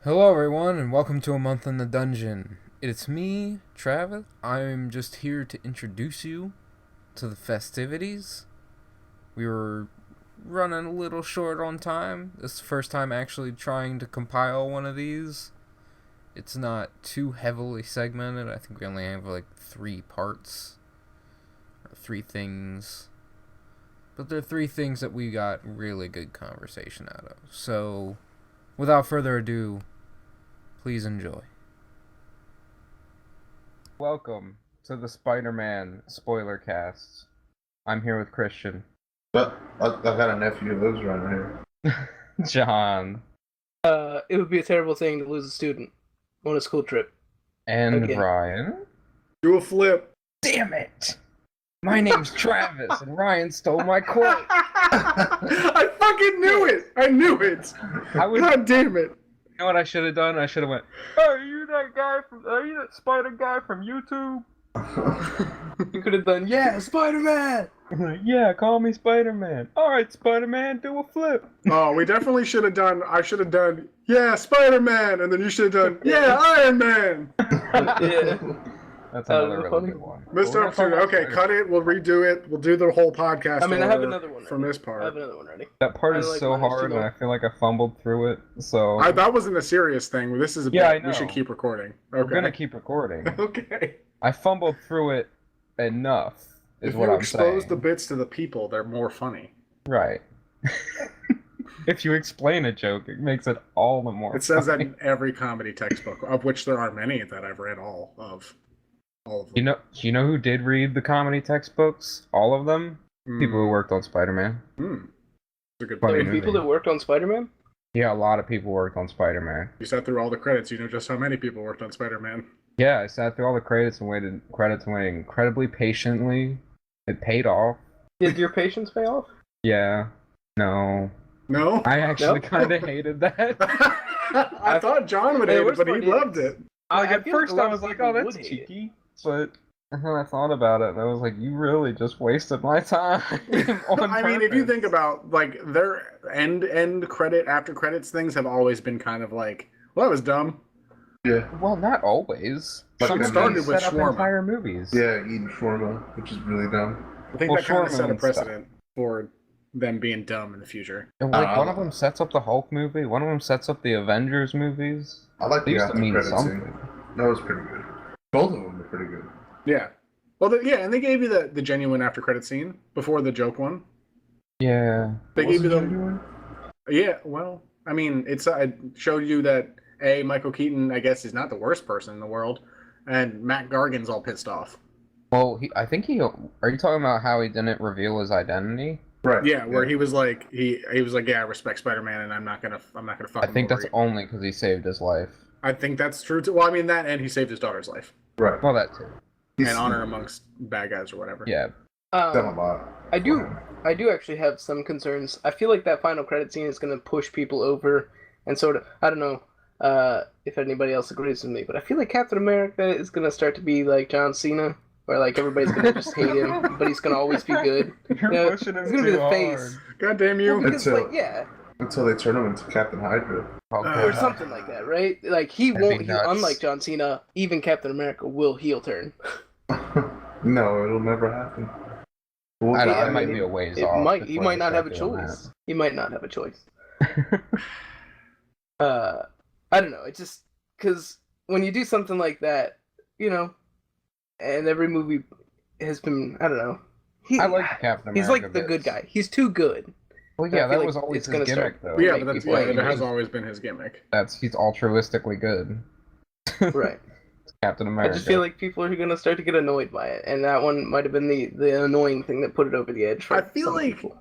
Hello, everyone, and welcome to A Month in the Dungeon. It's me, Travis. I'm just here to introduce you to the festivities. We were running a little short on time. This is the first time actually trying to compile one of these. It's not too heavily segmented. I think we only have like 3 parts, or 3 things. But they're 3 things that we got really good conversation out of. So, without further ado, please enjoy. Welcome to the Spider-Man spoiler cast. I'm here with Christian. But I've got a nephew who lives around here. John. It would be a terrible thing to lose a student on a school trip. And Again. Ryan. Do a flip. Damn it! My name's Travis, and Ryan stole my quote. I fucking knew it! I knew it! God damn it! You know what I should have done? I should have went, are you that spider guy from YouTube? You could have done, yeah, Spider-Man! Yeah, call me Spider-Man. Alright, Spider-Man, do a flip. Oh, we definitely should have done, I should have done, yeah, Spider-Man! And then you should have done, yeah, Iron Man! Yeah. That's That another was really funny. good one. Missed Well, opportunity. Okay, cut it, we'll redo it, we'll do the whole podcast I mean, I have over another one from ready. this I part. have another one ready. That part is I like so mine, it's hard, too and I long. feel like I fumbled through it, so... That wasn't a serious thing, this is a Yeah, bit. I We should know. keep recording. We're Okay. gonna keep recording. Okay. I fumbled through it enough, is If what you I'm expose saying. the bits to the people, they're more funny. Right. If you explain a joke, it makes it all the more It says that funny. in every comedy textbook, of which there are many that I've read all of them. You know who did read the comedy textbooks? All of them? People who worked on Spider-Man. It's a good Funny There point. were people movie. that worked on Spider-Man? Yeah, a lot of people worked on Spider-Man. You sat through all the credits, you know just how many people worked on Spider-Man. Yeah, I sat through all the credits and waited incredibly patiently. It paid off. Did your patience pay off? Yeah. No. No? I actually Nope. kind of hated that. I thought John would Hey, hate it, worst but he part loved is- it. Like, I at feel like first a lot I of was like, people oh, that's would hate it. cheeky. But then I thought about it, and I was like, you really just wasted my time on I mean, if you purpose. think about, like, their end credit, after credits things have always been kind of like, well, that was dumb. Yeah, Well, not always. But Some it of started these with set up shawarma. entire movies. yeah, eating shawarma, which is really dumb. I think Well, that kind of shawarma set a and stuff. precedent for them being dumb in the future. And like one of Uh, them sets up the Hulk movie, one of them sets up the Avengers movies. I like They the used to after mean credit something. scene. That was pretty good. Both of them were pretty good. Yeah. Well, yeah, and they gave you the genuine after credit scene before the joke one. Yeah. They What gave you was the... it doing? Yeah, well, I mean, it showed you that, Michael Keaton, I guess, is not the worst person in the world, and Matt Gargan's all pissed off. Well, I think he. Are you talking about how he didn't reveal his identity? Right. Yeah, where he was like, he was like, yeah, I respect Spider-Man, and I'm not gonna fuck I him think over. that's only because he saved his life. I think that's true too. Well, I mean that, and he saved his daughter's life, Right. Well, that too. He's and honor amongst bad guys or whatever. Yeah. done a lot. I do actually have some concerns. I feel like that final credit scene is going to push people over and sort of, I don't know if anybody else agrees with me, but I feel like Captain America is going to start to be like John Cena, where like everybody's going to just hate him, but he's going to always be good. You're Yeah, pushing him he's gonna be too the face. hard. God damn you! Well, because, Until- like, yeah, Until they turn him into Captain Hydra. Okay. or something like that, right? Like, he That'd be won't, nuts. unlike John Cena, even Captain America will heel turn. No, it'll never happen. We'll I don't know, Yeah, it I might mean, be a ways It off. might, he before might they not have a start doing choice. He might not have a choice. that. I don't know. It just because when you do something like that, you know, and every movie has been, I don't know. I like Captain America. He's like the bits. good guy. He's too good. Well, I yeah, feel that like was always it's his gonna gimmick, start- though. Yeah, Make but that's people that angry. has always been his gimmick. He's altruistically good. Right. Captain I America. just feel like people are gonna start to get annoyed by it, and that one might have been the annoying thing that put it over the edge. For I feel some like people.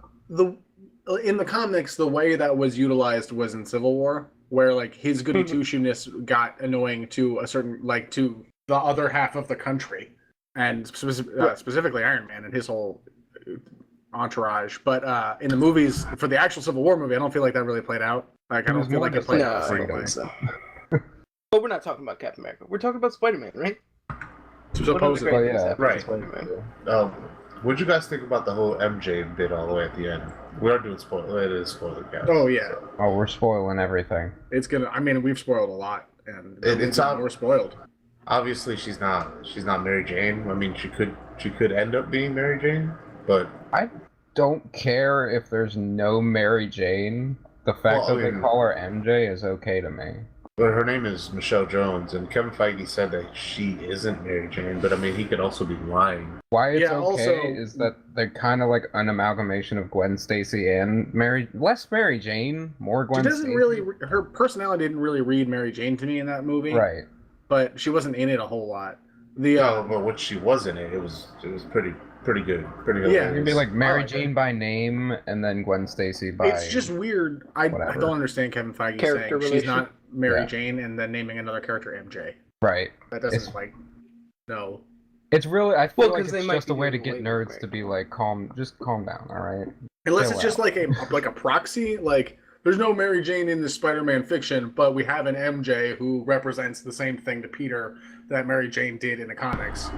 in the comics, the way that was utilized was in Civil War, where like his goody two shoeness got annoying to a certain to the other half of the country, and specifically Iron Man and his whole entourage. But in the movies, for the actual Civil War movie, I don't feel like that really played out. Like I It was don't feel more like it just played like out No, the I same don't way. think so. But we're not talking about Captain America. We're talking about Spider-Man, right? Supposedly, What other great things yeah, happened right. to Spider-Man? What'd you guys think about the whole MJ bit all the way at the end? we are doing spoiler. It is spoiler cast. Oh yeah, Oh, we're spoiling everything. it's gonna. I mean, we've spoiled a lot, and It's we're spoiled. Obviously, she's not Mary Jane. I mean, she could end up being Mary Jane, but I don't care if there's no Mary Jane. The fact Well, that they call her MJ is okay to me. but her name is Michelle Jones, and Kevin Feige said that she isn't Mary Jane. But I mean, he could also be lying. Why it's Yeah, okay also- is that they're kind of like an amalgamation of Gwen Stacy and less Mary Jane, more Gwen She doesn't Stacy. really. Her personality didn't really read Mary Jane to me in that movie, Right. but she wasn't in it a whole lot. The No, but what she was in it was pretty good, pretty Yeah. hilarious. It could be like Mary like Jane by name and then Gwen Stacy by. It's just weird. I whatever. don't understand Kevin Feige Character saying she's not Mary Yeah. Jane and then naming another character MJ. right. That doesn't It's- like no. It's really. I feel Well, like 'cause it's they might just a be way to doing get away with nerds to Mary be like, just calm down, all right. Unless Chill it's just out. like a proxy. Like there's no Mary Jane in this Spider-Man fiction, but we have an MJ who represents the same thing to Peter that Mary Jane did in the comics.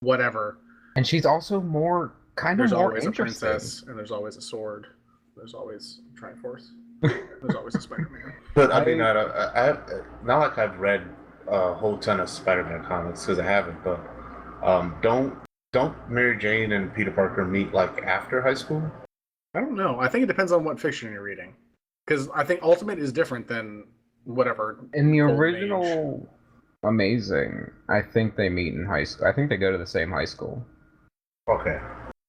Whatever. And she's also kind of There's more always interesting. a princess, and there's always a sword. There's always Triforce. There's always a Spider-Man. But I mean, not like I've read a whole ton of Spider-Man comics because I haven't. But don't Mary Jane and Peter Parker meet like after high school? I don't know. I think it depends on what fiction you're reading, because I think Ultimate is different than whatever. In the Golden original Amazing, I think they meet in high school. I think they go to the same high school. Okay.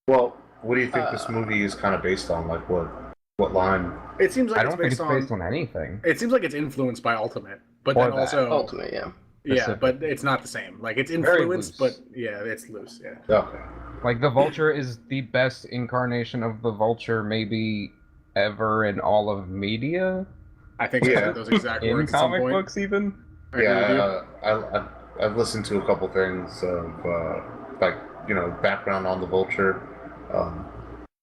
Well, what do you think this movie is kind of based on? Like what line? It seems like I it's don't think based it's based on anything. It seems like it's influenced by Ultimate, but Or then that. also Ultimate, yeah. yeah, Specific. but it's not the same. Like it's Very influenced, loose. but yeah, it's loose. Yeah. Okay. Like the Vulture is the best incarnation of the Vulture maybe ever in all of media. I think I Yeah. said those exact In words at some comic point. books even. I agree with you. Yeah, I've listened to a couple things of like background on the Vulture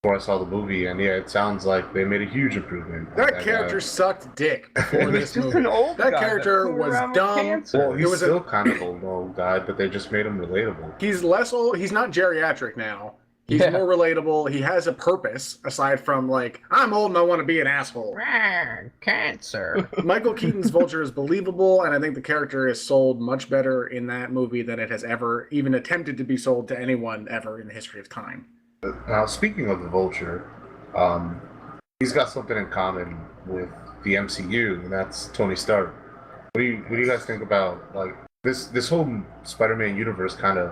before I saw the movie, and yeah, it sounds like they made a huge improvement. That character sucked dick before He's this just movie. an old That guy character flew was around with dumb. cancer. Well, It he's was still kind of an old guy, but they just made him relatable. He's less old. He's not geriatric now. He's Yeah. more relatable. He has a purpose aside from like I'm old and I want to be an asshole. Cancer. Michael Keaton's Vulture is believable, and I think the character is sold much better in that movie than it has ever even attempted to be sold to anyone ever in the history of time. Now, speaking of the Vulture, he's got something in common with the MCU, and that's Tony Stark. What do you guys think about like this whole Spider-Man universe? Kind of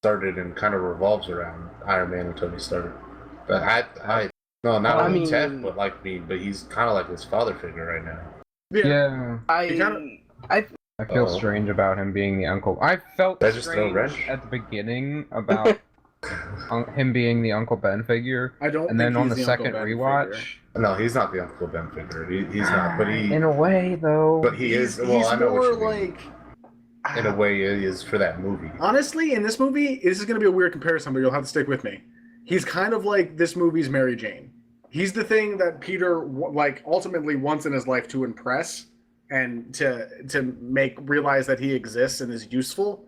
started and kind of revolves around Iron Man and Tony Stark. But no, not I only mean- Ted, but but he's kind of like his father figure right now. Yeah. He kinda- I feel Uh-oh. strange about him being the uncle. I felt Did I just throw a strange wrench? at the beginning about him being the Uncle Ben figure, I don't. and then think on he's the Uncle second Ben rewatch. figure. No, he's not the Uncle Ben figure. He's not. But he In a way, though. but he is. Well, He's I know more what you mean. like. In a way, it is for that movie. Honestly, in this movie, this is going to be a weird comparison, but you'll have to stick with me. He's kind of like this movie's Mary Jane. He's the thing that Peter like ultimately wants in his life to impress and to make realize that he exists and is useful,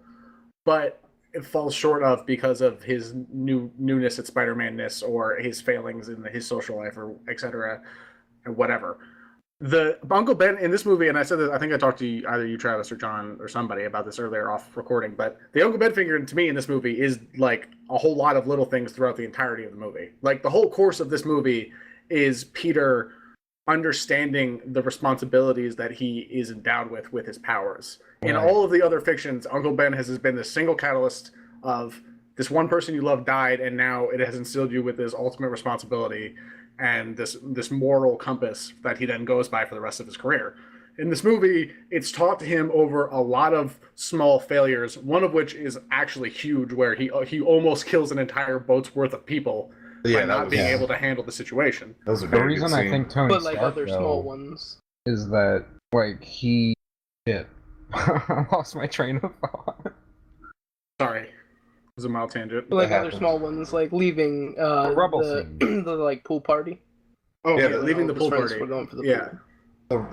but it falls short of because of his newness at Spider-Man-ness or his failings in his social life or etc. and whatever. The Uncle Ben in this movie, and I said that I think I talked to you, either you, Travis, or John, or somebody about this earlier off recording, but the Uncle Ben figure to me in this movie is like a whole lot of little things throughout the entirety of the movie. Like the whole course of this movie is Peter understanding the responsibilities that he is endowed with his powers. In Right. all of the other fictions, Uncle Ben has been the single catalyst of this one person you love died, and now it has instilled you with this ultimate responsibility and this moral compass that he then goes by for the rest of his career. In this movie, it's taught to him over a lot of small failures, one of which is actually huge, where he almost kills an entire boat's worth of people by not being able to handle the situation. That was a The very reason good I scene. think Tony But like Stark, other though, small ones. is that like shit. I lost my train of thought. Sorry, it was a mild tangent. But like That other happens. small ones, like leaving rubble the like pool party. Oh, Yeah, yeah, leaving the His pool friends party. were going for the Yeah. pool.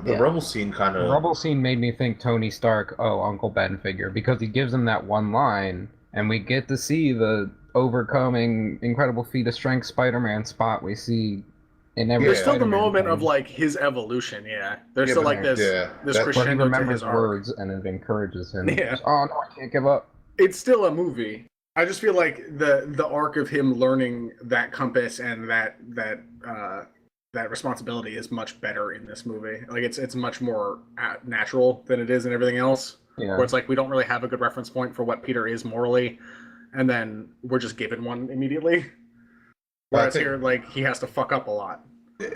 The Yeah. Rebel scene kind The of. rubble scene made me think Tony Stark, Uncle Ben figure, because he gives him that one line, and we get to see the overcoming incredible feat of strength Spider-Man spot we see in every There's still the Spider-Man moment thing. of like his evolution. Yeah, there's Yeah, still but- like this yeah, this that- Where he crescendo to remembers his arc. words and it encourages him. Yeah. Oh no, I can't give up. It's still a movie. I just feel like the arc of him learning that compass and that responsibility is much better in this movie. Like it's much more natural than it is in everything else. Yeah. Where it's like we don't really have a good reference point for what Peter is morally, and then we're just given one immediately. Well, I Whereas think- here, like he has to fuck up a lot.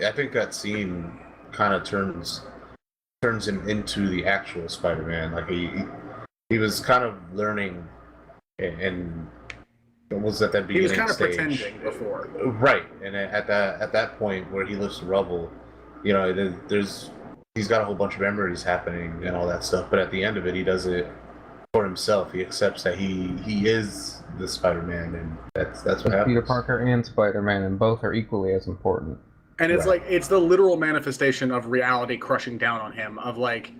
I think that scene kind of turns him into the actual Spider-Man. Like he was kind of learning, and it was at that He was beginning kind of stage. pretending before. Right, and at that point where he lifts the rubble, you know, he's got a whole bunch of memories happening and all that stuff. But at the end of it, he does it for himself. He accepts that he is the Spider-Man, and that's what happens. Peter Parker and Spider-Man, and both are equally as important. And it's Right. like it's the literal manifestation of reality crushing down on him. Of like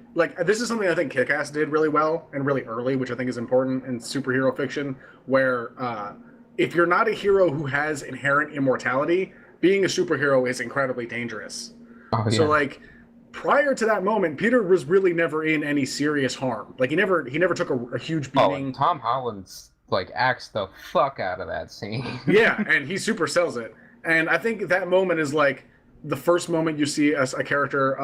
this is something I think Kick-Ass did really well and really early, which I think is important in superhero fiction. Where if you're not a hero who has inherent immortality, being a superhero is incredibly dangerous. Oh yeah. So like prior to that moment, Peter was really never in any serious harm. Like he never took a huge oh, beating. and Tom Holland's like acts the fuck out of that scene. Yeah, and he super sells it. And I think that moment is like the first moment you see a character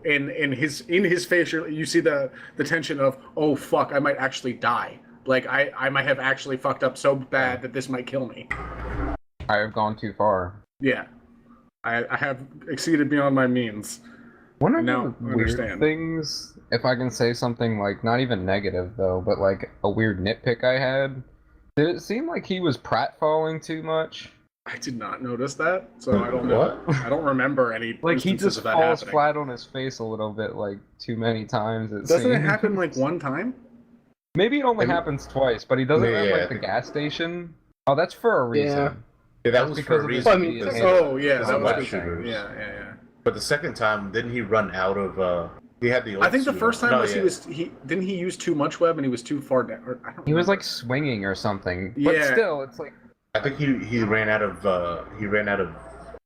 in his face. You see the tension of, oh fuck, I might actually die. Like I might have actually fucked up so bad that this might kill me. I have gone too far. Yeah, I have exceeded beyond my means. One of Now the I weird understand. things, if I can say something like not even negative though, but like a weird nitpick I had, did it seem like he was pratfalling too much? I did not notice that, so I don't know. What? I don't remember any Like he instances just of that falls happening. flat on his face a little bit, like too many times. Doesn't it happen like one time? Maybe it only Maybe- happens twice, but he does it Yeah, at I like the think- gas station. Oh, that's for a reason. Yeah. Yeah, that That's was because for a of his reason. Well, I mean, PTSD. Oh yeah, It's that a was wet the thing. shooters. Yeah. But the second time, didn't he run out of? He had the. Old I think the suit first on. time No, was yeah. he didn't he use too much web and he was too far down. Or, I don't He was remember. like swinging or something. But Yeah. still, it's like I think he ran out of.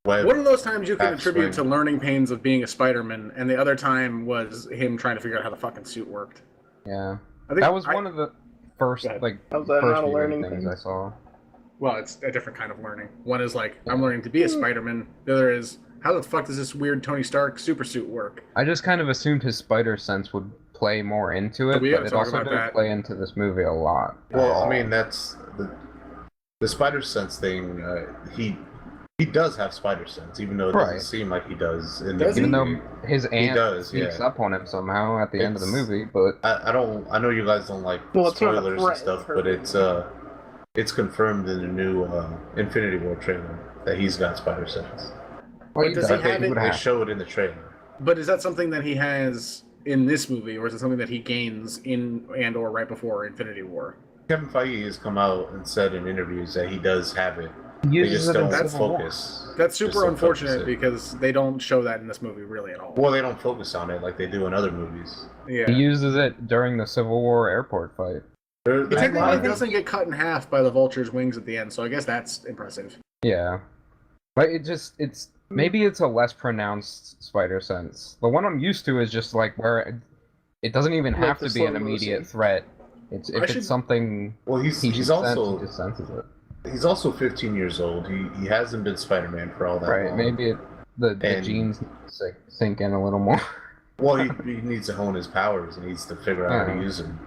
Web. One of those times you can Half attribute swing. to learning pains of being a Spider-Man, and the other time was him trying to figure out how the fucking suit worked. yeah. I think That was one of the first Go ahead. like How's that first not a weird learning things thing? I saw. Well, it's a different kind of learning. One is like I'm learning to be a Spider-Man. The other is how the fuck does this weird Tony Stark super suit work? I just kind of assumed his spider sense would play more into it, We but gotta it talk also about didn't that. play into this movie a lot. Well, I mean, that's the spider sense thing. He does have spider sense, even though it doesn't Right. seem like he does. In Does the even movie. though his aunt does, sneaks yeah. up on him somehow at the end of the It's- movie, but I don't. I know you guys don't like Well, it's not a spoilers threat, and stuff, it's her. but it's confirmed in the new Infinity War trailer that he's got spider sense. well, But does does. he have He it- would They have. show it in the trailer. But is that something that he has in this movie, or is it something that he gains in and or right before Infinity War? Kevin Feige has come out and said in interviews that he does have it. He They uses just it in don't Civil War. focus. That's Just super don't focus unfortunate it. because they don't show that in this movie really at all. Well, they don't focus on it like they do in other movies. Yeah. He uses it during the Civil War airport fight. There- He there's a lot technically of- doesn't get cut in half by the vulture's wings at the end, so I guess that's impressive. Yeah. But it's maybe it's a less pronounced spider sense. The one I'm used to is just like where it doesn't even Like have the to be an slow immediate motion. threat. It's if I it's should- something Well, he's he just also senses it. he's also 15 years old. He hasn't been Spider-Man for all that Right. long. Maybe the And- genes sink in a little more. Well, he needs to hone his powers. He needs to figure out how to Yeah. use them.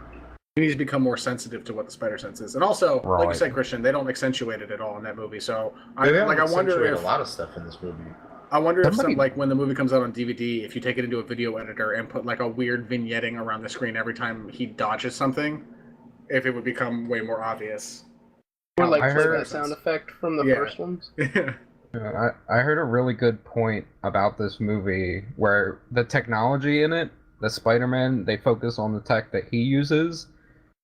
He needs to become more sensitive to what the spider sense is, and also, like you Right. said, Christian, they don't accentuate it at all in that movie. So, I They don't wonder accentuate if a lot of stuff in this movie. Somebody- like when the movie comes out on DVD, if you take it into a video editor and put like a weird vignetting around the screen every time he dodges something, if it would become way more obvious. Or like I play heard- that sound effect from the Yeah. first ones. I heard a really good point about this movie where the technology in it, the Spider-Man, they focus on the tech that he uses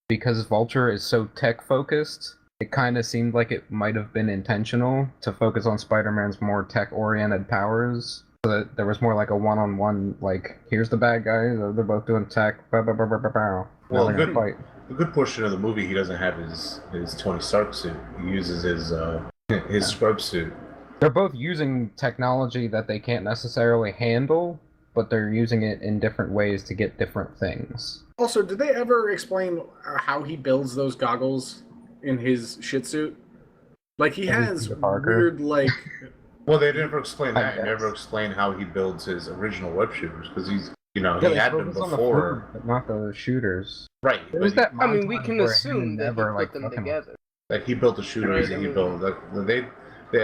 because Vulture is so tech focused. It kind of seemed like it might have been intentional to focus on Spider-Man's more tech-oriented powers, so that there was more like a one-on-one, like, here's the bad guys, they're both doing tech, bow, bow, bow, bow, bow, bow. Now Well, they're gonna good- fight. A good portion of the movie, he doesn't have his Tony Stark suit. He uses his scrub suit. They're both using technology that they can't necessarily handle, but they're using it in different ways to get different things. Also, did they ever explain how he builds those goggles in his shit suit? Like, he has Peter Parker. weird, like... Well, they never explain that. They guess. never explain how he builds his original web shooters because he's, he They had them focus on the before. food, but not the shooters. Right. There's But that I mean, we montage can where him assume and that he Never, put them fucking- together. like he built the shooters Right, and he I built they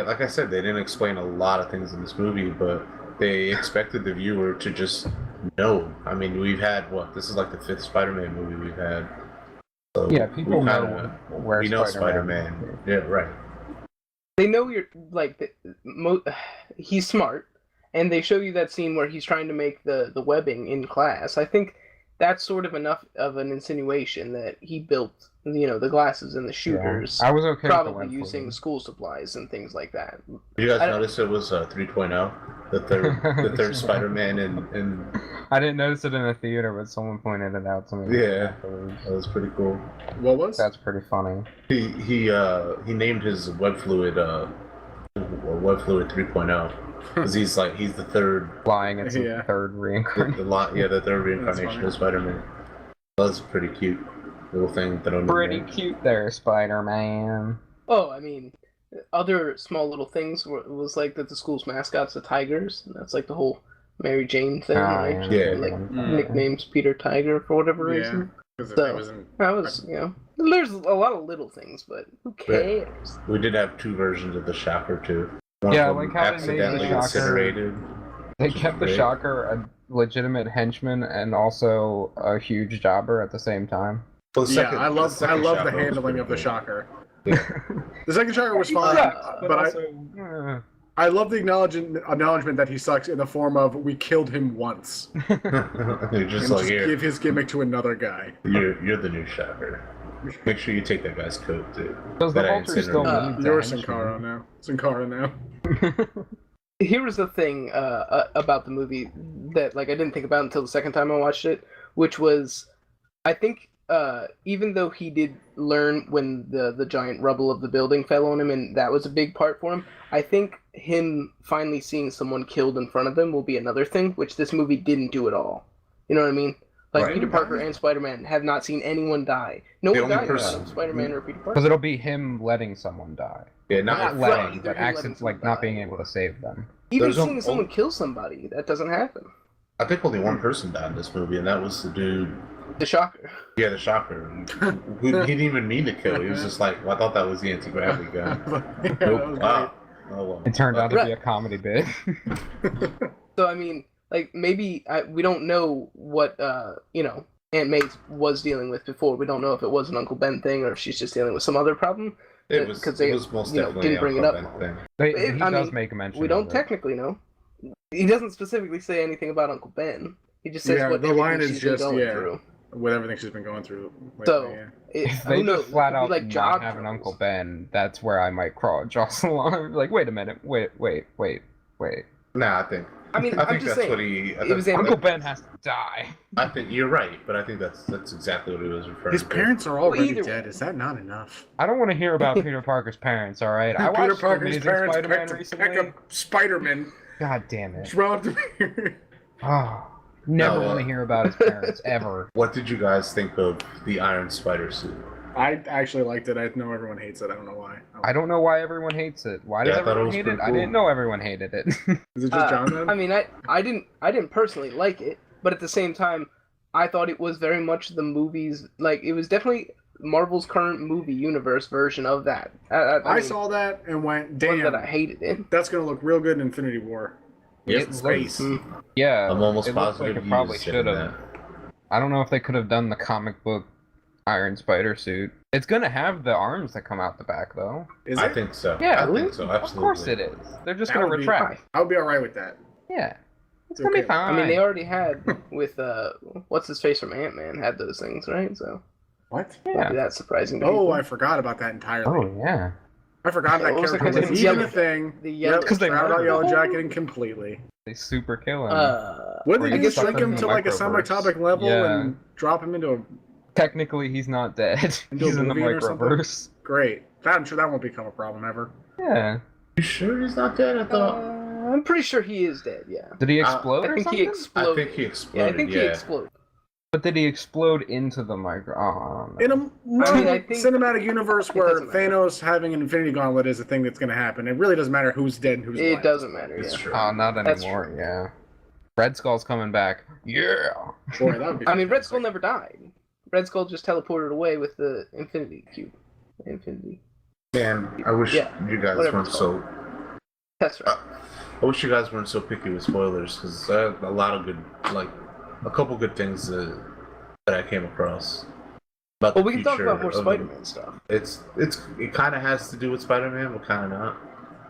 like I said, they didn't explain a lot of things in this movie, but they expected the viewer to just know. I mean, we've had this is like the 5th Spider-Man movie we've had. So Yeah, people we know kinda- where we know Spider-Man. Spider-Man. Yeah, right. They know you're like he's smart, and they show you that scene where he's trying to make the webbing in class. I think that's sort of enough of an insinuation that he built, the glasses and the shooters, I was okay probably with the web using fluid. school supplies and things like that. Did you guys I- notice it was 3.0? The third Spider-Man and I didn't notice it in the theater, but someone pointed it out to me. Yeah. afterwards. that was pretty cool. What was? That's pretty funny. He named his web fluid Web Fluid 3.0 because he's the third Flying, it's Yeah. the third the reincarnation. third reincarnation funny. of Spider-Man. That was a pretty cute little thing that I Pretty cute there, Spider-Man. Oh, I mean, other small little things was like that the school's mascots are tigers, and that's like the whole Mary Jane thing, Ah, right? yeah. Like Mm. nicknames Peter Tiger for whatever Yeah. reason. Because So- it wasn't... That was, there's a lot of little things, but who cares? We did have 2 versions of the Shocker too. One Yeah, of them like how they made the accidentally Shocker- incinerated. They Which is kept the great. Shocker a legitimate henchman and also a huge jobber at the same time. Well, the Yeah, second- I love second the Shocker was handling pretty of the good. Shocker. Yeah. The second Shocker was He fine, sucks, but also, I love the acknowledgement that he sucks in the form of we killed him once. You're just And like, just here, give his gimmick to another guy. you're the new Shocker. Make sure you take that guy's coat too. does the That I Vulture still incinerated. need You're the henchman? Sinkara now. Sinkara now. Here was the thing about the movie that I didn't think about until the second time I watched it, which was, I think even though he did learn when the giant rubble of the building fell on him, and that was a big part for him, I think him finally seeing someone killed in front of him will be another thing, which this movie didn't do at all. You know what I mean? Like, Right. Peter Parker and Spider-Man have not seen anyone die. No The one only died in person- Spider-Man or Peter Parker. Because it'll be him letting someone die. Yeah, Not not Right, letting, they're but him letting accidents, someone not die. being able to save them. Even There's seeing no- someone kill somebody, that doesn't happen. I think only one person died in this movie, and that was the dude. The Shocker. Yeah, the Shocker. Who he didn't even mean to kill. He was just like, well, I thought that was the anti-gravity gun. Yeah, that Nope. was Wow. Oh, well. It turned out to Right. be a comedy bit. So I mean, maybe we don't know what Aunt May was dealing with before. We don't know if it was an Uncle Ben thing or if she's just dealing with some other problem. It was, 'cause they, it was most you know, definitely didn't bring it Uncle up. Ben thing. He I does mean, make a mention. We don't of it. technically know. He doesn't specifically say anything about Uncle Ben. He just says Yeah, what the everything line is she's been just, going yeah. through. With everything she's been going through. Lately, So, yeah. If they who knows? just flat It could be out like not job have an roles. Uncle Ben, that's where I might cross the line. Like, wait a minute, wait. Nah, I think I mean, I I'm think just that's saying. what he. it was Aunt Uncle May. Ben has to die. I think you're right, but I think that's exactly what he was referring His to. parents are already either dead. way. Is that not enough? I don't want to hear about Peter Parker's parents. All right, I Peter watched Parker's Amazing parents Spider-Man picked recently. up Spider-Man. God damn it! What's wrong with me? Oh, never No, want to hear about his parents ever. What did you guys think of the Iron Spider suit? I actually liked it. I know everyone hates it. I don't know why. I don't know why everyone hates it. Why does Yeah, I thought it everyone was hate it? pretty I cool. didn't know everyone hated it. Is it just John then? I mean, I didn't personally like it, but at the same time, I thought it was very much the movies. Like, it was definitely Marvel's current movie universe version of that. I mean, saw that and went, one damn, that I hated it. that's going to look real good in Infinity War. Yes, It in space. Yeah, I'm almost it looks positive like it you probably said should have. that. I don't know if they could have done the comic book Iron Spider suit. It's gonna have the arms that come out the back, though. Is I it? think so. Yeah, I think so. Absolutely. Of course it is. They're just That gonna would be retract. I would be alright with that. Yeah, it's Okay. gonna be fine. I mean, they already had with what's his face from Ant-Man had those things, right? So What? not that surprising. To Oh, people. I forgot about that entirely. Oh yeah. I forgot that What was character the was yellow- even a thing. the yellow- Yep, 'Cause they shout out murdered Yellow him. Jacketing completely. They super kill him. What Or did he you gets shrink stuck in him the to like a microverse. subatomic level Yeah. and drop him into a Technically, he's not dead. Into He's in the oblivion or something? microverse. great? I'm sure that won't become a problem ever. Yeah. You sure he's not dead? I thought. I'm pretty sure he is dead. Yeah. Did he explode I or think something? he exploded. I think he exploded. Yeah, I think he exploded. But did he explode into the micro? Oh, no. In a I think cinematic universe where doesn't matter. Thanos having an Infinity Gauntlet is a thing that's going to happen, it really doesn't matter who's dead and who's alive. It doesn't matter. It's Yeah. true. Oh, not That's anymore. Yeah. Red Skull's coming back. Yeah. Boy, that would be I mean, Red fantastic. Skull never died. Red Skull just teleported away with the Infinity Cube. Infinity. Man, I wish Yeah, you guys whatever weren't it's so. That's right. I wish you guys weren't so picky with spoilers because I had a lot of good, like, a couple good things that I came across. About Well, the we can talk future about more of the- Spider-Man stuff. It kind of has to do with Spider-Man, but kind of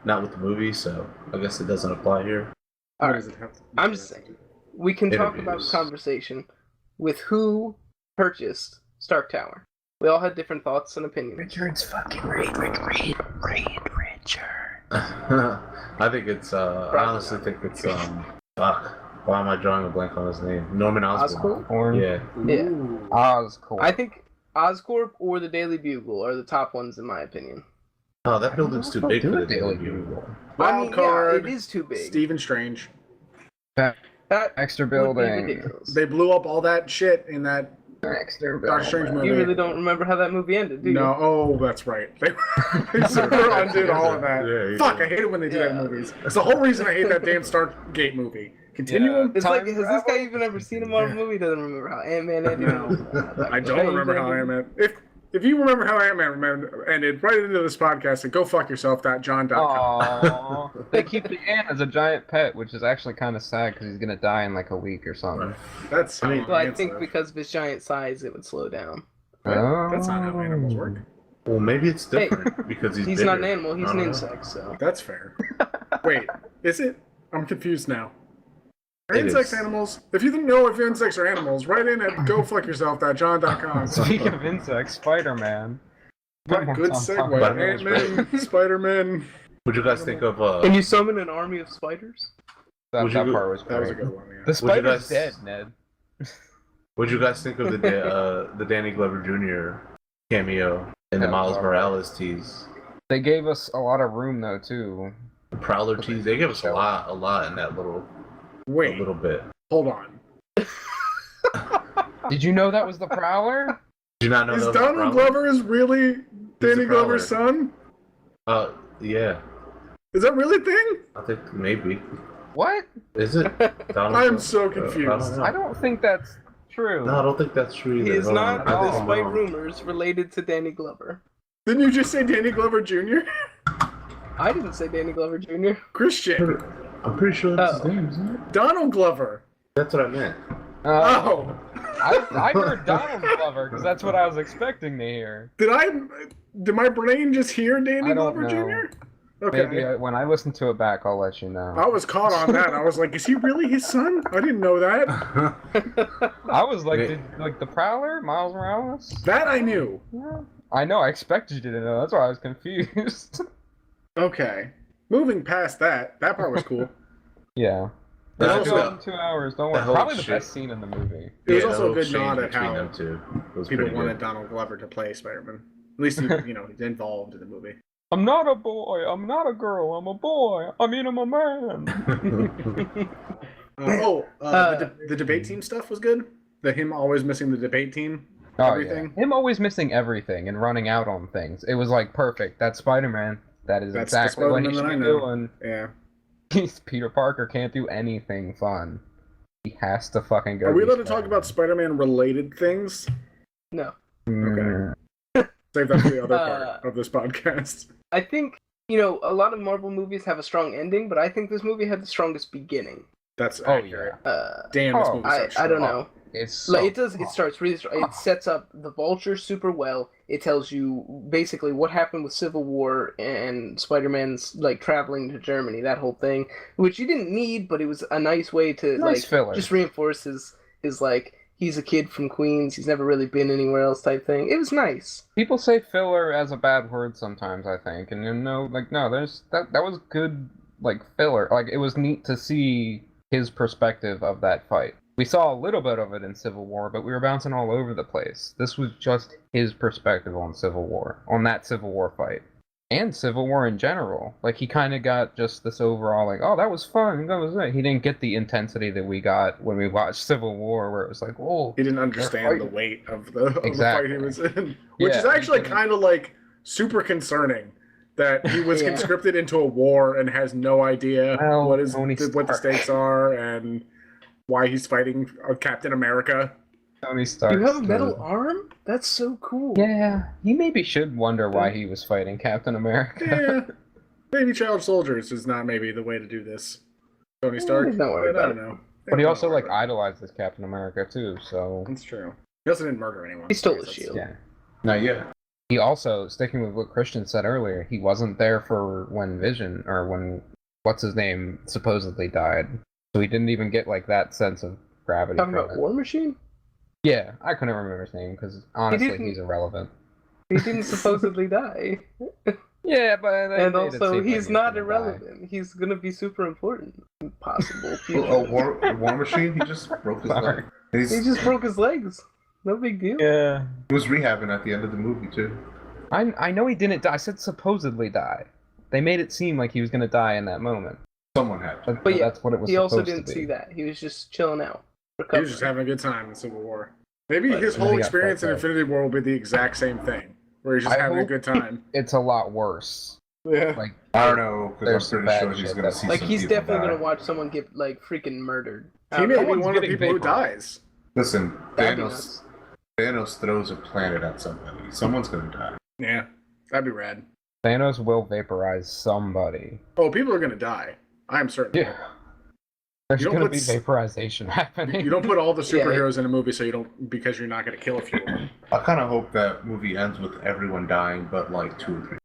not with the movie. So I guess it doesn't apply here. All What right. does it have to- I'm just saying. We can talk about Interviews. conversation with who purchased Stark Tower. We all had different thoughts and opinions. Richard's fucking Richard. I think it's. I honestly think it's. Fuck. Why am I drawing a blank on his name? Norman Osborn. Oscorp? Yeah. Yeah. Ooh. Oscorp. I think Oscorp or the Daily Bugle are the top ones in my opinion. Oh, that building's too big for the Daily Bugle. Bugle. I mean, Wild card. yeah, it is too big. Stephen Strange. That Extra would be building. ridiculous. They blew up all that shit in that Extra Doctor Strange movie. You really don't remember how that movie ended, do you? No, oh, that's right. They super undid all of that. Yeah, you Fuck, did. I hate it when they do that in Yeah. movies. That's the whole reason I hate that damn Stargate movie. Continuum? It's like, Time has this guy even ever seen a Marvel movie? He doesn't remember how Ant-Man ended. No. I don't remember how Ant-Man. If you remember how Ant-Man ended, right into this podcast and go fuck yourself. John.com. Aww. They keep the ant as a giant pet, which is actually kind of sad because he's gonna die in like a week or something. That's I mean, Well, I think because of his giant size, it would slow down. That's not how animals work. Well, maybe it's different because he's not an bigger. animal, he's I an don't know. insect, so. That's fair. Wait, is it? I'm confused now. Are It insects is. animals? If you didn't know if insects are animals, write in at gofuckyourself.john.com. Speaking of insects, Spider-Man. Good segue. Spider-Man's Ant-Man, Spider-Man. What'd you guys think of? Can you summon an army of spiders? That, Would you that go- part was That was a great. good one, yeah. The spider's guys- dead, Ned. What'd you guys think of the Danny Glover Jr. cameo in the Yeah, Miles alright. Morales tease? They gave us a lot of room though too. The Prowler tease. They gave us a lot in that little Wait, bit. hold on. Did you know that was the Prowler? Did you not know Is that was the Donald Prowler? Glover is really Danny the Glover's Prowler. son? Yeah. Is that really a thing? I think maybe. What? Is it? Donald I am Glover? so I confused. don't know. I don't think that's true. No, I don't think that's true either. He is Hold not, on. I think- despite no. rumors, related to Danny Glover. Didn't you just say Danny Glover Jr.? I didn't say Danny Glover Jr. Christian. I'm pretty sure that's his Oh. name, isn't it? Donald Glover. That's what I meant. Oh. I heard Donald Glover because that's what I was expecting to hear. Did my brain just hear Danny I don't Glover know. Jr.? Okay. Maybe when I listen to it back, I'll let you know. I was caught on that. I was like, is he really his son? I didn't know that. I was like, Yeah. like the Prowler, Miles Morales. That I knew. Yeah. I know. I expected you to know. That's why I was confused. Okay. Moving past that part was cool. Yeah. There's It's also- been 2 hours. Don't that worry. whole Probably the shit. best scene in the movie. It was Yeah, also the a good exchange nod at between how them two was people pretty wanted good. Donald Glover to play Spider-Man. At least he, he's involved in the movie. I'm not a boy. I'm not a girl. I'm a boy. I mean, I'm a man. The debate team stuff was good. Him always missing the debate team. Oh, Everything. yeah. Him always missing everything and running out on things. It was like perfect. That's Spider-Man. That is That's the exactly what he Spider-Man should that I be know. doing. Yeah. Peter Parker can't do anything fun. He has to fucking go. Are we be allowed to talk Spider-Man. about Spider-Man related things? No. Mm, Save that for the other part of this podcast. I think, a lot of Marvel movies have a strong ending, but I think this movie had the strongest beginning. That's Oh, accurate. yeah. Damn, this Oh, movie's so I strong. don't know. It's so Like, it starts really strong. It sets up the Vulture super well. It tells you basically what happened with Civil War and Spider-Man's like traveling to Germany, that whole thing, which you didn't need, but it was a nice way to Nice like filler. just reinforce his like he's a kid from Queens, he's never really been anywhere else type thing. It was nice. People say filler as a bad word sometimes, I think, and there's that was good, like filler. Like it was neat to see his perspective of that fight. We saw a little bit of it in Civil War, but we were bouncing all over the place. This was just his perspective on Civil War, on that Civil War fight. and Civil War in general. Like, he kind of got just this overall, like, oh, that was fun, that was it. He didn't get the intensity that we got when we watched Civil War, where it was like, oh. He didn't understand the weight of the fight he was in. Which is actually kind of, like, super concerning. That he was conscripted into a war and has no idea what the stakes are and why he's fighting Captain America. Tony Stark. You have a metal arm? That's so cool. Yeah, he maybe should wonder why he was fighting Captain America. Yeah, maybe child soldiers is not maybe the way to do this. Tony Stark. Don't worry about I don't know. But he also like idolizes Captain America too, so that's true. He also didn't murder anyone. He stole the shield. Yeah. Not yet. He also, sticking with what Christian said earlier, he wasn't there for when Vision or when what's his name supposedly died, so he didn't even get like that sense of gravity. Talking from about it. War Machine? Yeah, I couldn't remember his name because honestly, he's irrelevant. He didn't supposedly die. Yeah, but and also he's not irrelevant. He's gonna be super important. Possible. War Machine. He just broke his leg. He just broke his legs. No big deal. Yeah. He was rehabbing at the end of the movie too. I know he didn't die. I said supposedly die. They made it seem like he was gonna die in that moment. Someone had to. But yeah, that's what it was. He also supposed didn't to be. see that. He was just chilling out. He was just having a good time in Civil War. Maybe his whole experience in Infinity War will be the exact same thing, where he's just having a good time. It's a lot worse. Yeah. Like I don't know, because I'm pretty sure he's gonna see. Like some he's people definitely die. gonna watch someone get like freaking murdered. He may be one of the people who dies. Listen, That'd be Thanos. nuts. Thanos throws a planet at somebody. Someone's gonna die. Yeah, that'd be rad. Thanos will vaporize somebody. Oh, people are gonna die. I am certain. Yeah. There's gonna be vaporization happening. You don't put all the superheroes in a movie because you're not gonna kill a few of them. I kind of hope that movie ends with everyone dying, but like 2 or 3.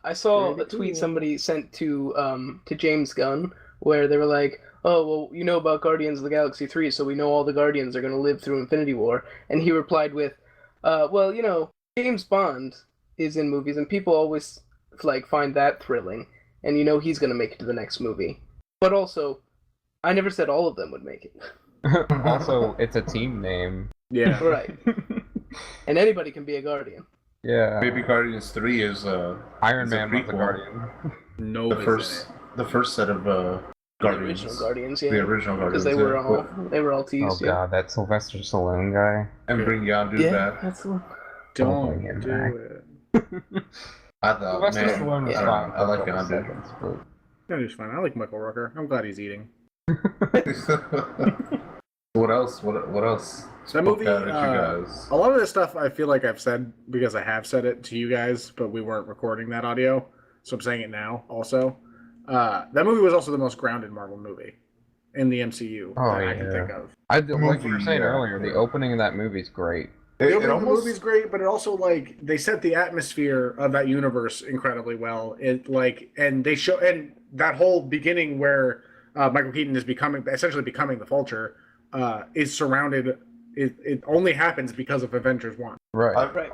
I saw a tweet somebody sent to James Gunn where they were like, "Oh, well, you know about Guardians of the Galaxy 3, so we know all the Guardians are going to live through Infinity War." And he replied with, "Well, you know, James Bond is in movies, and people always like find that thrilling, and you know he's going to make it to the next movie. But also, I never said all of them would make it." Also, it's a team name. Yeah. Right. And anybody can be a Guardian. Yeah. Maybe Guardians 3 is Iron is Man a was the prequel. Guardian. No. The first set of The Guardians. original Guardians, yeah. The original Because Guardians. they were all Oh teased. god, that Sylvester Stallone guy. And bring Yondu Yeah, back. that's the one. Don't bring him do back. it. I thought, Sylvester Stallone man, was I, fine. I like for a couple Yondu. seconds, but- Yeah, he's fine. I like Michael Rooker. I'm glad he's eating. What else? What else? So that movie, Spoke out at you guys. a lot of this stuff I feel like I've said because I have said it to you guys, but we weren't recording that audio, so I'm saying it now also. That movie was also the most grounded Marvel movie in the MCU that I can think of. Like we were saying Yeah. earlier, the opening of that movie is great. The opening of the movie's great, but it also like they set the atmosphere of that universe incredibly well. And they show and that whole beginning where Michael Keaton is essentially becoming the Vulture is surrounded. It only happens because of Avengers 1. Right.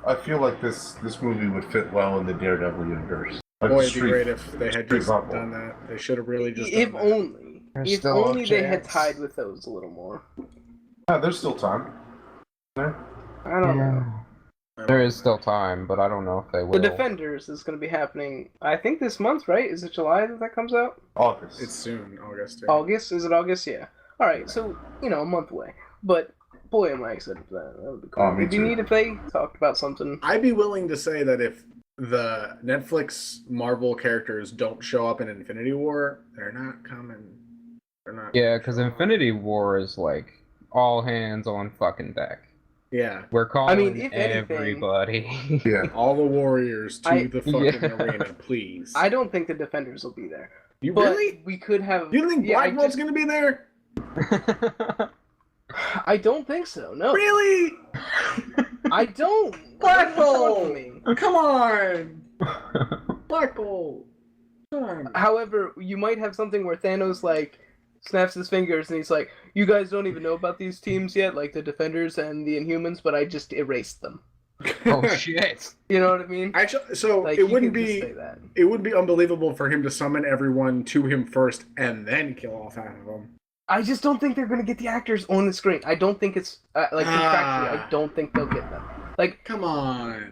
I feel like this movie would fit well in the Daredevil universe. Like Boy, the it'd be great if they had just Marvel. done that. They should have really just If done that. only. There's If still a only they had chance. tied with those a little more. There's still time. I don't know. There is still time, but I don't know if they will. The Defenders is going to be happening, I think this month, right? Is it July that comes out? August. It's soon, August. August? Is it August? Yeah. Alright, so, you know, a month away. But, boy, am I excited for that. That would be cool. Oh, me It'd be too. neat if they talked about something. I'd be willing to say that if the Netflix Marvel characters don't show up in Infinity War, they're not coming. They're not. Yeah, because Infinity War is like all hands on fucking deck. Yeah. We're calling if anything- everybody. Yeah. All the warriors to the fucking Yeah. arena, please. I don't think the Defenders will be there. You But really? we could have... You don't think Yeah, Black Bolt's gonna be there? I don't think so, no. Really? I don't. Black What do you want Bolt! from me? Come on! Black Bolt! Come on. However, you might have something where Thanos, like, snaps his fingers and he's like, "You guys don't even know about these teams yet, like the Defenders and the Inhumans, but I just erased them." Oh shit! You know what I mean? Actually, so Like, it he wouldn't could just be. say that. It would be unbelievable for him to summon everyone to him first and then kill off half of them. I just don't think they're gonna get the actors on the screen. I don't think it's like contractually. I don't think they'll get them. Like, Come on.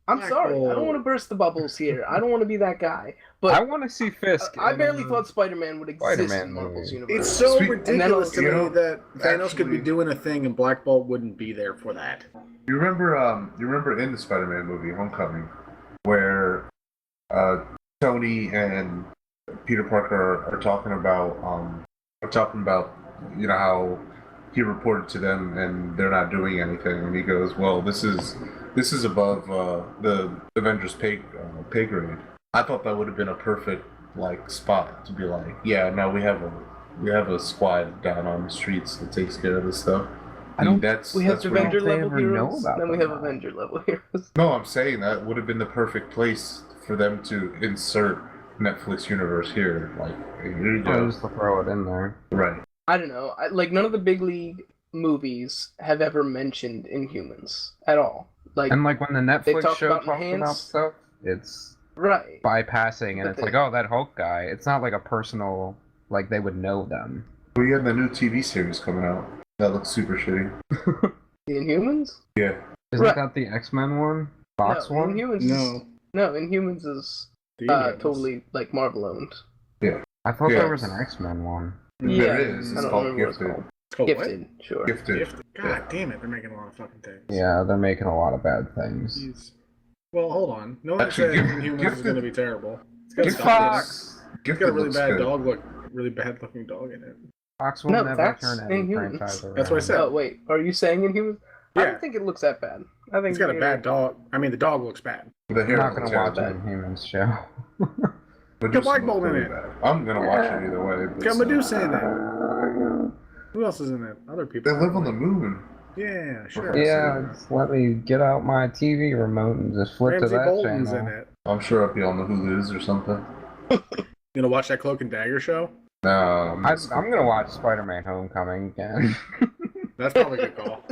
I'm Black sorry. I don't Bolt. want to burst the bubbles here. I don't want to be that guy. But I want to see Fisk. I in barely a thought Spider-Man would exist Spider-Man in Marvel's movie. universe. It's so Speak- ridiculous to And me then, that Thanos could be actually- doing a thing and Black Bolt wouldn't be there for that. You remember in the Spider-Man movie, Homecoming, where Tony and Peter Parker are talking about how he reported to them and they're not doing anything, and he goes, "Well, this is above the Avengers pay grade." I thought that would have been a perfect spot to be like, "Yeah, now we have a squad down on the streets that takes care of this stuff." I don't- We have that's where Avenger Don't they level ever know heroes, about then we them have now? Avenger level heroes. No, I'm saying that would have been the perfect place for them to insert Netflix universe here. Like, here you go. Just to throw it in there. Right. I don't know. None of the big league movies have ever mentioned Inhumans at all. And when the Netflix talk show about talks about enhance. stuff, it's Right. bypassing, and But it's they- like, oh, that Hulk guy. It's not like a personal, they would know them. We have the new TV series coming out. That looks super shitty. The Inhumans? Yeah. Isn't Right. that the X-Men one? Fox no, one? Inhumans No. Inhumans is The Inhumans. totally Marvel owned. I thought Yeah. there was an X-Men one. Yeah, There is. I It's don't called remember what it's Gifted. called. It's called Gifted, sure. what? Gifted. Gifted. God damn it, they're making a lot of fucking things. Yeah, they're making a lot of bad things. Jeez. Well, hold on. No one Actually, said Gif- Inhumans is Gifted- going to be terrible. It's got, It's Fox. Fox! It's Gifted got a really looks bad good. really bad looking dog in it. Fox will No, never that's turn any Inhumans. franchise around. That's what I said. Oh wait, are you saying Inhumans? I Yeah. don't think it looks that bad. I think It's got a you're- bad dog. I mean, the dog looks bad. The I'm hair not looks gonna watch terrible. an Inhumans show. Medusa Black looks Bolt in really it. bad. I'm gonna watch it either way. but It's got still. Medusa in it. Who else is in it? Other people. They live on the moon. Yeah, sure. Yeah, just let me get out my TV remote and just flip Ramsey to that Bolton's channel. in it. I'm sure it'll be on the Hulu's or something. You gonna watch that Cloak and Dagger show? No, I'm gonna watch Spider-Man: Homecoming again. That's probably a good call.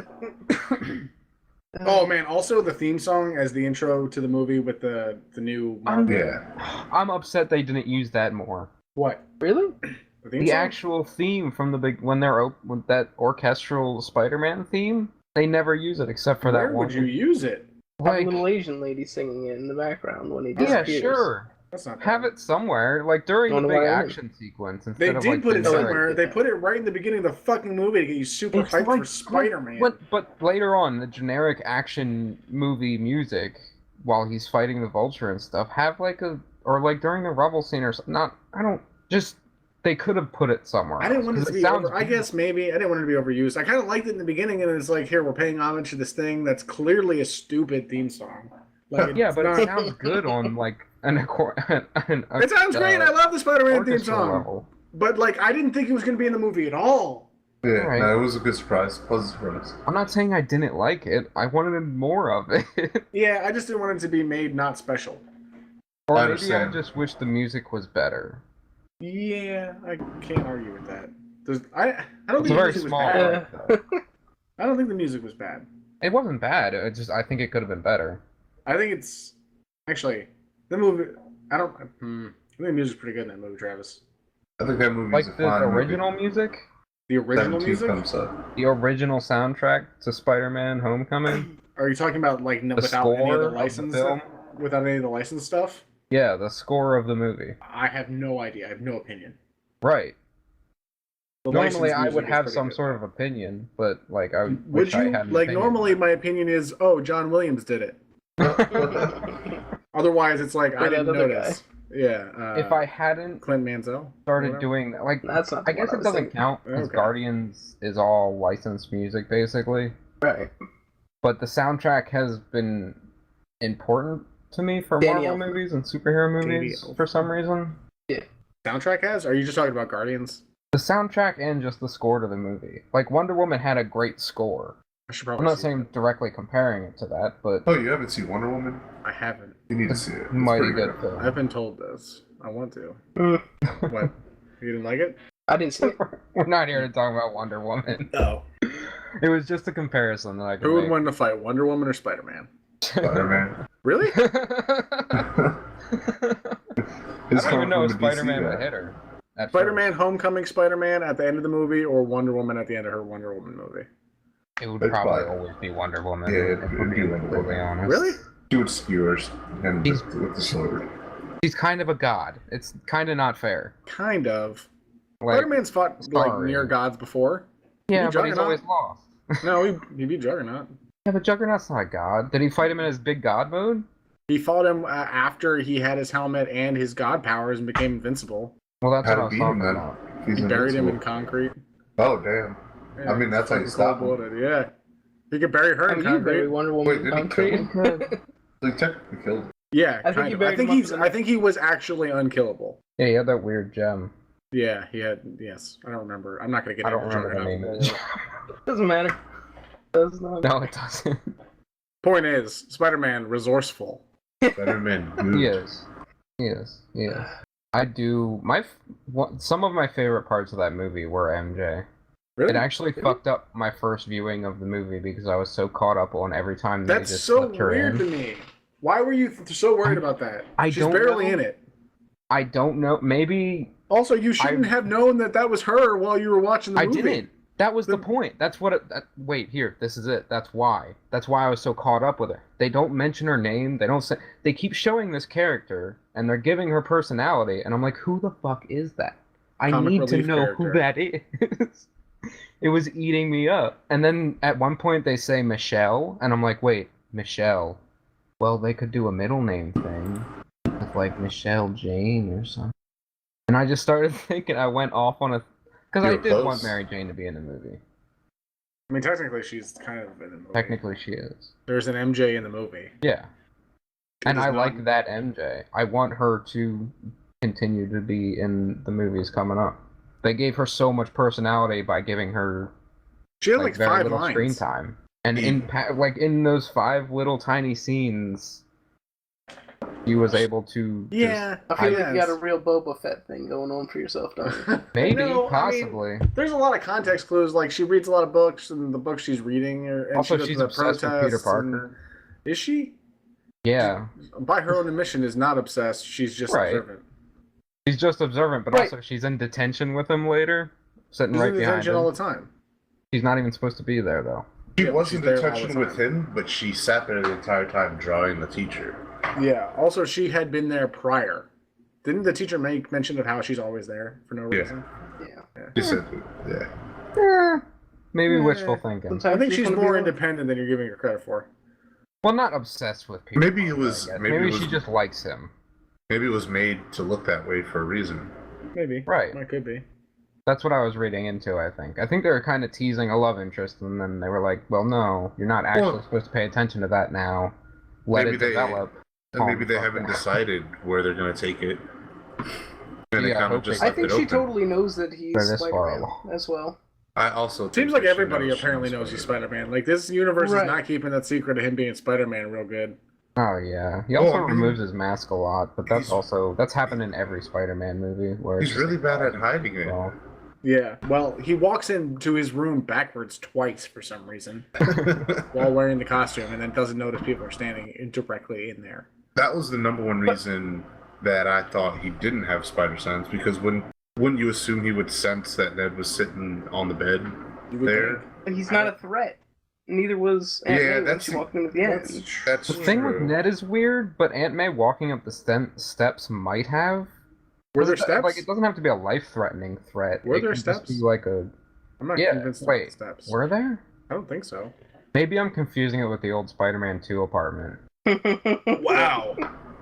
Oh man! Also, the theme song as the intro to the movie with the new Marvel. yeah. I'm upset they didn't use that more. What? Really? The theme The song? actual theme from the big when they're with that orchestral Spider-Man theme, they never use it except for Where that one. would you use it? Have Like, a little Asian lady singing it in the background when he yeah, disappears. sure. That's not. Have bad. it somewhere, during the Wonder big why I action sequence They instead of did put it generic- somewhere. They put it right in the beginning of the fucking movie to get you super It's hyped like- for Spider-Man. But later on, the generic action movie music, while he's fighting the Vulture and stuff, have during the Rebel scene or something. They could have put it somewhere. I didn't want it else, to 'cause be sounds over. I guess maybe I didn't want it to be overused. I kind of liked it in the beginning, and it's like, here we're paying homage to this thing that's clearly a stupid theme song. Like, yeah, it's but not- it sounds good on It sounds great. I love the Spider-Man theme orchestral song, level. but I didn't think it was going to be in the movie at all. Yeah, Alright. no, it was a good surprise. Pleasant surprise. I'm not saying I didn't like it. I wanted more of it. Yeah, I just didn't want it to be made not special. Or I maybe I understand. just wish the music was better. Yeah, I can't argue with that. I don't It's think a the very music was small bad. part, though. I don't think the music was bad. It wasn't bad. I think it could have been better. I think it's actually the movie. I think the music's pretty good in that movie, Travis. I think that movie's Like a the fine original music, The original 17 music. comes up. the original soundtrack to Spider-Man: Homecoming. Are you talking about The without any score of the of the license? film? Without any of the licensed stuff? Yeah, the score of the movie. I have no idea. I have no opinion. Right. The Normally, licensed I music would is have pretty some good. sort of opinion, but I Would wish I you had an like? opinion. Normally, my opinion is, oh, John Williams did it. Otherwise, it's like I Or that didn't other notice. Yeah. if I hadn't Clint Mansell started Whatever. doing that, That's not. I guess what it was doesn't thinking. count because Okay. Guardians is all licensed music basically. Right. But the soundtrack has been important to me for Danny Marvel Elfman. movies and superhero movies Elfman. for some reason. soundtrack has? Or are you just talking about Guardians? The soundtrack and just the score to the movie. Like Wonder Woman had a great score. I should I'm probably. not see saying directly comparing it to that, but Oh, you haven't seen Wonder Woman? it. I haven't. You need to see it. It's mighty pretty good film. I've been told this. I want to. Mm. What? You didn't like it? I didn't see it. We're not here to talk about Wonder Woman. No. It was just a comparison that I could Who would make. win to fight, Wonder Woman or Spider-Man? Spider-Man. Really? I don't even know if Spider-Man would hit her. at Spider-Man Homecoming Spider-Man at the end of the movie, or Wonder Woman at the end of her Wonder Woman movie? first. It would It's probably fine. always be Wonder Woman. Yeah, if it'd we're be being Wonder completely Woman. honest. Really? Shoot skewers and He's- with the sword. He's kind of a god. It's kind of not fair. Kind of. Like, Spider-Man's fought like sorry. near gods before. yeah, beat but he's Juggernaut. always lost. No, he beat Juggernaut. Yeah, but Juggernaut's not a god. Did he fight him in his big god mode? He fought him after he had his helmet and his god powers and became invincible. Well, that's How what I to was beat him talking then? about. He's He buried him in invincible. concrete. Oh damn! Yeah, I mean, that's how you fucking stop him. cold-blooded, yeah. He could bury her I in mean, you bury concrete. Wonder Wait, Woman did he concrete. kill him? He technically killed him. Yeah, I think kind he of. buried him up in- I think he was actually unkillable. Yeah, he had that weird gem. Yeah, he had. Yes, I don't remember. I'm not gonna get I don't into remember the Juggernaut. name of it. Doesn't matter. Does not. No, it doesn't. Point is, Spider-Man resourceful. Spider-Man. Good. He is. He is. He is. I do. Some of my favorite parts of that movie were MJ. Really? It actually fucked up my first viewing of the movie because I was so caught up on every time they That's just so slipped her weird to in. me. Why were you so worried about that? I She's don't barely know. in it. I don't know. Maybe Also, you shouldn't have known that was her while you were watching the I movie. didn't. That was the point. That's what. Wait, here. This is it. That's why. That's why I was so caught up with her. They don't mention her name. They don't say. They keep showing this character, and they're giving her personality, and I'm like, who the fuck is that? I Comic need to relief know who that is. It was eating me up. And then at one point they say Michelle, and I'm like, wait, Michelle. Well, they could do a middle name thing with like Michelle Jane or something. And I just started thinking. I went off on a. Because I You're did close. want Mary Jane to be in the movie. I mean, technically, she's kind of in the movie. Technically, she is. There's an MJ in the movie. Yeah. And does I not- like that MJ. I want her to continue to be in the movies coming up. They gave her so much personality by giving her She had like very 5 little lines. screen time. And in those 5 little tiny scenes, he was able to just- Yeah, I feel like yes. you got a real Boba Fett thing going on for yourself, don't you? maybe, No, I mean, possibly. there's a lot of context clues. Like she reads a lot of books, and the books she's reading, and Also, she goes she's to the obsessed with Peter protests. Parker. Is she? Yeah. By her own admission, is not obsessed. She's just Right. observant. She's just observant, but Right. also she's in detention with him later, sitting She's right in behind detention him. all the time. She's not even supposed to be there, though. She Yeah, was she's in there all the detention with time. him, but she sat there the entire time drawing the teacher. Yeah. Also, she had been there prior. Didn't the teacher make mention of how she's always there for no Yeah. reason? Yeah. She said, yeah. Maybe Yeah. wishful thinking. Sometimes I think you she's wanna be more alone. independent than you're giving her credit for. Well, not obsessed with Peter. Maybe it Parker, was- I guess. maybe it Maybe was- she just likes him. Maybe it was made to look that way for a reason. Maybe. Right. That could be. That's what I was reading into, I think. I think they were kind of teasing a love interest, and then they were like, well, no, you're not actually Well, supposed to pay attention to that now. Let maybe it they- develop. And maybe they fuck haven't that. decided where they're going to take it. And they Yeah, I kind of hope just they- I left think it she open. totally knows that he's They're this far Spider-Man along. as well. I also think Seems like that she everybody knows she apparently knows knows he's Spider-Man. Spider-Man. Like this universe Right. is not keeping that secret of him being Spider-Man real good. Oh, yeah. He Well, also I mean, removes his mask a lot, but that's he's- that's happened in every Spider-Man movie. Where it's He's just really like, bad at hiding it. well, Yeah. Well, he walks into his room backwards twice for some reason while wearing the costume, and then doesn't notice people are standing directly in there. That was the number one reason that I thought he didn't have spider sense, because wouldn't you assume he would sense that Ned was sitting on the bed You would there? think. But he's not a threat. Neither was Aunt Yeah, May when that's- she walked in at the end. That's the thing with true. Ned is weird, but Aunt May walking up the steps might have. Were there Because steps? Like, it doesn't have to be a life-threatening threat. Were It there could just steps? be like a... I'm not Yeah, convinced about wait, the steps. Were there? I don't think so. Maybe I'm confusing it with the old Spider-Man 2 apartment. Wow.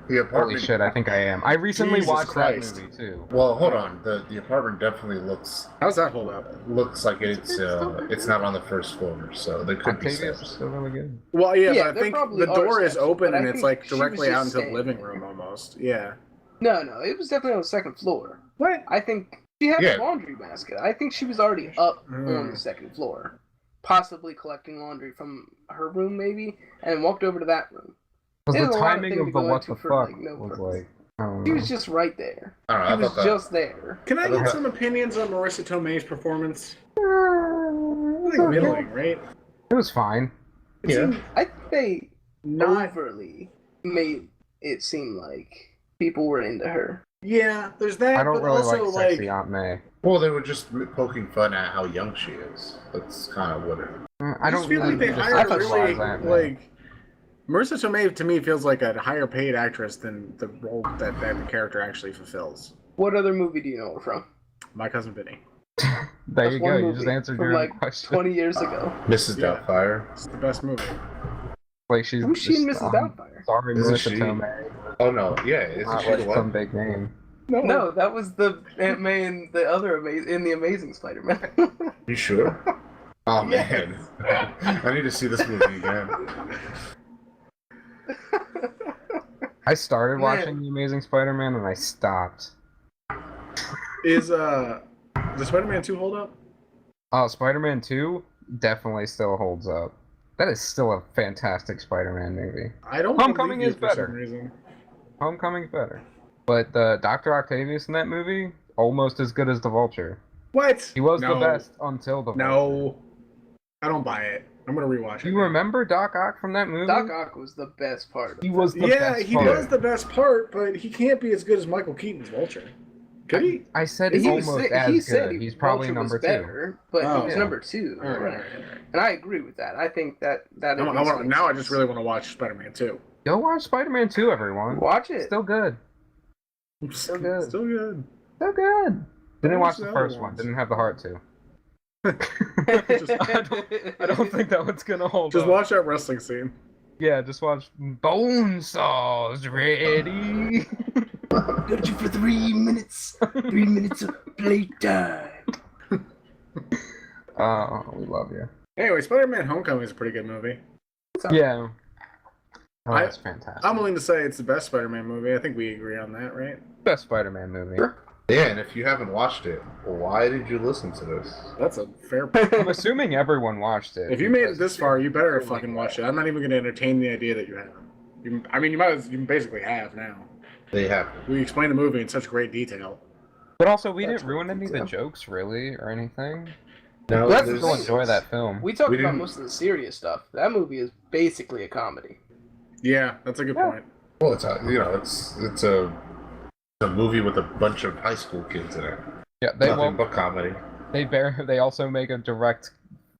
The Holy apartment. shit, I think I am. I recently Jesus watched Christ. that movie, too. Well, hold on. The apartment definitely looks How's that hold up? like it's not on the first floor, so there could be Octavia's steps. still really good. Well, yeah, Yeah, but I there think probably the are door is steps, open but I and it's think like she was directly just out into the standing living there. room almost. Yeah. No, it was definitely on the second floor. What? I think she had Yeah. a laundry basket. I think she was already up on Mm. the second floor, possibly collecting laundry from her room, maybe, and walked over to that room. Because There's the a lot of timing things of to the go what into the for, fuck like, no was purpose. like... I don't She know. was just right there. I don't know. She I was thought that. just there. Can I I don't get have- some opinions on Marissa Tomei's performance? I think middling, right? It was fine. It Yeah. seemed I think they not. overly made it seem like people were into her. Yeah, there's that. I don't but really also like sexy Aunt May. Well, they were just poking fun at how young she is. That's kind of what it. I just don't feel like they just hired thought really idolize Aunt May. like Marissa Tomei to me feels like a higher paid actress than the role that the character actually fulfills. What other movie do you know her from? My Cousin Vinny. There That's you one go. You movie just answered from your own like question. 20 years ago. Mrs. Yeah. Doubtfire. It's the best movie. Like she's. Who's she in Mrs. Doubtfire? Sorry, Isn't Marissa she? Tomei. Oh no, yeah, isn't Not she like the one? some big name. No, that was the Aunt May and the other in the Amazing Spider-Man. You sure? Oh man, I need to see this movie again. I started Man. watching The Amazing Spider-Man and I stopped. Does Spider-Man 2 hold up? Oh, Spider-Man 2 definitely still holds up. That is still a fantastic Spider-Man movie. I don't. Homecoming believe is you for some better. reason. Homecoming's better. But Dr. Octavius in that movie, almost as good as the Vulture. What? He was No. the best until the Vulture. No, I don't buy it. I'm gonna rewatch it. Do you now. remember Doc Ock from that movie? Doc Ock was the best part. He was the Yeah, best he part. was the best part, but he can't be as good as Michael Keaton's Vulture. Could he? I said He almost said, as he good. said He's probably Vulture number was 2. better, but Oh. he was Yeah. number 2. All right, Right. all right. And I agree with that. I think that at least makes Now I sense. just really want to watch Spider-Man 2. Go watch Spider-Man 2, everyone. Watch it. Still good. Still good. Still good. Still good. Didn't watch watch the the other first one. ones. Didn't have the heart to. Just- I don't think that one's gonna hold Just up. watch that wrestling scene. Yeah, just watch Bone Saws ready. Got you for 3 minutes. 3 minutes of playtime. Oh, we love you. Anyway, Spider-Man Homecoming is a pretty good movie. Yeah. Oh, I- that's fantastic. I'm willing to say it's the best Spider-Man movie. I think we agree on that, right? Best Spider-Man movie. Sure. Yeah, and if you haven't watched it, why did you listen to this? That's a fair. I'm assuming everyone watched it. If you made it because this far, you better fucking watch it. I'm not even going to entertain the idea that you haven't. You basically have now. They have. We explained the movie in such great detail. But also, we That's didn't ruin any of the so. jokes, really, or anything. No, That's there's- the Still thing. enjoy that film. We talked We about didn't- most of the serious stuff. That movie is basically a comedy. Yeah, that's a good Yeah. point. well, it's a movie with a bunch of high school kids in it. Yeah, Nothing but comedy. they also make a direct,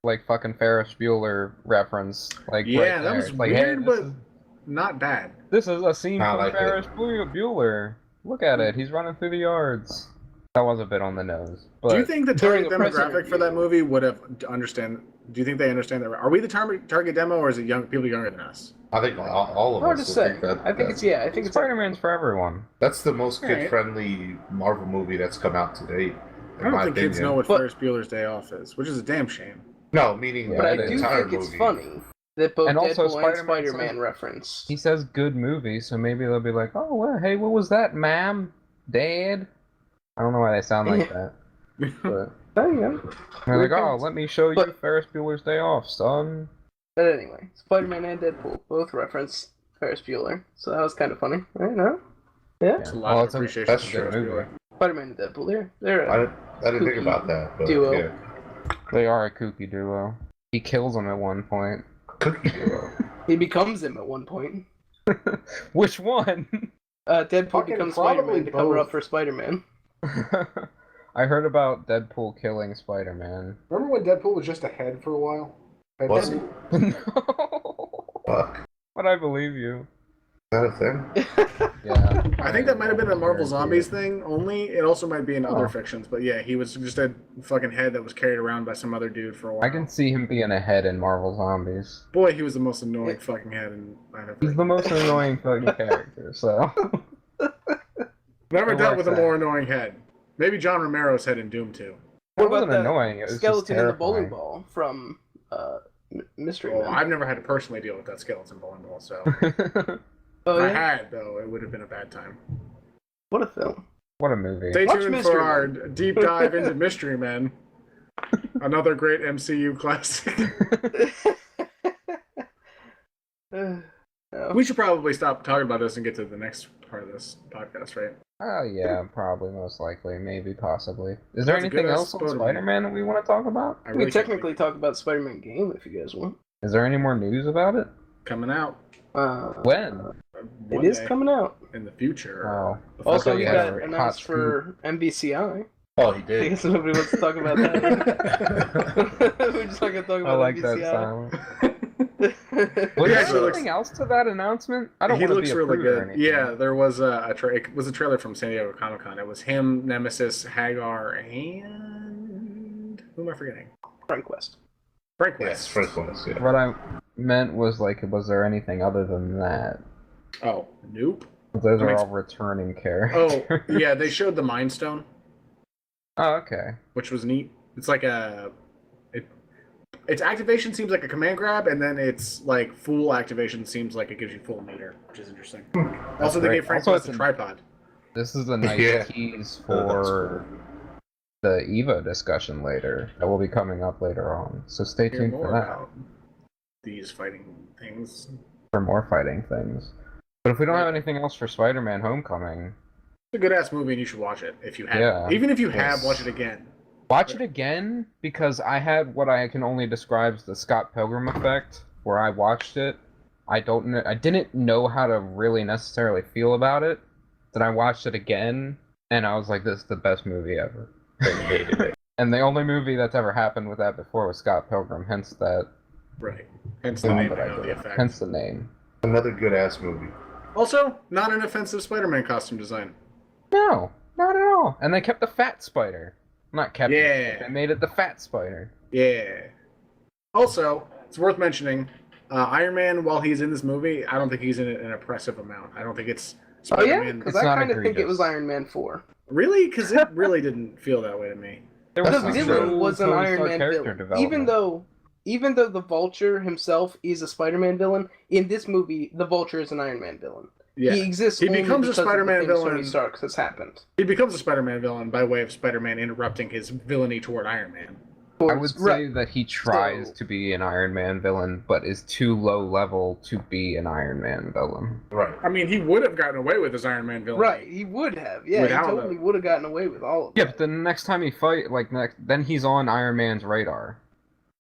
like, fucking Ferris Bueller reference. Like, Yeah, right that there. was It's like, hey, weird, but not bad. this is a scene I from like Ferris Bueller. Look at it. He's running through the yards. That was a bit on the nose. But Do you think the During target a press demographic for that interview- movie would have understand? Do you think they understand that? Are we the target demo, or is it people younger than us? I think all of Hard to us will say. think that. I think it's I think it's Spider-Man's for everyone. That's the most Alright. kid-friendly Marvel movie that's come out to date. I don't think kids know what But- Ferris Bueller's Day Off is, which is a damn shame. No, meaning Yeah, But I the do entire think it's movie. funny that both And also Deadpool and Spider-Man Spider-Man says- reference. He says good movie, so maybe they'll be like, oh, well, hey, what was that, ma'am? Dad? I don't know why they sound like that. But Oh, yeah. they're like, oh, let me show you But- Ferris Bueller's Day Off, son. But anyway, Spider-Man and Deadpool both reference Ferris Bueller, so that was kind of funny, right? No? Yeah. It's a lot of appreciation. that's for true. Ferris Bueller. Spider-Man and Deadpool, they're I didn't think Kooky about that. But duo. Yeah. They are a kooky duo. He kills him at one point. Cookie duo. he becomes him at one point. Which one? Deadpool Fucking becomes probably Spider-Man to cover both. up for Spider-Man. I heard about Deadpool killing Spider-Man. Remember when Deadpool was just a head for a while? Was he? No. Fuck. But I believe you. Is that a thing? Yeah. I think that might have been a Marvel Guarantee Zombies it. thing only. It also might be in other Oh. fictions, but yeah, he was just a fucking head that was carried around by some other dude for a while. I can see him being a head in Marvel Zombies. Boy, he was the most annoying fucking head in He's the most annoying fucking character, so. Never I dealt like with a that. more annoying head. Maybe John Romero's head in Doom 2. That about wasn't that annoying, it was skeleton just in the bowling terrifying. ball from Mystery Well, Men. I've never had to personally deal with that skeleton bowling ball, so Oh, if I yeah? had, though, it would have been a bad time. What a film. What a movie. Stay Watch tuned Mystery for our Men. deep dive into Mystery Men. Another great MCU classic. We should probably stop talking about this and get to the next part of this podcast, right? Oh yeah, probably, most likely, maybe, possibly. Is there That's a anything good else on spot of Spider-Man that we want to talk about? I We really can can't technically think. talk about Spider-Man game if you guys want. Is there any more news about it? Coming out. When? One It is day coming out. in the future. Oh. Also, thought we you had got a hot announced scoop. for MVCI. Oh, he I did. guess nobody wants to talk about that. We're just not gonna talk I about like that MVCI. silence. Was Yeah, there he looks- anything else to that announcement? I don't He want to looks be a really prude or good. anything. Yeah, there was it was a trailer from San Diego Comic Con. It was him, Nemesis, Hagar, and who am I forgetting? Frank West. Frank Yes, West. Frank West, yeah. What I meant was, like, was there anything other than that? Oh, nope. Those I mean, are all returning Oh, characters. yeah, they showed the Mind Stone, Oh, okay. which was neat. It's like its activation seems like a command grab, and then its like full activation seems like it gives you full meter, which is interesting. Also, they great. gave Frank Also, West it's a tripod. This is a nice Yeah. tease Oh, that's for the Evo discussion later that will be coming up later on. So stay Hear tuned more for that about these fighting things. for more fighting things. But if we don't have anything else for Spider-Man Homecoming, It's a good ass movie, and you should watch it if you have. Yeah. Even if you have, Yes. watch it again. watch it again, because I had what I can only describe as the Scott Pilgrim effect, where I watched it. I didn't know how to really necessarily feel about it. Then I watched it again, and I was like, this is the best movie ever. And the only movie that's ever happened with that before was Scott Pilgrim, hence that. Right. Hence the name that I of the did. effect. Hence the name. Another good ass movie. Also, not an offensive Spider-Man costume design. No, not at all. And they kept the fat spider. Not kept Yeah. it. They made it the fat spider. Yeah. Also, it's worth mentioning, Iron Man, while he's in this movie, I don't think he's in it an oppressive amount. I don't think it's Oh yeah, Spider-Man. because It's I not kind of think it egregious. was Iron Man 4. Really? Because it really didn't feel that way to me. There The some villain was an Tony Iron Stark Man character villain. development. Even though the Vulture himself is a Spider-Man villain, in this movie, the Vulture is an Iron Man villain. Yeah. He exists He only becomes a because Spider-Man of the things villain. Tony Stark has happened. He becomes a Spider-Man villain by way of Spider-Man interrupting his villainy toward Iron Man. I would say Right. that he tries So- to be an Iron Man villain, but is too low level to be an Iron Man villain. Right. I mean, he would have gotten away with his Iron Man villainy. Right, he would have. Yeah, Without he totally a- would have gotten away with all of Yeah, it. but the next time he then he's on Iron Man's radar.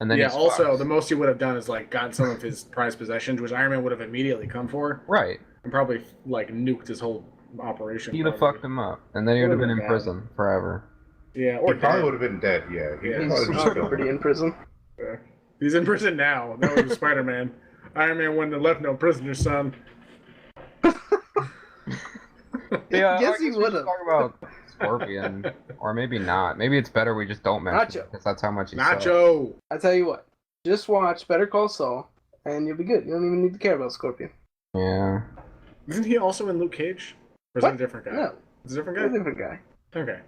And then Yeah, he's also, fucked. the most he would have done is, like, gotten some of his prized possessions, which Iron Man would have immediately come for, Right. and probably, like, nuked his whole operation. He'd have probably. fucked him up. And then he would have been in Bad. prison forever. Yeah, He or probably dead. would have been dead, yeah. He Yeah. probably He's just killed already him. in prison. Yeah. He's in prison now. That was Spider-Man. Iron Man wouldn't have left no prisoner, son. Yeah, Yes, I he guess we would should have. talk about Scorpion. Or maybe not. Maybe it's better we just don't mention Nacho. it, because that's how much he sucks. Nacho! I tell you what, just watch Better Call Saul, and you'll be good. You don't even need to care about Scorpion. Yeah. Isn't he also in Luke Cage? Or is What? it a different guy? No, Is it a he's a different different guy. guy? Okay.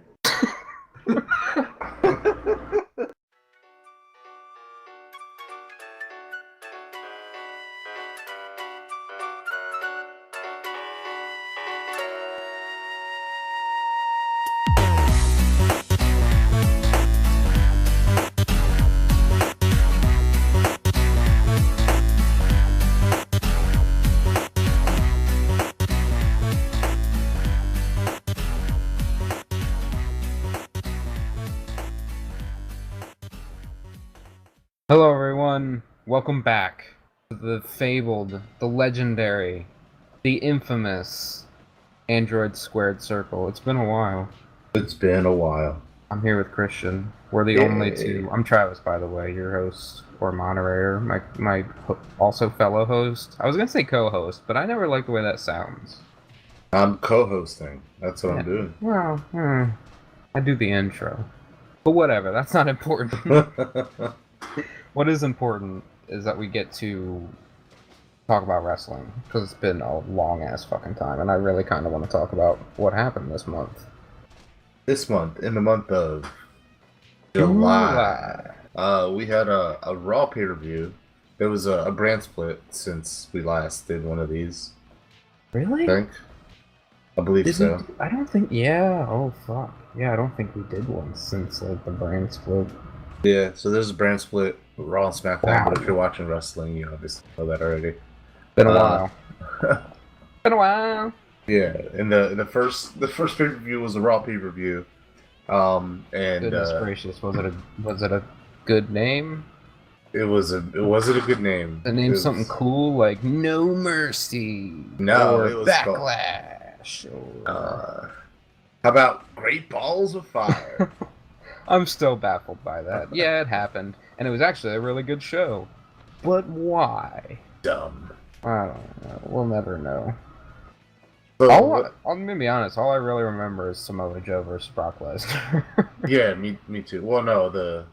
Hello, everyone. Welcome back to the fabled, the legendary, the infamous Android Squared Circle. It's been a while. It's been a while. I'm here with Christian. We're the only two. I'm Travis, by the way, your host or moderator, my also fellow host. I was gonna say co-host, but I never like the way that sounds. I'm co-hosting. That's what Yeah. I'm doing. Well, I do the intro, but whatever. That's not important. What is important is that we get to talk about wrestling, because it's been a long ass fucking time, and I really kind of want to talk about what happened this month. This month, in the month of July, we had a Raw pay-per-view. There was a brand split since we last did one of these, Really? I believe so. I don't think. Yeah. Oh fuck. Yeah, I don't think we did one since the brand split. Yeah, so there's a brand split, Raw and SmackDown, Wow. but if you're watching wrestling, you obviously know that already. Been a Uh, while. Been a while. Yeah, and the first pay-per-view was a Raw pay-per-view. And Goodness gracious, was it a good name? it wasn't a good name. The It name's was- something cool like No Mercy. No, or it was Backlash. Or... how about Great Balls of Fire? I'm still baffled by that. Yeah, it happened, and it was actually a really good show. But why? Dumb. I don't know. We'll never know. So, I'm gonna be honest. All I really remember is Samoa Joe versus Brock Lesnar. yeah, me too. Well, no, the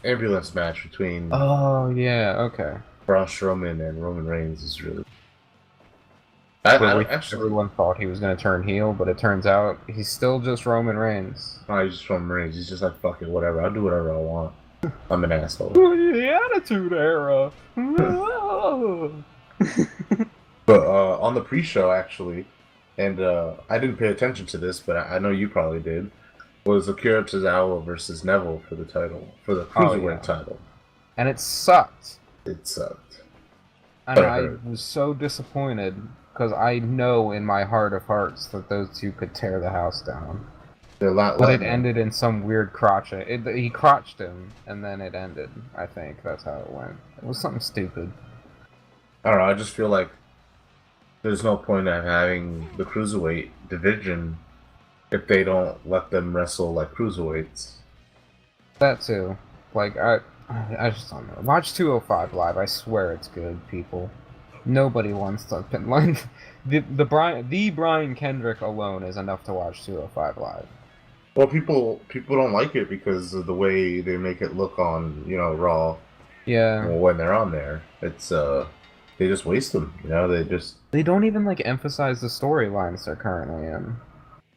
ambulance match between Oh yeah, okay. Braun Strowman and Roman Reigns is really. Actually, Everyone thought he was gonna turn heel, but it turns out he's still just Roman Reigns. no, he's just Roman Reigns. He's just like, fuck it, whatever. I'll do whatever I want. I'm an asshole. The Attitude Era. But on the pre-show, actually, and I didn't pay attention to this, but I know you probably did, was Akira Tozawa versus Neville for the title, for the Cruiserweight title. And it sucked. It sucked. And I was so disappointed, because I know in my heart of hearts that those two could tear the house down. But it ended in some weird crotch. He crotched him, and then it ended. I think that's how it went. It was something stupid. I don't know, I just feel like there's no point in having the Cruiserweight division if they don't let them wrestle like Cruiserweights. That too. Like, I just don't know. Watch 205 Live. I swear it's good, people. Nobody wants to pin like the Brian Kendrick alone is enough to watch 205 Live. Well, people don't like it because of the way they make it look on, Raw. Yeah. Well, when they're on there, it's they just waste them. They don't even like emphasize the storylines they're currently in,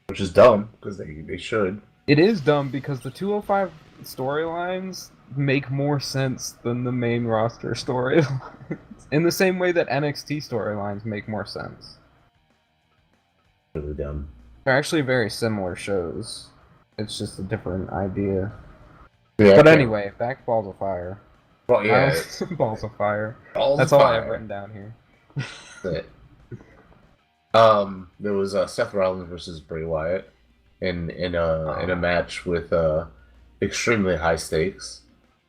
which is dumb because they should. It is dumb because the 205 storylines make more sense than the main roster storylines. In the same way that NXT storylines make more sense. Really dumb. They're actually very similar shows. It's just a different idea. Yeah, but anyway, back Balls of Fire. Well, yeah. Balls of Fire. Balls That's of all Fire. I have written down here. That's it. There was Seth Rollins versus Bray Wyatt in a match with extremely high stakes.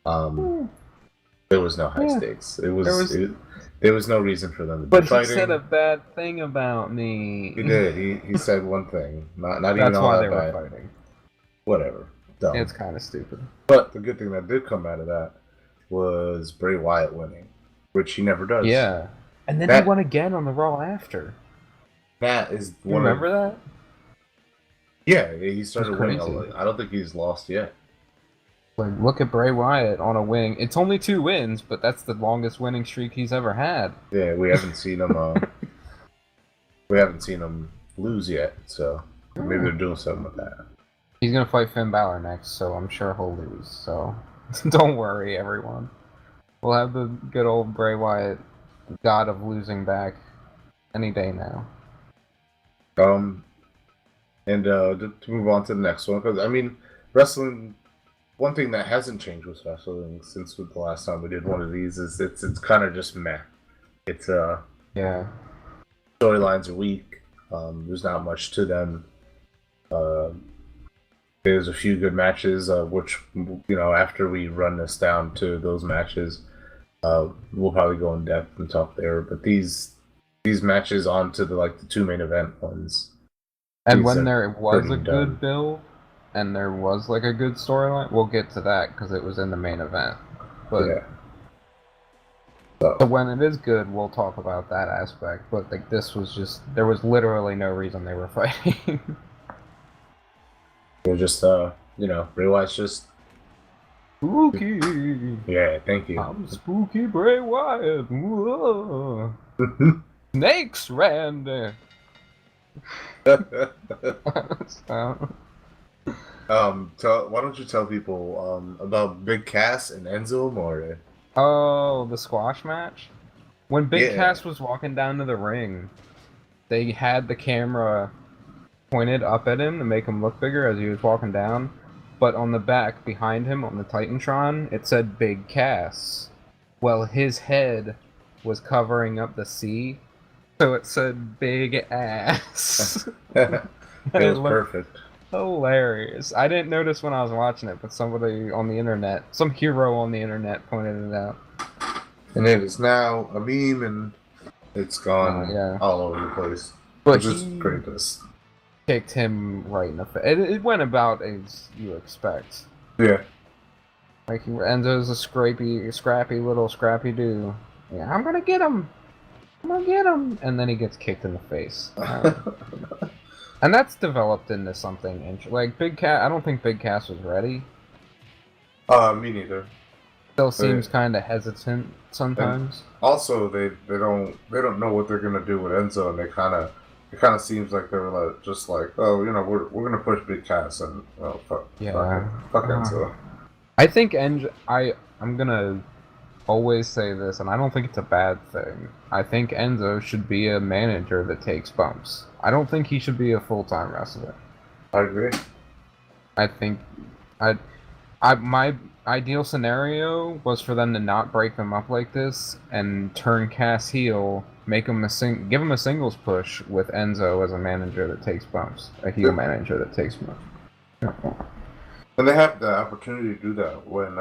There was no high stakes. There was no reason for them to be fighting. He said a bad thing about me. He did. He said one thing. Not even That's all why that they bad. were fighting. Whatever. Dumb. It's kind of stupid. But the good thing that did come out of that was Bray Wyatt winning, which he never does. Yeah. And then he won again on the Raw after. That is one. Remember that? Yeah, he started winning. I don't think he's lost yet. Like, look at Bray Wyatt on a win. It's only 2 wins, but that's the longest winning streak he's ever had. Yeah, we haven't seen him. We haven't seen him lose yet, so maybe they're doing something with that. He's gonna fight Finn Balor next, so I'm sure he'll lose. So don't worry, everyone. We'll have the good old Bray Wyatt, god of losing, back any day now. And to move on to the next one, because I mean, wrestling. One thing that hasn't changed with wrestling since the last time we did one of these is it's kind of just meh. It's yeah. Storylines are weak. There's not much to them. There's a few good matches, which after we run this down to those matches, we'll probably go in depth and talk there. But these matches onto the 2 main event ones. And when there was a good build. And there was a good storyline. We'll get to that because it was in the main event. But yeah. So when it is good, we'll talk about that aspect. But this was there was literally no reason they were fighting. They're just Bray Wyatt's just spooky. Yeah, thank you. I'm spooky Bray Wyatt. Whoa. Snakes, Randy. Why don't you tell people about Big Cass and Enzo Amore? Oh, the squash match? When Big Cass was walking down to the ring, they had the camera pointed up at him to make him look bigger as he was walking down, but on the back, behind him, on the Titantron, it said Big Cass. Well, his head was covering up the C, so it said Big Ass. It was perfect. Hilarious. I didn't notice when I was watching it, but somebody on the internet, some hero on the internet pointed it out. And it is now a meme, and it's gone all over the place. But just greatness. Kicked him right in the face. It went about as you expect. Yeah. Like Enzo's a scrappy little scrappy dude. Yeah, I'm gonna get him. I'm gonna get him, and then he gets kicked in the face. And that's developed into something like Big Cat. I don't think Big Cass was ready. Me neither. Still seems kind of hesitant sometimes. Also, they don't know what they're gonna do with Enzo, and it kind of seems like they're like, just like, oh, you know, we're gonna push Big Cass, and oh fuck Enzo. I think I'm gonna always say this, and I don't think it's a bad thing. I think Enzo should be a manager that takes bumps. I don't think he should be a full-time wrestler. I agree. I think my ideal scenario was for them to not break them up like this and turn Cass heel, make him give him a singles push with Enzo as a manager that takes bumps, a heel manager that takes bumps. And they have the opportunity to do that when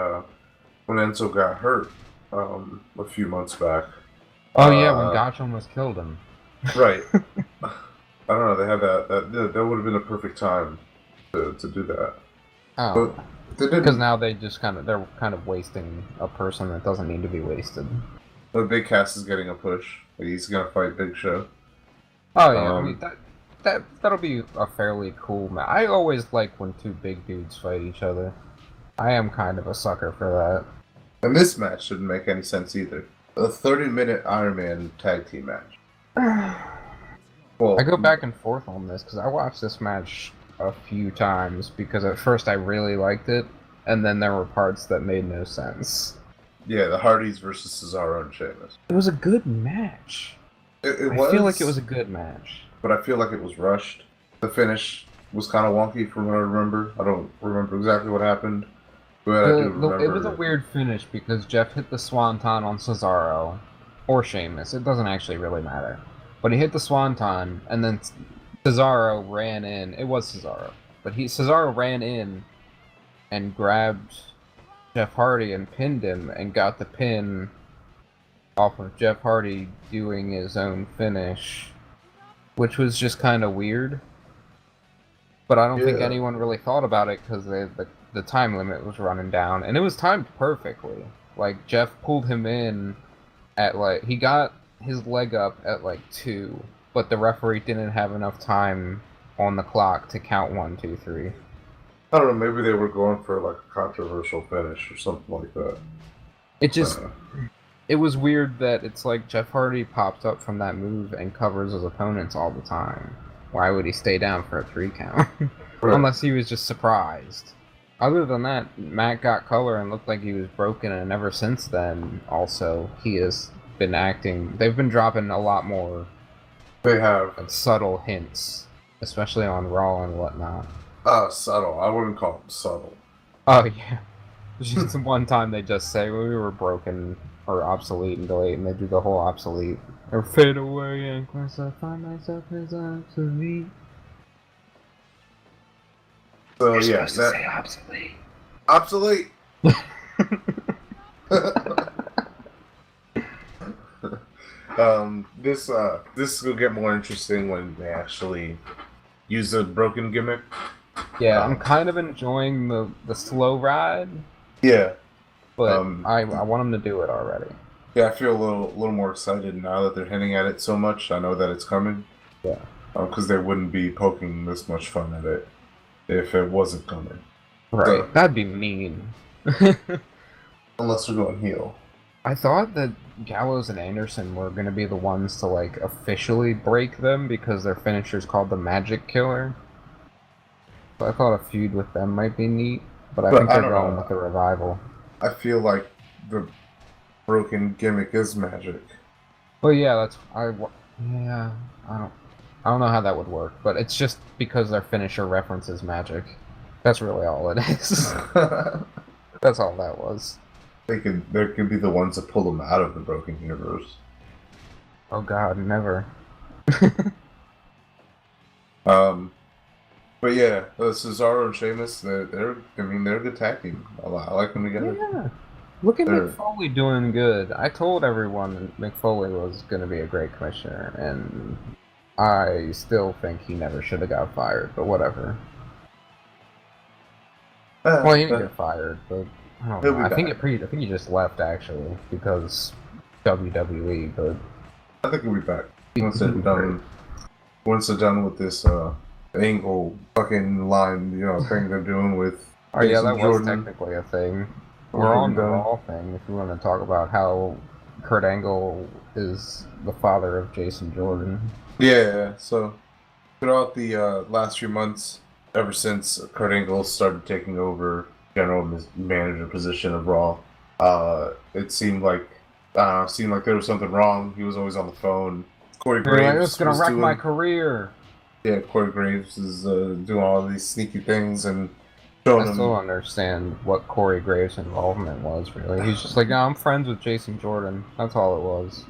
Enzo got hurt a few months back. Oh yeah, when Gotch almost killed him. Right. I don't know. They have that would have been a perfect time to do that. Oh, because now they're kind of wasting a person that doesn't need to be wasted. But Big Cass is getting a push. He's gonna fight Big Show. Oh yeah, I mean, that'll be a fairly cool match. I always like when two big dudes fight each other. I am kind of a sucker for that. And this match shouldn't make any sense either. A 30-minute Iron Man tag team match. Well, I go back and forth on this because I watched this match a few times because at first I really liked it, and then there were parts that made no sense. Yeah, the Hardys versus Cesaro and Sheamus. It was a good match. It I feel like it was a good match. But I feel like it was rushed. The finish was kind of wonky from what I remember. I don't remember exactly what happened, but I do remember. It was a weird finish because Jeff hit the Swanton on Cesaro, or Sheamus. It doesn't actually really matter. But he hit the Swanton, and then Cesaro ran in. It was Cesaro. But Cesaro ran in and grabbed Jeff Hardy and pinned him and got the pin off of Jeff Hardy doing his own finish, which was just kind of weird. But I don't think anyone really thought about it because the time limit was running down, and it was timed perfectly. Like, Jeff pulled him in at, like, he got his leg up at, like, 2, but the referee didn't have enough time on the clock to count 1, 2, 3. I don't know, maybe they were going for, like, a controversial finish or something like that. It just... It was weird that it's like Jeff Hardy pops up from that move and covers his opponents all the time. Why would he stay down for a 3 count? Right. Unless he was just surprised. Other than that, Matt got color and looked like he was broken, and ever since then, also, he has been acting... They've been dropping a lot more... They have. Subtle hints. Especially on Raw and whatnot. Subtle. I wouldn't call them subtle. Oh, yeah. Just one time they just say, well, we were broken... or obsolete and delayed, and they do the whole obsolete. Or fade away, and of course I find myself as obsolete. So You're yeah, supposed to say obsolete. Obsolete! This will get more interesting when they actually use a broken gimmick. Yeah, I'm kind of enjoying the slow ride. Yeah. But I want them to do it already. Yeah, I feel a little more excited now that they're hinting at it so much. I know that it's coming. Yeah. Because they wouldn't be poking this much fun at it if it wasn't coming. Right. So, that'd be mean. unless we're going heel. I thought that Gallows and Anderson were going to be the ones to, like, officially break them because their finisher's called the Magic Killer. So I thought a feud with them might be neat, but I think they're going with the Revival. I feel like the broken gimmick is magic. Well, yeah, I don't know how that would work, but it's just because their finisher references magic. That's really all it is. That's all that was. They can be the ones that pull them out of the broken universe. Oh God, never. But yeah, Cesaro and Sheamus, they're a good tag team. I like them together. Yeah. Look at Mick Foley doing good. I told everyone Mick Foley was going to be a great commissioner, and I still think he never should have got fired, but whatever. Well, he didn't get fired, but I don't He'll know. be I think back. I think he just left actually because WWE. But I think he'll be back once he'll they're be done. Once they're done with this angle fucking line, thing they're doing with oh yeah, Jason that was Jordan. technically a thing. Or We're he'll on be the done. Raw thing. If you want to talk about how Kurt Angle is the father of Jason Jordan. Yeah, so throughout the last few months, ever since Kurt Angle started taking over general manager position of Raw, it seemed like there was something wrong. He was always on the phone. Corey You're like, Graves it's gonna was wreck doing, my career. yeah, Corey Graves is doing all these sneaky things and showing I him. still don't understand what Corey Graves' involvement was, really. He's just like, no, I'm friends with Jason Jordan. That's all it was.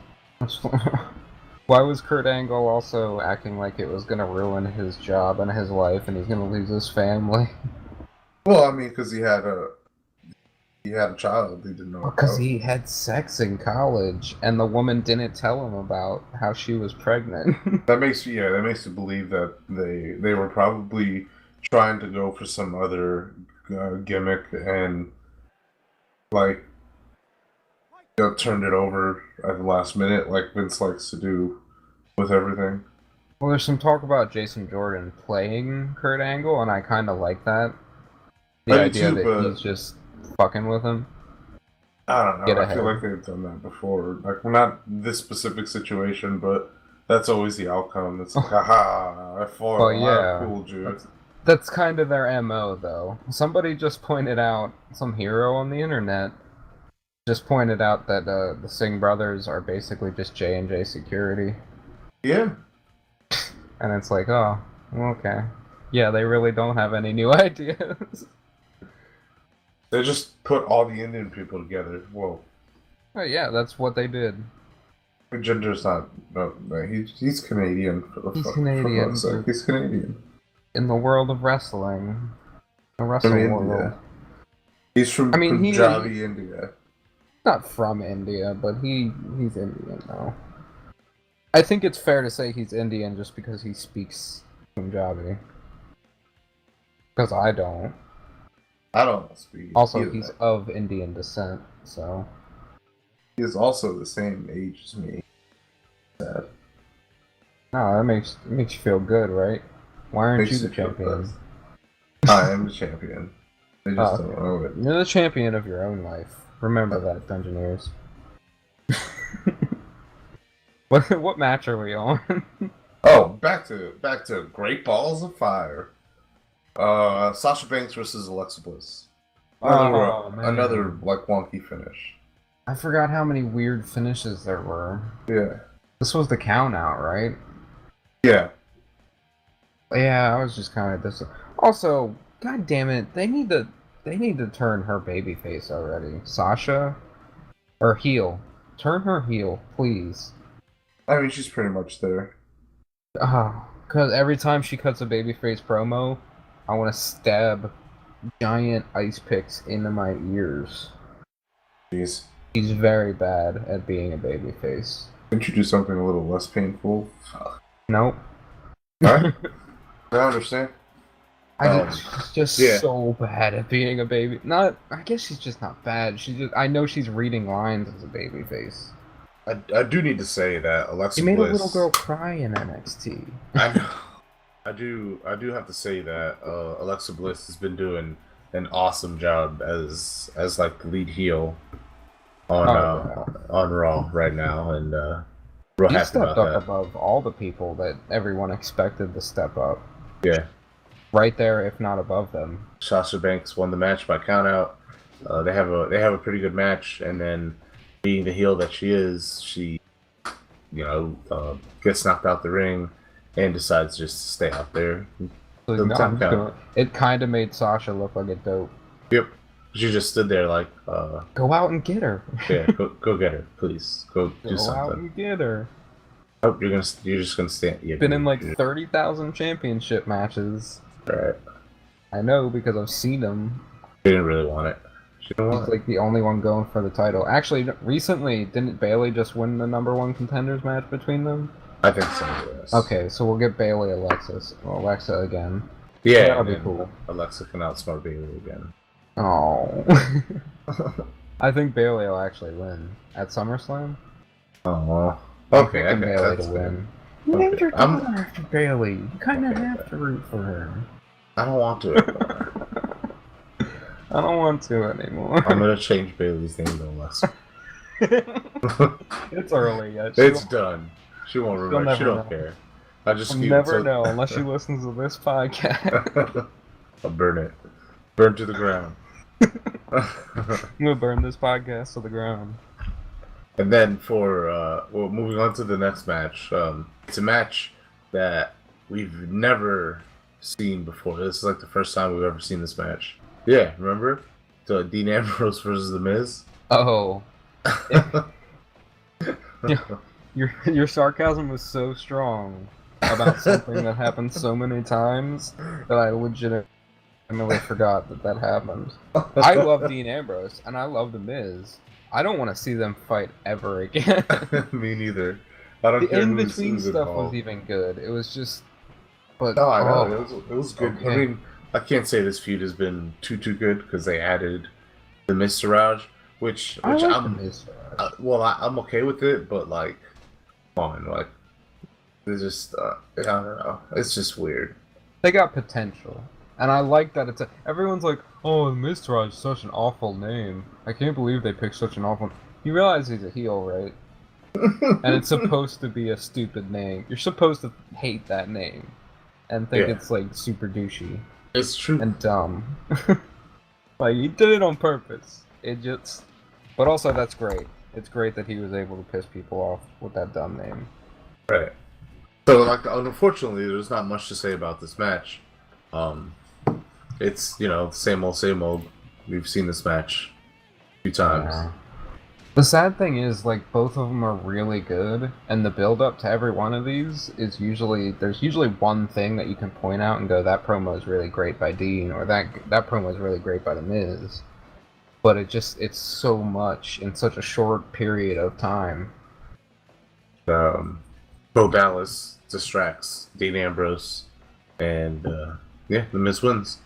Why was Kurt Angle also acting like it was going to ruin his job and his life and he's going to lose his family? Well, I mean, because he had a child he didn't know Because about. he had sex in college and the woman didn't tell him about how she was pregnant. That makes you believe that they were probably trying to go for some other gimmick and like turned it over at the last minute, like Vince likes to do with everything. Well, there's some talk about Jason Jordan playing Kurt Angle, and I kind of like that. The I do idea too, that but he's just fucking with him. I don't know. Get I feel ahead. like they've done that before. Like not this specific situation, but that's always the outcome. It's like, haha, I foiled. Well, yeah. I fooled you. That's kind of their MO, though. Somebody just pointed out, some hero on the internet just pointed out that the Singh brothers are basically just J&J security. Yeah. And it's like, oh, okay. Yeah, they really don't have any new ideas. They just put all the Indian people together. Whoa. Oh, yeah, that's what they did. Ginger's not. No, he's Canadian. He's For Canadian. fuck's sake. He's Canadian. In the world of wrestling. The From wrestling India. world. He's from I mean, Punjabi, India. Not from India, but he's Indian, though. I think it's fair to say he's Indian just because he speaks Punjabi. Because I don't. I don't speak. Also, either. he's of Indian descent, so... He is also the same age as me. Sad. No, that makes you feel good, right? Why aren't Makes you the me feel champion? bad. I am the champion. They just Oh, don't okay. know it. You're the champion of your own life. Remember that, Dungeoneers. What match are we on? Oh, back to Great Balls of Fire. Sasha Banks versus Alexa Bliss. Oh, man. Another like wonky finish. I forgot how many weird finishes there were. Yeah. This was the count out, right? Yeah. Yeah, I was just kind of Also, god damn it, they need to turn her babyface already. Sasha, or heel, turn her heel, please. I mean, she's pretty much there. Cause every time she cuts a babyface promo, I want to stab giant ice picks into my ears. Jeez. She's very bad at being a babyface. Couldn't you do something a little less painful? Nope. Alright. I understand. She's just yeah. so bad at being a baby. I guess she's just not bad. I know she's reading lines as a babyface. I do need to say that Alexa She made Bliss. a little girl cry in NXT. I know. I do have to say that Alexa Bliss has been doing an awesome job as like the lead heel on Raw right now, and real She happy stepped about up that. above all the people that everyone expected to step up. Yeah, Right there, if not above them. Sasha Banks won the match by countout. They have a pretty good match, and then being the heel that she is, she gets knocked out the ring and decides just to stay out there. So, The no, time I'm just count. gonna- it kind of made Sasha look like a dope. Yep, she just stood there like, Go out and get her. yeah, go get her, please, go do Go out something. and get her. Oh, you're just gonna stand. Yeah, Been in like 30,000 championship matches. Right. I know because I've seen them. She didn't really want it. She didn't She's want it. like the only one going for the title. Actually, recently, didn't Bailey just win the #1 contenders match between them? I think so. Yes. Okay, so we'll get Bailey Alexa again. Yeah, That'll and be then cool. Alexa can outsmart Bailey again. Oh. I think Bailey will actually win at SummerSlam. Oh, I'm okay. picking Bailey to That's win. fair. You named Okay, your daughter after Bailey. You kind of have to root for her. I don't want to anymore. I don't want to anymore. I'm gonna change Bailey's name though, Les. It's early yet. It's done. She won't remember. never She don't know. care. I just You'll keep never know unless she listens to this podcast. I'll burn it. Burn to the ground. I'm gonna burn this podcast to the ground. And then for moving on to the next match. It's a match that we've never seen before. This is like the first time we've ever seen this match. Yeah, remember? So Dean Ambrose versus The Miz. Oh. Your sarcasm was so strong about something that happened so many times that I legitimately forgot that happened. I love Dean Ambrose and I love The Miz. I don't want to see them fight ever again. Me neither. I don't The care in-between who's stuff involved. was even good. It was just... But, No, I know. oh, It was good. okay. I mean, I can't say this feud has been too good because they added the Miz Raj, which I like I'm The Miz. I'm okay with it, but like, come on, like, it's just I don't know. It's just weird. They got potential. And I like that it's everyone's like, oh, Miztourage is such an awful name. I can't believe they picked such an awful... You realize he's a heel, right? And it's supposed to be a stupid name. You're supposed to hate that name. And think Yeah. it's, like, super douchey. It's true. And dumb. Like, he did it on purpose. It just... But also, that's great. It's great that he was able to piss people off with that dumb name. Right. So, like, unfortunately, there's not much to say about this match. It's, same old. We've seen this match a few times. Yeah. The sad thing is, like, both of them are really good, and the build-up to every one of these is there's usually one thing that you can point out and go, that promo is really great by Dean, or that promo is really great by The Miz. But it's so much in such a short period of time. Bo Dallas distracts Dean Ambrose, and The Miz wins.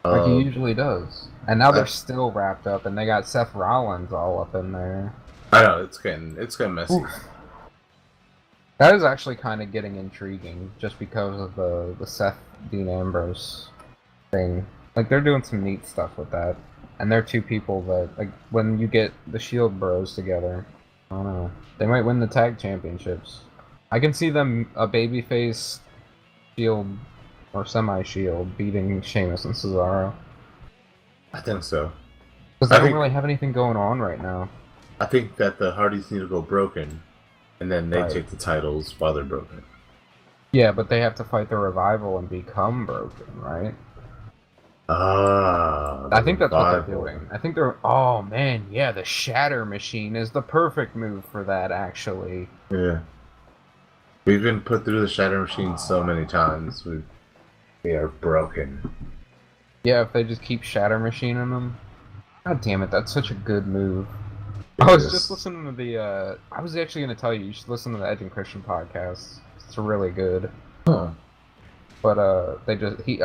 Like he usually does. And now they're still wrapped up, and they got Seth Rollins all up in there. I know it's getting messy. Oof. That is actually kind of getting intriguing, just because of the Seth Dean Ambrose thing. Like they're doing some neat stuff with that, and they're two people that, like, when you get the Shield Bros together, I don't know, they might win the tag championships. I can see them a babyface Shield or semi-Shield beating Sheamus and Cesaro. I think so. Because they don't really have anything going on right now. I think that the Hardys need to go broken, and then they Right. take the titles while they're broken. Yeah, but they have to fight the Revival and become broken, right? I think that's what they're doing. I think they're... Oh, man, yeah, the Shatter Machine is the perfect move for that, actually. Yeah. We've been put through the Shatter Machine so many times. We are broken. Yeah, if they just keep Shatter Machining them. God damn it, that's such a good move. I was just listening to the, I was actually going to tell you should listen to the Edge and Christian podcast. It's really good. Huh. But, I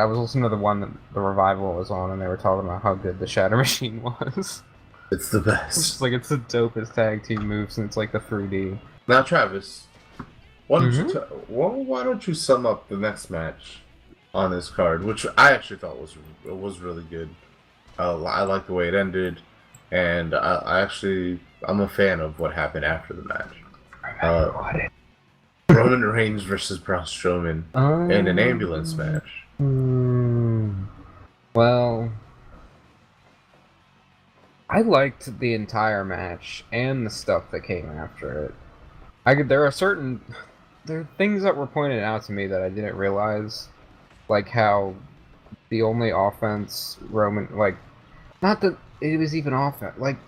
was listening to the one that the Revival was on, and they were talking about how good the Shatter Machine was. It's the It's best. just like, it's the dopest tag team move since, like, the 3D. Now, Travis, why don't you sum up the next match on this card, which I actually thought was really good. I like the way it ended, and I'm a fan of what happened after the match. Roman Reigns versus Braun Strowman in an ambulance match. Well, I liked the entire match and the stuff that came after it. There are things that were pointed out to me that I didn't realize, like how the only offense Roman, like, not that it was even offense, like,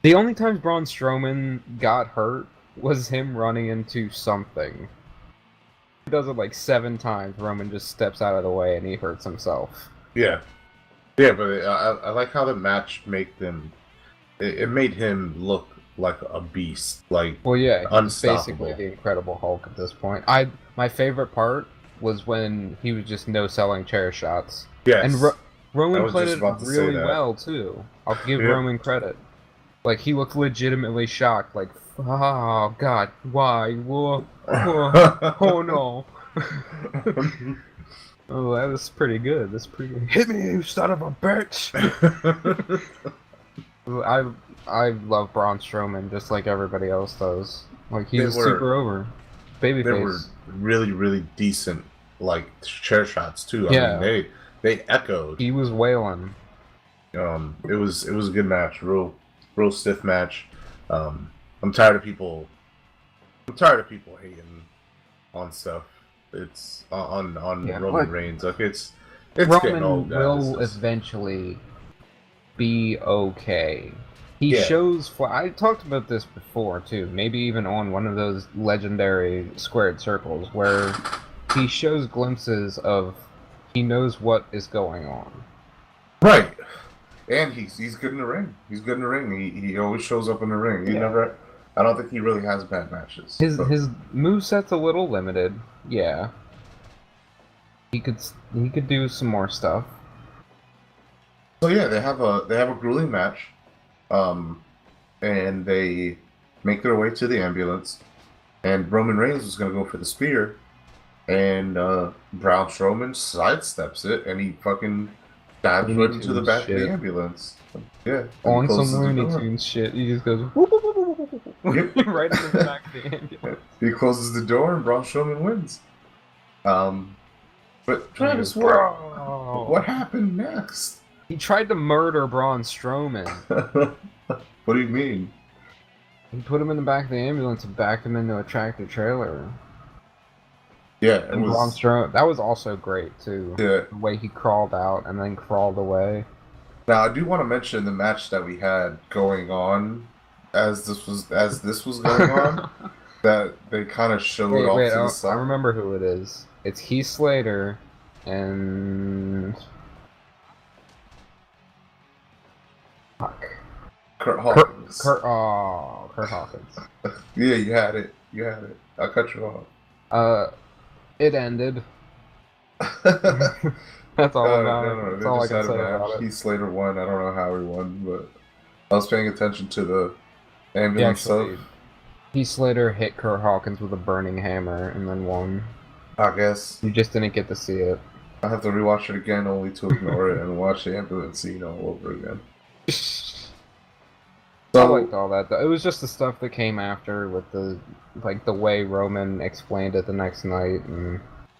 the only times Braun Strowman got hurt was him running into something. He does it like 7 times. Roman just steps out of the way and he hurts himself. Yeah, but I like how the match it made him look like a beast, like, Well, yeah, he's unstoppable. basically the Incredible Hulk at this point. My favorite part was when he was just no-selling chair shots. Yes. And I Roman was played just it about to say really that. well too. I'll give Yep. Roman credit. Like he looked legitimately shocked. Like, oh God, why? Whoa, oh no. Oh, that was pretty good. That's pretty good. Hit me, you son of a bitch! I I love Braun Strowman just like everybody else does. Like he's super over. They were Babyface. really, really decent, like chair shots too. I Yeah. mean, they echoed. He was wailing. It was a good match, real stiff match. I'm tired of people. I'm tired of people hating on stuff. It's on Roman Reigns. Like it's getting old, Roman guys. will eventually be okay. He shows. I talked about this before too. Maybe even on one of those legendary squared circles where he shows glimpses of he knows what is going on. Right. And he's good in the ring. He's good in the ring. He always shows up in the ring. He never. I don't think he really has bad matches. His moveset's a little limited. Yeah. He could do some more stuff. So yeah, they have a grueling match, and they make their way to the ambulance, and Roman Reigns is gonna go for the spear, and Braun Strowman sidesteps it, and he fucking dives right into the back of the ambulance. Yeah, on some Looney Tunes shit, he just goes whoop, whoop, whoop, whoop, whoop, whoop, right into the back of the ambulance. He closes the door, and Braun Strowman wins. But Travis, what happened next? He tried to murder Braun Strowman. What do you mean? He put him in the back of the ambulance and backed him into a tractor trailer. Yeah, and Braun Strowman, that was also great too. Yeah. The way he crawled out and then crawled away. Now I do want to mention the match that we had going on as this was going on. That they kind of showed off to the side. I remember who it is. It's Heath Slater and Kurt Hawkins. Kurt Hawkins. Yeah, you had it. I cut you off. It ended. That's all about it. That's all I can say about it. Heath Slater won. I don't know how he won, but I was paying attention to the ambulance stuff. Heath Slater hit Kurt Hawkins with a burning hammer and then won. I guess. You just didn't get to see it. I have to rewatch it again only to ignore it and watch the ambulance scene all over again. I liked all that though. It was just the stuff that came after with the way Roman explained it the next night and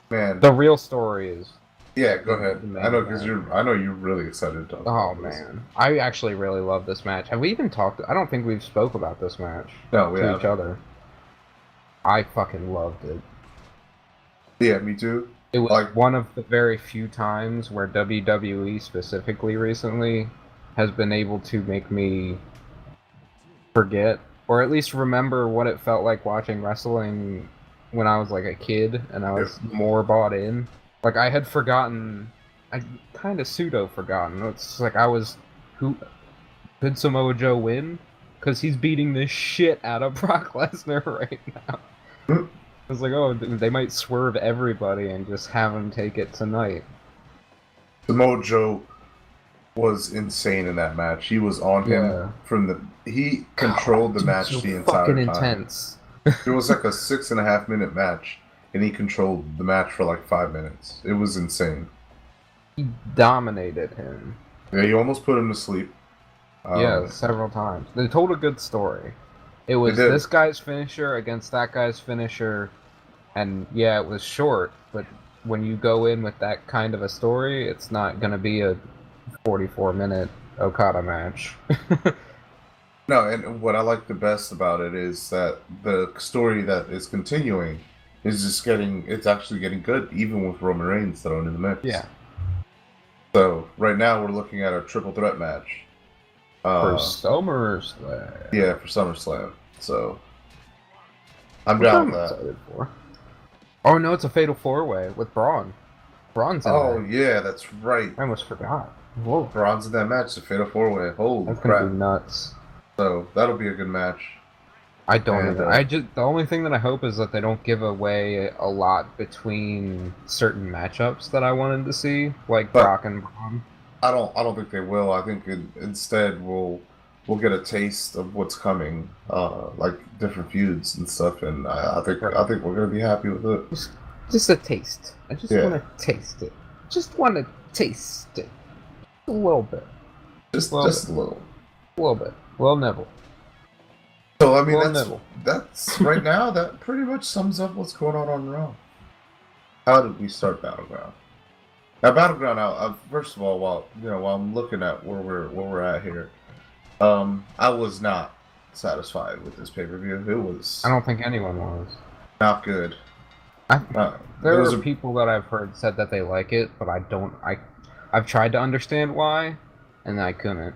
the real story is. Yeah, go ahead. I know because I know you're really excited to talk about this. Man, I actually really love this match. Have we even talked? I don't think we've spoke about this match to each other. I fucking loved it. Yeah, me too. It was one of the very few times where WWE specifically recently has been able to make me forget, or at least remember what it felt like watching wrestling when I was like a kid and I was more bought in. Like I had forgotten, I kind of pseudo forgotten. It's like could Samoa Joe win? Because he's beating the shit out of Brock Lesnar right now. I was like, oh, they might swerve everybody and just have him take it tonight. Samoa Joe was insane in that match. He was on him he controlled the match the entire time. Intense. It was like a 6.5 minute match, and he controlled the match for like 5 minutes. It was insane. He dominated him. Yeah, he almost put him to sleep. Several times. They told a good story. It was this guy's finisher against that guy's finisher, and yeah, it was short, but when you go in with that kind of a story, it's not going to be a 44-minute Okada match. No, and what I like the best about it is that the story that is continuing is just it's actually getting good, even with Roman Reigns thrown in the mix. Yeah. So, right now we're looking at a triple threat match. For SummerSlam. Yeah, for SummerSlam. So, I'm down with that. Excited for. Oh no, it's a fatal 4-way with Braun. Braun's in there. Oh yeah, that's right. I almost forgot. Whoa. Braun's in that match, the fatal 4-way. Holy That's crap. gonna be nuts. So, that'll be a good match. I don't And, either. I just the only thing that I hope is that they don't give away a lot between certain matchups that I wanted to see, like But- Brock and Braun. I don't think they will. I think instead we'll get a taste of what's coming, like different feuds and stuff, and I think we're gonna be happy with it. Just a taste. I just Yeah. want to taste it. Just want to taste it. A little bit. Just Well, a little. A little bit. Well, Neville. So I mean Well, that's Neville. that's right now that pretty much sums up what's going on Raw. How did we start Battleground? Now Battleground, first of all, while I'm looking at where we're at here, I was not satisfied with this pay-per-view. It was I don't think anyone was. not good. There are people that I've heard said that they like it, but I've tried to understand why, and I couldn't.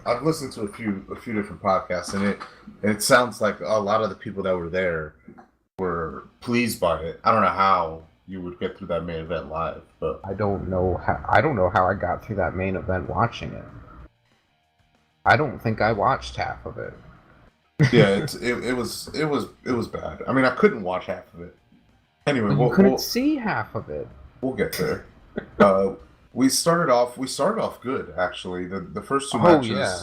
I've listened to a few different podcasts, and it sounds like a lot of the people that were there were pleased by it. I don't know how you would get through that main event live, but I don't know how I got through that main event watching it. I don't think I watched half of it. yeah, it was bad. I mean, I couldn't watch half of it. Anyway, You couldn't see half of it. we'll get there. We started off good, actually. The first two Oh, matches, yeah.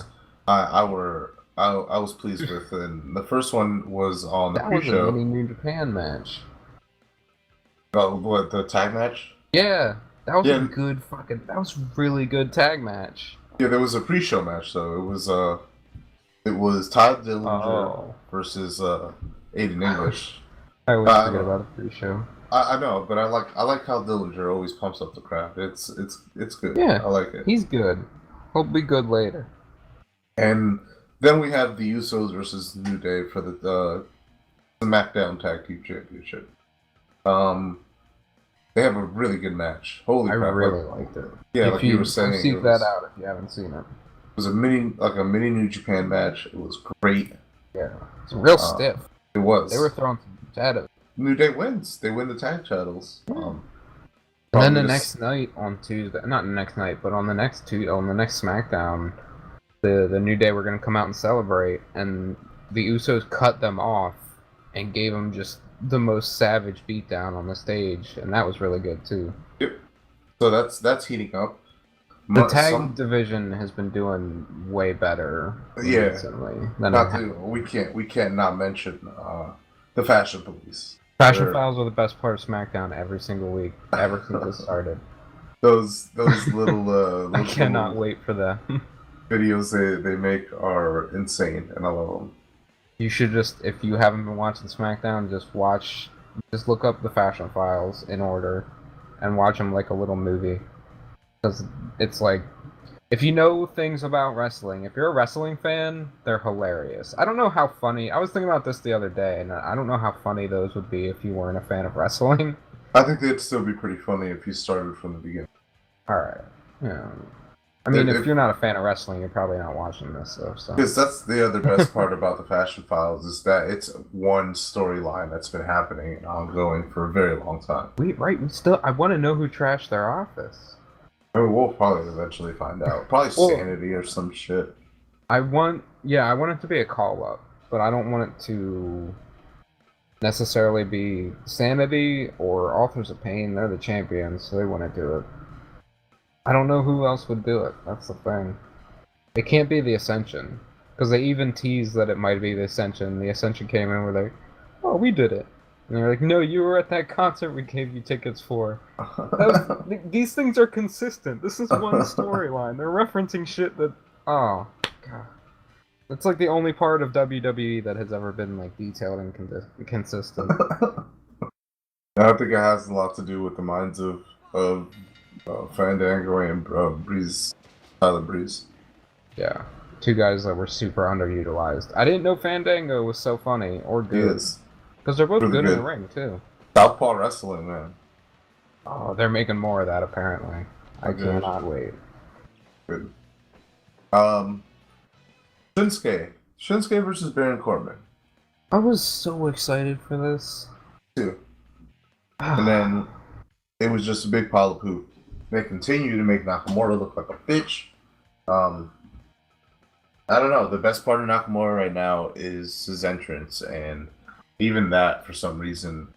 I was pleased with, and the first one was on the That was a pre-show. mini New Japan match. What, the tag match? Yeah, that was Yeah. a good fucking. That was really good tag match. Yeah, there was a pre-show match though. It was Todd Dillinger Oh, versus Aiden English. I always I forget know. about the pre-show. I know, but I like how Dillinger always pumps up the crowd. It's good. Yeah. I like it. He's good. He'll be good later. And then we have the Usos versus New Day for the SmackDown Tag Team Championship. They have a really good match. Holy I crap! really liked it. Yeah, if like you were saying, seek it that was, out if you haven't seen it. it was a mini New Japan match. It was great. Yeah, it's real stiff. It was. They were throwing some at it. New Day wins. They win the tag titles. And then the probably next night on Tuesday, not the next night, but on the next SmackDown, the New Day were gonna come out and celebrate, and the Usos cut them off and gave them just the most savage beatdown on the stage, and that was really good too. So that's heating up. The tag division has been doing way better recently than we can't not mention the Fashion Police. Fashion Sure. Files are the best part of SmackDown every single week, ever since it started. Those little I cannot wait for them. videos they make are insane, and I love them. You should just, if you haven't been watching SmackDown, just look up the Fashion Files in order and watch them like a little movie. Because it's like, if you know things about wrestling, if you're a wrestling fan, they're hilarious. I don't know how funny, I was thinking about this the other day, and I don't know how funny those would be if you weren't a fan of wrestling. I think they'd still be pretty funny if you started from the beginning. Alright. Yeah. I mean, If- if you're not a fan of wrestling, you're probably not watching this, though. So. Because that's the other best part about the Fashion Files is that it's one storyline that's been happening and ongoing for a very long time. I want to know who trashed their office. I mean, we'll probably eventually find out. Probably Well- Sanity or some shit. I want it to be a call-up, but I don't want it to necessarily be Sanity or Authors of Pain. They're the champions, so they wouldn't do it. I don't know who else would do it. That's the thing. It can't be the Ascension, because they even teased that it might be the Ascension. The Ascension came in with like, "Oh, we did it," and they're like, "No, you were at that concert we gave you tickets for." These things are consistent. This is one storyline. They're referencing shit that. Oh, God. That's like the only part of WWE that has ever been like detailed and consistent. I think it has a lot to do with the minds of Fandango and Tyler Breeze. Yeah, two guys that were super underutilized. I didn't know Fandango was so funny or good. Yes. Because they're both Really good in good. the ring too. Southpaw Wrestling, man. Oh, they're making more of that apparently. I Okay. cannot wait. Good. Shinsuke versus Baron Corbin. I was so excited for this. Too. And then it was just a big pile of poop. They continue to make Nakamura look like a bitch. I don't know. The best part of Nakamura right now is his entrance, and even that, for some reason,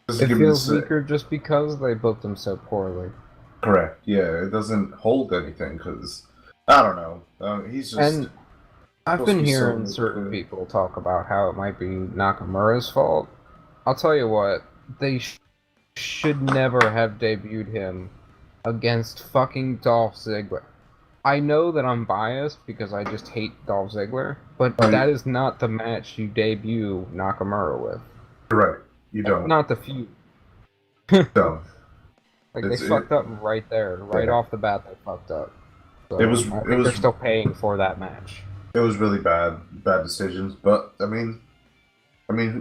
doesn't It give him feels the weaker just because they booked him so poorly. correct. Yeah, it doesn't hold anything because I don't know. He's just And I've supposed to been be so hearing certain good. people talk about how it might be Nakamura's fault. I'll tell you what, they should never have debuted him against fucking Dolph Ziggler. I know that I'm biased because I just hate Dolph Ziggler, but Right. that is not the match you debut Nakamura with. Right. You That's don't. not the feud. Don't. Like, It's- they fucked up right there. Right Yeah. off the bat, they fucked up. So, It was- I it think was- they're still paying for that match. It was really bad decisions. But I mean,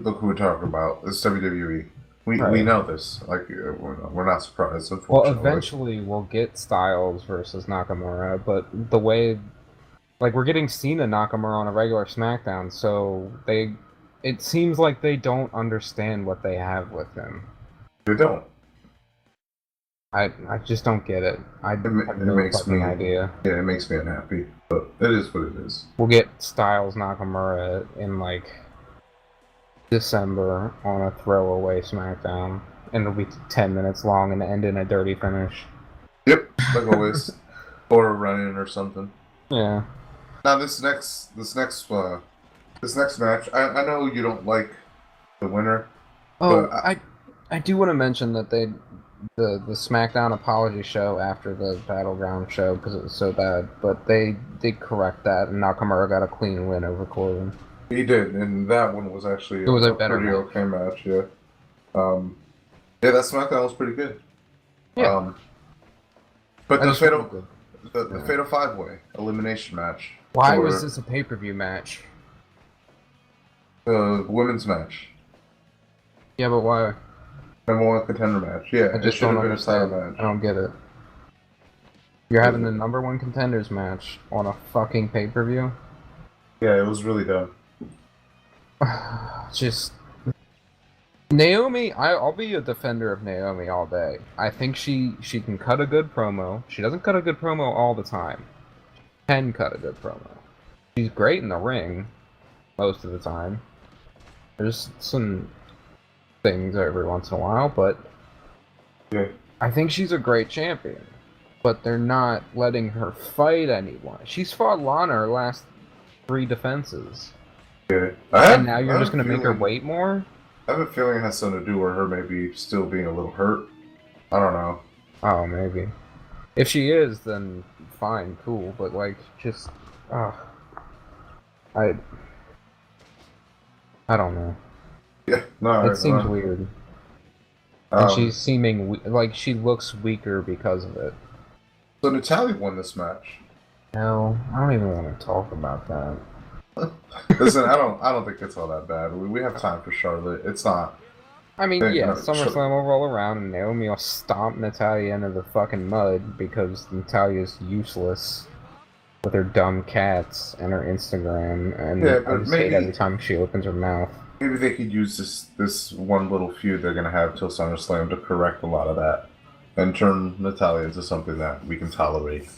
look who we're talking about. It's WWE. We Right. know this. Like we're not surprised. Well, Unfortunately. eventually we'll get Styles versus Nakamura, but the way, like, we're getting Cena Nakamura on a regular SmackDown, so it seems like they don't understand what they have with him. They don't. I just don't get it. I have no makes fucking me- idea. Yeah, it makes me unhappy. But it is what it is. We'll get Styles Nakamura in, like, December on a throwaway SmackDown, and it'll be 10 minutes long and end in a dirty finish. Yep, like always, or a run-in or something. Yeah. Now this next match, I know you don't like the winner. Oh, But I do want to mention that the SmackDown apology show after the Battleground show, because it was so bad, but they did correct that, and Nakamura got a clean win over Corbin. He did, and that one was actually It was a better pretty match. okay match. Yeah, yeah, that SmackDown was pretty good. Yeah. But I the just fatal wanted the yeah. fatal 5-way elimination match. Why for was this a pay-per-view match? the women's match? Yeah, but why? Number one contender match. Yeah, I it just should don't have been a title understand. match. I don't get it. You're having the number one contenders match on a fucking pay-per-view? Yeah, it was really dumb. Just Naomi, I'll be a defender of Naomi all day. I think she can cut a good promo. She doesn't cut a good promo all the time. She can cut a good promo. She's great in the ring most of the time. There's some things every once in a while, but Yeah. I think she's a great champion. But they're not letting her fight anyone. She's fought Lana her last 3 defenses. Yeah. And now you're just going to make her wait more? I have a feeling it has something to do with her maybe still being a little hurt. I don't know. Oh, maybe. If she is, then fine, cool. But, like, just... I don't know. Yeah, no. It seems weird. And Um, she's seeming... like, she looks weaker because of it. So Natalia won this match. No, I don't even want to talk about that. Listen, I don't think it's all that bad. We have time for Charlotte. It's not. I mean, Hey, yeah, no, SummerSlam will roll around and Naomi will stomp Natalia into the fucking mud because Natalia's useless with her dumb cats and her Instagram, and Yeah, I but just hate maybe- every time she opens her mouth. Maybe they could use this one little feud they're gonna have till SummerSlam to correct a lot of that and turn Natalia into something that we can tolerate.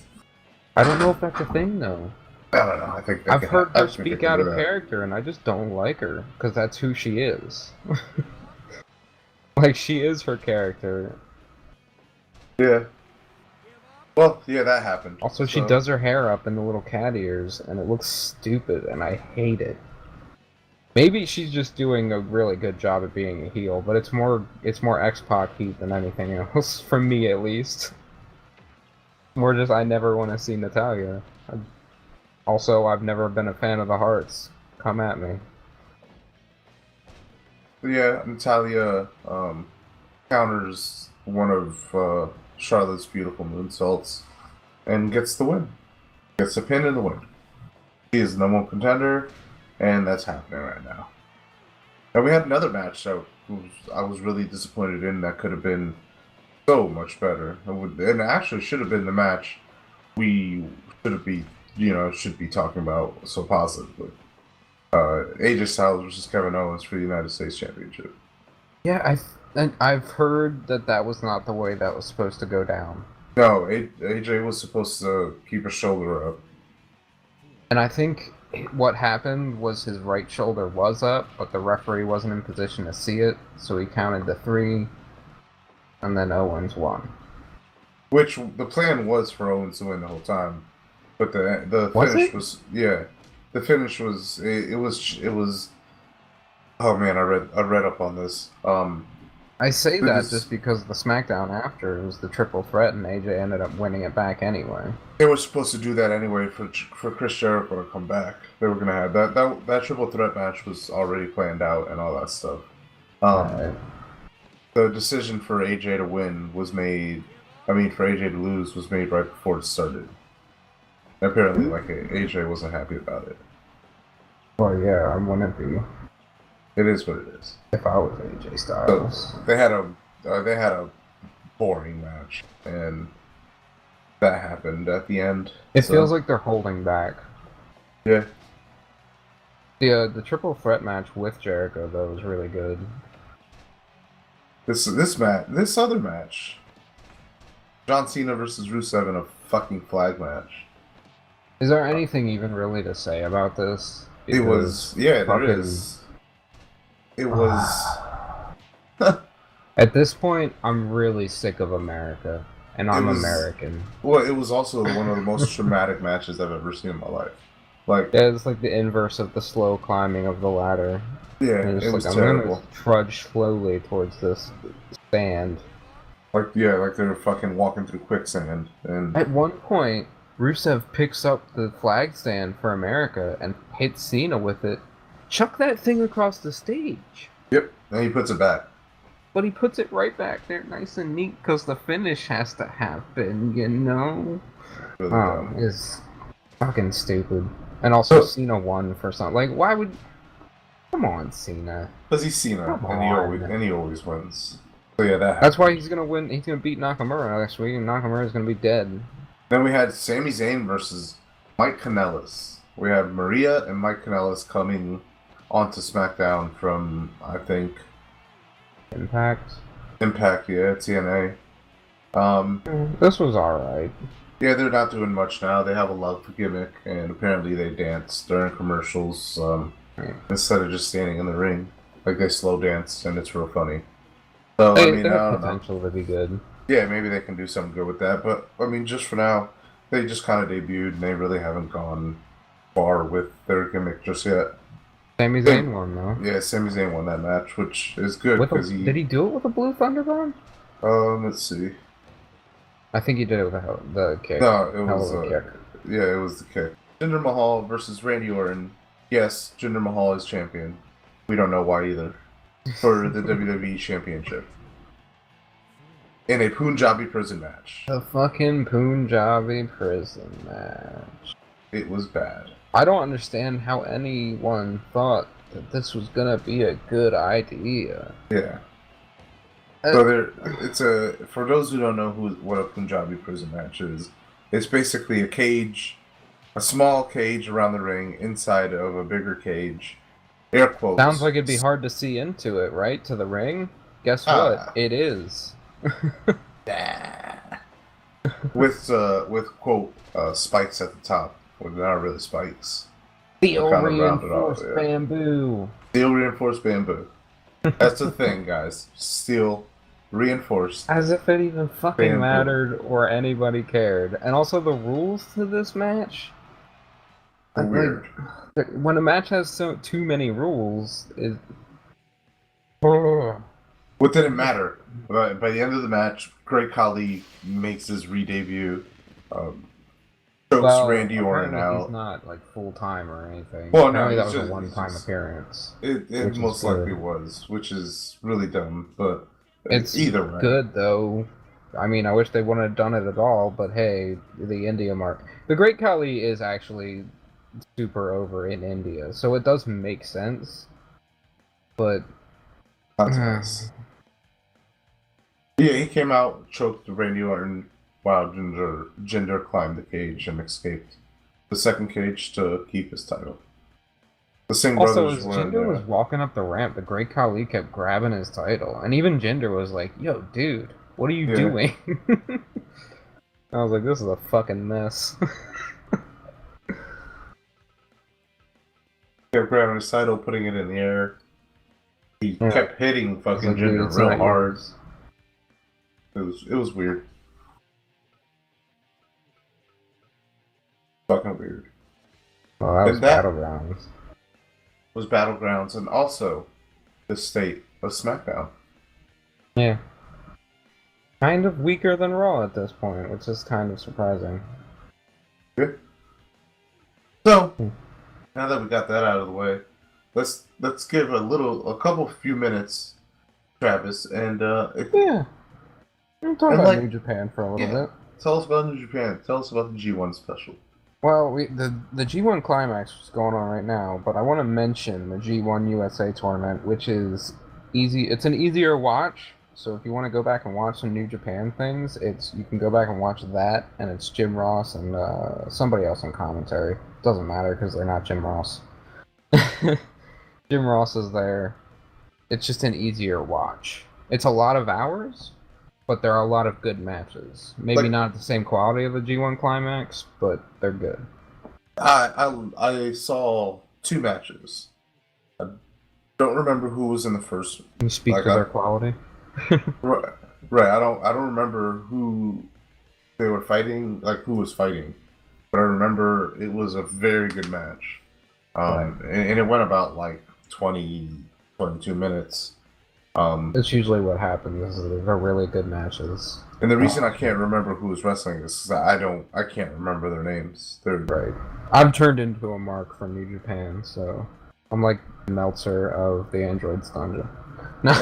I don't know if that's a thing, though. I don't know. I think they I've can heard I her think they speak can out do of that. character, and I just don't like her, because that's who she is. Like, she is her character. Yeah. Well, yeah, that happened. Also, she So- does her hair up in the little cat ears, and it looks stupid, and I hate it. Maybe she's just doing a really good job at being a heel, but it's more X-Pac heat than anything else, for me at least. More just, I never want to see Natalia. Also, I've never been a fan of the Hearts. Come at me. Yeah, Natalia counters one of Charlotte's beautiful moonsaults and gets the win. Gets the pin and the win. She is the number one contender, and that's happening right now. And we had another match that I was really disappointed in that could have been so much better. And actually should have been the match we should be talking about so positively. AJ Styles versus Kevin Owens for the United States Championship. Yeah, I've heard that was not the way that was supposed to go down. No, AJ was supposed to keep his shoulder up. And I think what happened was his right shoulder was up, but the referee wasn't in position to see it, so he counted the 3, and then Owens won. Which the plan was for Owens to win the whole time, but the finish was the finish was it was. Oh man, I read up on this. I say that just because the SmackDown after was the triple threat, and AJ ended up winning it back anyway. They were supposed to do that anyway for Chris Jericho to come back. They were gonna have that triple threat match was already planned out and all that stuff. Right. The decision for AJ to win was made. I mean, for AJ to lose was made right before it started. Apparently, like AJ wasn't happy about it. Well, yeah, I wouldn't be. It is what it is. If I was AJ Styles. So they had a boring match, and that happened at the end. It feels like they're holding back. Yeah. The triple threat match with Jericho though was really good. This other match, John Cena versus Rusev in a fucking flag match. Is there anything even really to say about this? It was there is. It was. At this point, I'm really sick of America, and I'm American. Well, it was also one of the most traumatic matches I've ever seen in my life. Like, yeah, it's like the inverse of the slow climbing of the ladder. Yeah, it was terrible. I'm gonna trudge slowly towards this stand. Like they're fucking walking through quicksand. And at one point, Rusev picks up the flag stand for America and hits Cena with it. Chuck that thing across the stage. Yep, and he puts it back. But he puts it right back there nice and neat because the finish has to happen, you know? Really it's fucking stupid. And also Cena won for something. Like, why would... Come on, Cena. Because he's Cena, and he always wins. So yeah, that's why he's gonna win. He's gonna beat Nakamura next week, and Nakamura's gonna be dead. Then we had Sami Zayn versus Mike Kanellis. We have Maria and Mike Kanellis coming onto SmackDown from, I think, Impact, yeah, TNA. This was alright. Yeah, they're not doing much now. They have a love gimmick, and apparently they dance during commercials instead of just standing in the ring. Like, they slow dance, and it's real funny. So, I mean, they have potential to be good. Yeah, maybe they can do something good with that. But, I mean, just for now, they just kind of debuted, and they really haven't gone far with their gimmick just yet. Sami Zayn won, though. Yeah, Sami Zayn won that match, which is good. Did he do it with a Blue Thunder Bomb? Let's see. I think he did it with the kick. No, it was kick. Yeah, it was the kick. Jinder Mahal versus Randy Orton. Yes, Jinder Mahal is champion. We don't know why either. For the WWE Championship. In a Punjabi prison match. The fucking Punjabi prison match. It was bad. I don't understand how anyone thought that this was gonna be a good idea. Yeah. So for those who don't know what a Punjabi prison match is, it's basically a cage, a small cage around the ring inside of a bigger cage. Air quotes. Sounds like it'd be hard to see into it, right? To the ring? Guess what? It is. with quote spikes at the top. Well, they're not really spikes. Steel reinforced bamboo. Steel reinforced bamboo. That's the thing, guys. Steel reinforced. As if it even fucking mattered or anybody cared. And also the rules to this match. Weird. Like, when a match has too many rules, What didn't matter? By the end of the match, Great Khali makes his re-debut. Chokes Randy Orton out. He's not like full time or anything. Well, no, that was a one-time appearance. It most likely was, which is really dumb. But it's either way, good though. I mean, I wish they wouldn't have done it at all. But hey, the India mark. The Great Khali is actually super over in India, so it does make sense. But yeah, he came out, choked Randy Orton. While Jinder climbed the cage and escaped the second cage to keep his title. The Singh brothers as Jinder was walking up the ramp, the Great Khali kept grabbing his title, and even Jinder was like, "Yo, dude, what are you doing?" I was like, "This is a fucking mess." kept grabbing his title, putting it in the air. He Yeah. kept hitting I was fucking like, dude, Jinder it's real not hard. yours. It was weird. Fucking weird. Well, that was And that Battlegrounds. was Battlegrounds and also the state of SmackDown. Yeah. Kind of weaker than Raw at this point, which is kind of surprising. Good. So, now that we got that out of the way, let's give a few minutes, Travis, and Yeah. We'll talk And, about like, New Japan for a little yeah. bit. Tell us about New Japan. Tell us about the G1 special. Well, the G1 Climax is going on right now, but I want to mention the G1 USA tournament, which is easy. It's an easier watch, so if you want to go back and watch some New Japan things, you can go back and watch that, and it's Jim Ross and somebody else on commentary. Doesn't matter because they're not Jim Ross. Jim Ross is there. It's just an easier watch. It's a lot of hours, but there are a lot of good matches. Maybe Like- not the same quality of the G1 Climax, but they're good. I saw 2 matches. I don't remember who was in the first. Can you speak Like, to their quality? Right. I don't remember who they were fighting. Like who was fighting, but I remember it was a very good match. And it went about like 22 minutes. That's usually what happens. They're really good matches. And the reason I can't remember who was wrestling is because I can't remember their names. They're Right. I've turned into a mark for New Japan, so I'm like Meltzer of the Android's Dungeon. No.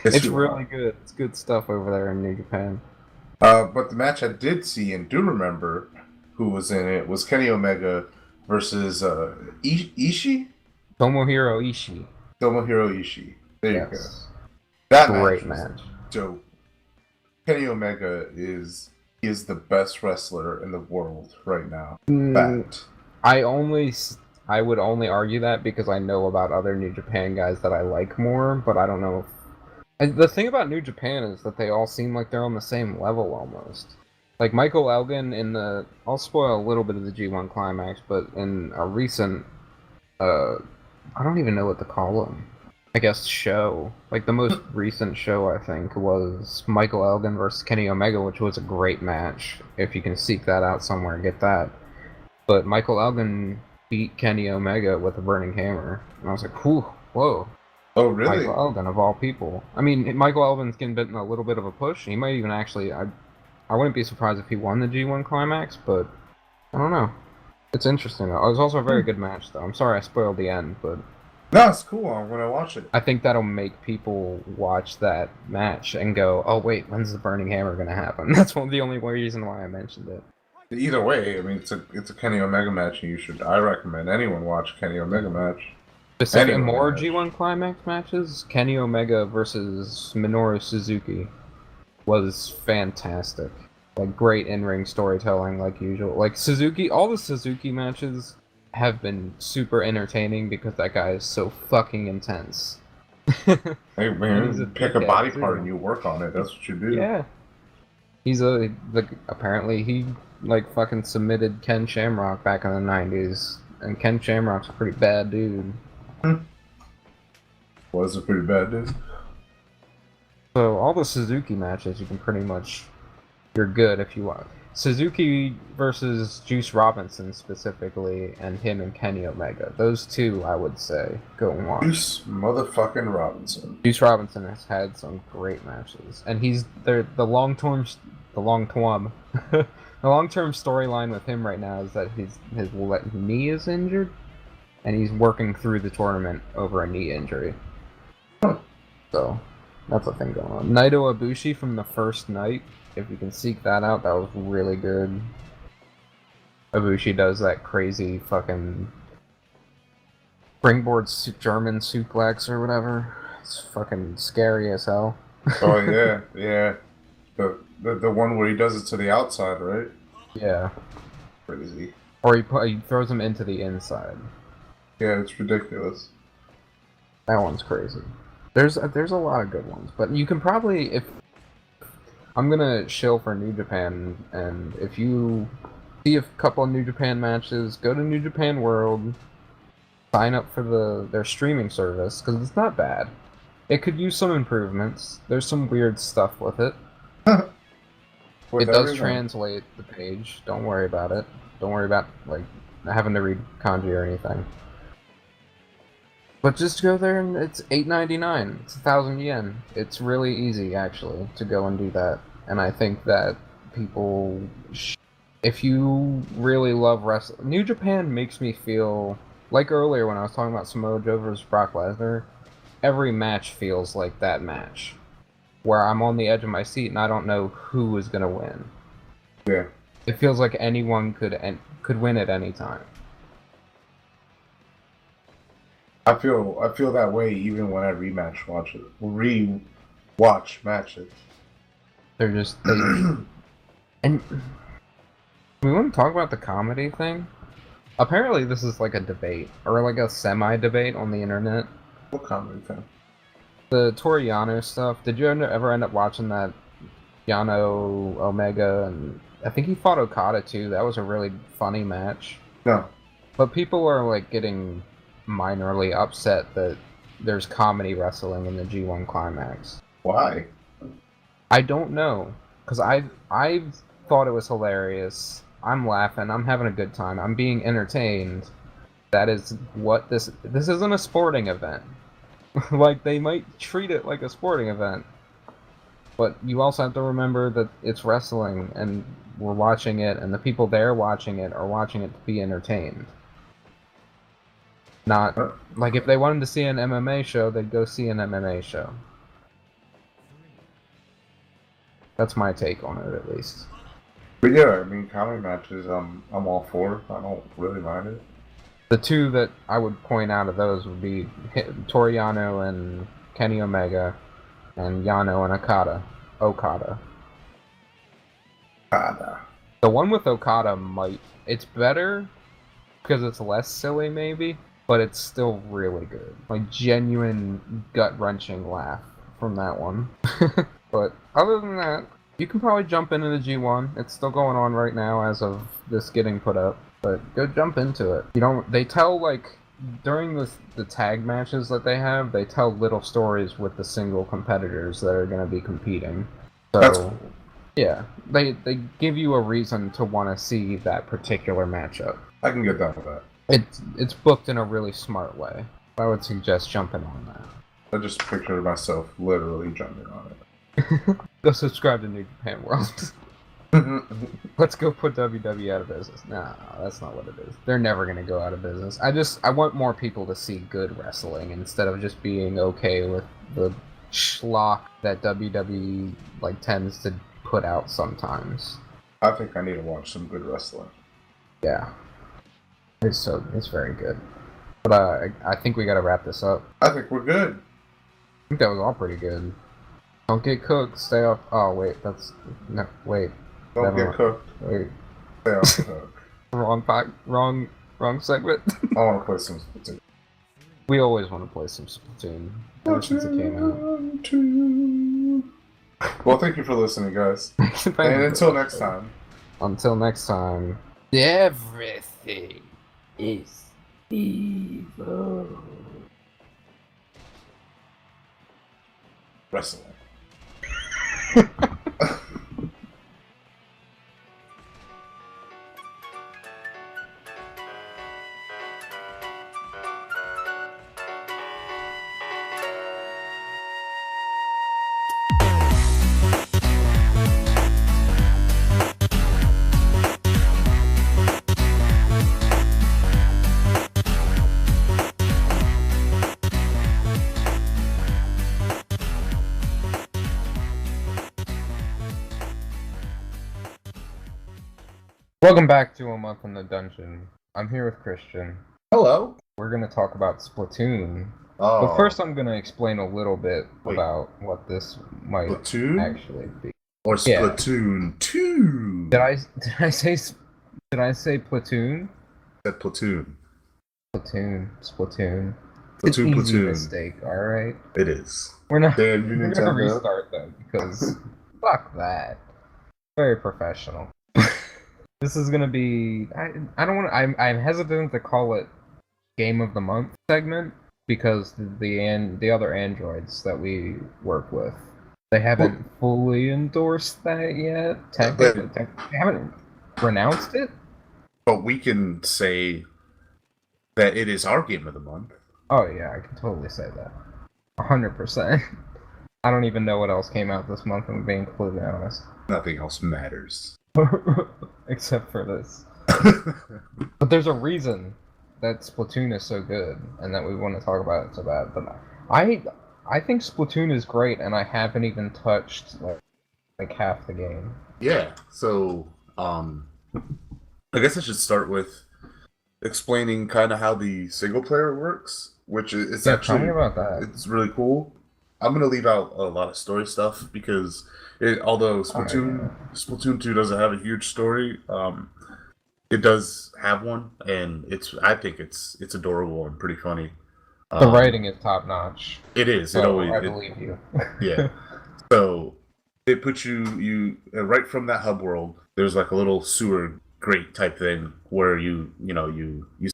Yes, It's you really are. good. It's good stuff over there in New Japan. But the match I did see and do remember who was in it was Kenny Omega versus Ishii? Tomohiro Ishii. Tomohiro Ishii. There you go. Yes. That Great was match. dope. Kenny Omega is the best wrestler in the world right now. Fact. I would only argue that because I know about other New Japan guys that I like more, but I don't know if... And the thing about New Japan is that they all seem like they're on the same level almost. Like Michael Elgin in the... I'll spoil a little bit of the G1 Climax, but in a recent... I don't even know what to call them. I guess show. Like the most recent show I think was Michael Elgin versus Kenny Omega, which was a great match. If you can seek that out somewhere, get that. But Michael Elgin beat Kenny Omega with a burning hammer. And I was like, whoa. Oh, really? Michael Elgin, of all people. I mean, Michael Elgin's getting a little bit of a push. He might even actually... I wouldn't be surprised if he won the G1 Climax, but... I don't know. It's interesting, though. It was also a very good match, though. I'm sorry I spoiled the end, but... No, it's cool. I'm going to watch it. I think that'll make people watch that match and go, oh, wait, when's the burning hammer going to happen? That's the only reason why I mentioned it. Either way, I mean, it's a Kenny Omega match, and I recommend anyone watch Kenny Omega match. Specifically, Anyone more match. G1 Climax matches, Kenny Omega versus Minoru Suzuki was fantastic. Like, great in-ring storytelling, like usual. Like, Suzuki, all the Suzuki matches have been super entertaining because that guy is so fucking intense. Hey, And man, he's a pick a dickhead, body too. part and you work on it. That's what you do. Yeah. Apparently he, like, fucking submitted Ken Shamrock back in the 90s. And Ken Shamrock's a pretty bad dude. Was a pretty bad dude. So, all the Suzuki matches, you can pretty much... You're good if you want. Suzuki versus Juice Robinson specifically, and him and Kenny Omega. Those two, I would say, go and watch. Juice motherfucking Robinson. Juice Robinson has had some great matches, and the long-term storyline with him right now is that his knee is injured, and he's working through the tournament over a knee injury. So that's a thing going on. Naito Ibushi from the first night. If you can seek that out, that was really good. Ibushi does that crazy fucking springboard German suplex or whatever. It's fucking scary as hell. Oh yeah, yeah. The one where he does it to the outside, right? Yeah. Crazy. Or he throws him into the inside. Yeah, it's ridiculous. That one's crazy. There's a lot of good ones, but you can probably, if I'm gonna shill for New Japan, and if you see a couple of New Japan matches, go to New Japan World, sign up for their streaming service because it's not bad. It could use some improvements. There's some weird stuff with it. It does translate the page. Don't worry about it. Don't worry about like having to read kanji or anything. But just go there and it's $8.99. It's 1,000 yen. It's really easy actually to go and do that. And I think that people, if you really love wrestling, New Japan makes me feel like earlier when I was talking about Samoa Joe versus Brock Lesnar. Every match feels like that match, where I'm on the edge of my seat and I don't know who is gonna win. Yeah. It feels like anyone could win at any time. I feel that way even when I rewatch matches. They're just and we want to talk about the comedy thing. Apparently, this is like a debate or like a semi-debate on the internet. What comedy thing? The Toru Yano stuff. Did you ever end up watching that Yano Omega? And I think he fought Okada too. That was a really funny match. No. But people are like getting minorly upset that there's comedy wrestling in the G1 Climax. Why? I don't know, because I thought it was hilarious. I'm laughing. I'm having a good time. I'm being entertained. That is what this isn't a sporting event. Like, they might treat it like a sporting event, but you also have to remember that it's wrestling, and we're watching it, and the people there watching it are watching it to be entertained. Not, like, if they wanted to see an MMA show, they'd go see an MMA show. That's my take on it, at least. But yeah, I mean, comedy matches, I'm all for. I don't really mind it. The two that I would point out of those would be Toru Yano and Kenny Omega, and Yano and Okada. Okada. The one with Okada it's better because it's less silly, maybe, but it's still really good. Like, genuine gut-wrenching laugh from that one. But other than that, you can probably jump into the G1. It's still going on right now as of this getting put up. But go jump into it. They tell, like, during the tag matches that they have, they tell little stories with the single competitors that are going to be competing. So, that's cool. Yeah, they give you a reason to want to see that particular matchup. I can get down with that. It's booked in a really smart way. I would suggest jumping on that. I just pictured myself literally jumping on it. Go subscribe to New Japan World. Let's go put WWE out of business. No, that's not what it is. They're never going to go out of business. I want more people to see good wrestling instead of just being okay with the schlock that WWE tends to put out sometimes. I think I need to watch some good wrestling. Yeah. It's very good. But I think we got to wrap this up. I think we're good. I think that was all pretty good. Don't get cooked. Stay off. Oh wait, wait. Don't get cooked. Wait. Stay off the hook. Wrong segment. I want to play some Splatoon. We always want to play some Splatoon. Ever since it came out. Well, thank you for listening, guys. And until next time. Until next time. Everything is evil. Wrestling. Welcome back to A Month in the Dungeon. I'm here with Christian. Hello. We're going to talk about Splatoon. Oh. But first I'm going to explain a little bit about what this might actually be. Or Splatoon 2. Did I say platoon? I said platoon. Splatoon. Platoon. Easy mistake, alright? It is. We're not Dan, we're going to restart though, because fuck that. Very professional. This is gonna be. I don't want. I'm hesitant to call it Game of the Month segment because the other androids that we work with, they haven't fully endorsed that yet. Technically, they haven't renounced it. But we can say that it is our game of the month. Oh yeah, I can totally say that. 100%. I don't even know what else came out this month, I'm being completely honest. Nothing else matters. Except for this. But there's a reason that Splatoon is so good, and that we want to talk about it so bad. But I think Splatoon is great, and I haven't even touched like half the game. Yeah, so I guess I should start with explaining kind of how the single player works, which is actually tell me about that. It's really cool. I'm gonna leave out a lot of story stuff because although Splatoon 2 doesn't have a huge story, it does have one, and I think it's adorable and pretty funny. The writing is top notch. It is. So I believe you. Yeah. So it puts you right from that hub world. There's like a little sewer grate type thing where you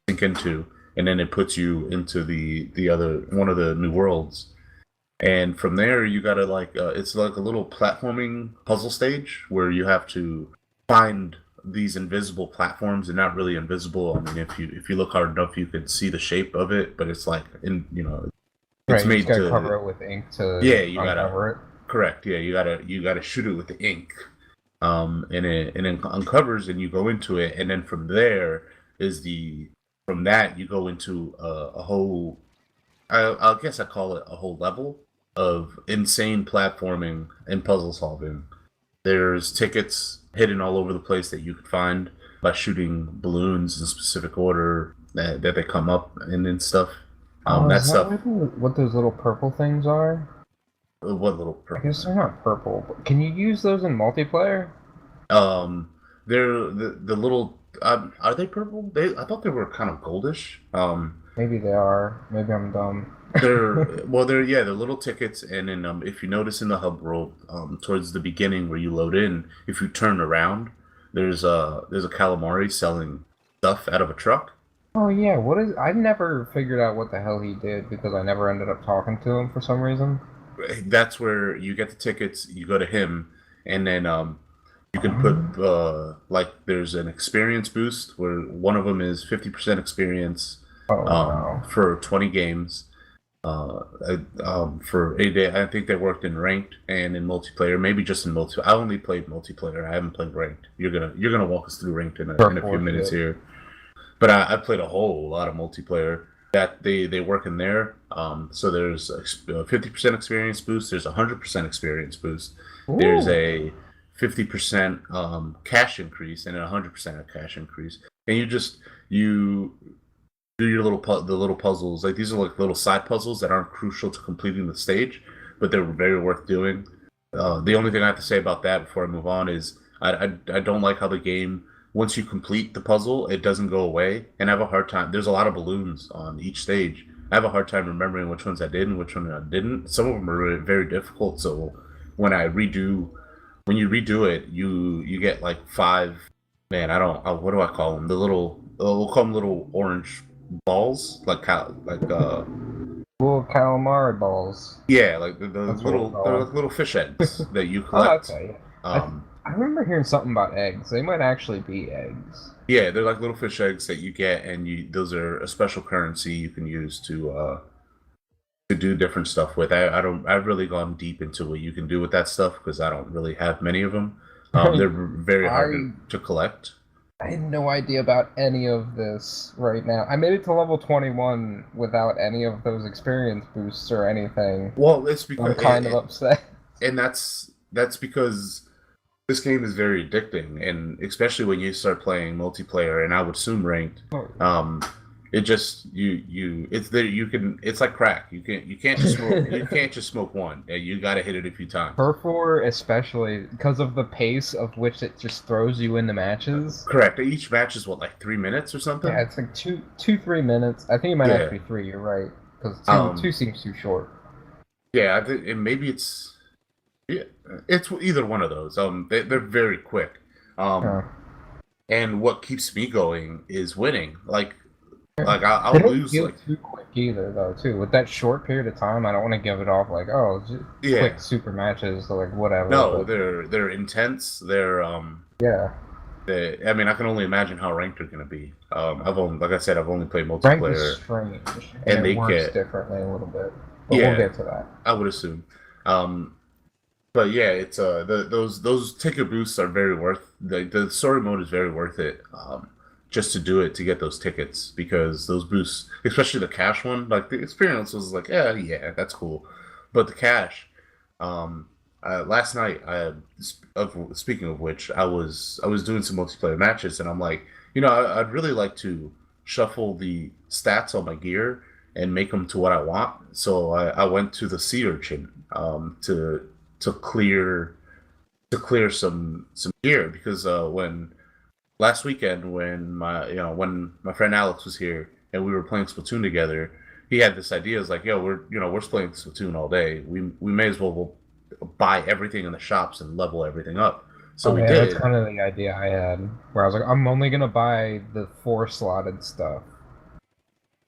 sink into, and then it puts you into the other one of the new worlds. And from there, you gotta it's like a little platforming puzzle stage where you have to find these invisible platforms. They're not really invisible. I mean, if you look hard enough, you can see the shape of it, but it's like it's made to cover it with ink to you uncover it. Correct. Yeah, you gotta shoot it with the ink, and it uncovers, and you go into it, and then from there from that you go into a whole. I guess I call it a whole level of insane platforming and puzzle solving. There's tickets hidden all over the place that you could find by shooting balloons in specific order that they come up and stuff. That stuff. What those little purple things are? What little purple? I guess they're not purple. But can you use those in multiplayer? They're the little. Are they purple? I thought they were kind of goldish. Maybe they are. Maybe I'm dumb. they're little tickets, and then if you notice in the hub world, towards the beginning where you load in, if you turn around, there's a calamari selling stuff out of a truck. Oh yeah, I never figured out what the hell he did because I never ended up talking to him for some reason. That's where you get the tickets, you go to him, and then you can put there's an experience boost where one of them is 50% experience for 20 games. For a day, I think they worked in ranked and in multiplayer. Maybe just in multiplayer. I only played multiplayer. I haven't played ranked. You're gonna walk us through ranked in a few minutes here. But I played a whole lot of multiplayer. That they work in there. So there's a 50% experience boost. There's a 100% experience boost. Ooh. There's a 50% cash increase and a 100% cash increase. And you do your little puzzles. Like these are like little side puzzles that aren't crucial to completing the stage, but they're very worth doing. The only thing I have to say about that before I move on is I don't like how the game, once you complete the puzzle, it doesn't go away, and I have a hard time. There's a lot of balloons on each stage. I have a hard time remembering which ones I did and which ones I didn't. Some of them are very difficult. So when you redo it, you get like 5. Man, what do I call them? We'll call them little orange balls, like little calamari balls. Yeah, like they're little fish eggs that you collect. Oh, okay. I remember hearing something about eggs. They might actually be eggs. Yeah, they're like little fish eggs that you get, and those are a special currency you can use to do different stuff with. I've really gone deep into what you can do with that stuff because I don't really have many of them. They're very hard to collect. I had no idea about any of this right now. I made it to level 21 without any of those experience boosts or anything. Well, it's because I'm kind of upset. And that's because this game is very addicting, and especially when you start playing multiplayer, and I would assume ranked. It just it's like crack. You can't just smoke one. You gotta hit it a few times. Turf War, especially because of the pace of which it just throws you into matches. Correct. Each match is what, like 3 minutes or something? Yeah, it's like 3 minutes. I think it might actually be 3. You're right, because 2 seems too short. Yeah, I think, and maybe it's either one of those. They're very quick. And what keeps me going is winning. Like, Like I'll They don't lose feel like too quick either, though. Too with that short period of time, I don't want to give it off like, oh, just yeah. quick super matches, or like whatever. No, but, they're intense. They're yeah. I mean, I can only imagine how ranked they're gonna be. Like I said, I've only played Ranked is multiplayer, strange, and and they it works get differently a little bit. But yeah. we'll get to that. I would assume. But yeah, it's those ticket boosts are very worth the story mode is very worth it. Just to do it to get those tickets because those boosts, especially the cash one, like the experience was like, yeah, that's cool, but the cash. Last night, speaking of which, I was doing some multiplayer matches, and I'm like, I'd really like to shuffle the stats on my gear and make them to what I want. So I went to the sea urchin to clear some gear because when last weekend when my friend Alex was here and we were playing Splatoon together, he had this idea. It's like, yo, we're playing Splatoon all day. We may as well buy everything in the shops and level everything up. So we did. That's kind of the idea I had, where I was like, I'm only gonna buy the 4 slotted stuff.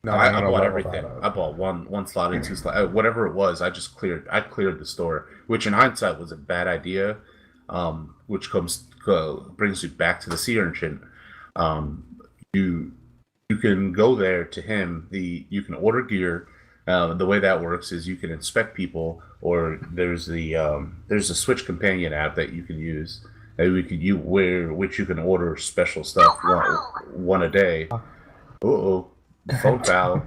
No, I bought everything. I bought one slotted, 2 slotted, whatever it was. I cleared the store, which in hindsight was a bad idea. Which brings you back to the sea urchin. You can go there to him. You can order gear. The way that works is you can inspect people, or there's a Switch companion app that you can use. Which you can order special stuff one a day. Phone foul.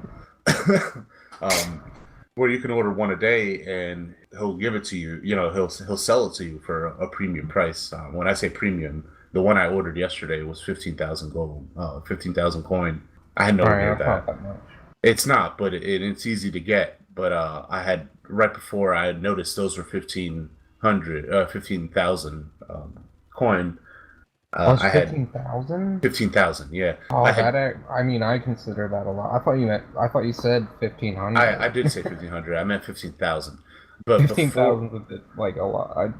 Where you can order one a day and he'll give it to you. He'll sell it to you for a premium price. When I say premium, the one I ordered yesterday was 15,000 gold, 15,000 coin. I had no idea that. It's not, but it's easy to get. But I had right before I had noticed those were 15,000 coin. I had 15,000. 15,000, yeah. Oh, I consider that a lot. I thought you said 1,500. I did say 1,500. I meant 15,000. But 15,000 is a bit like a lot.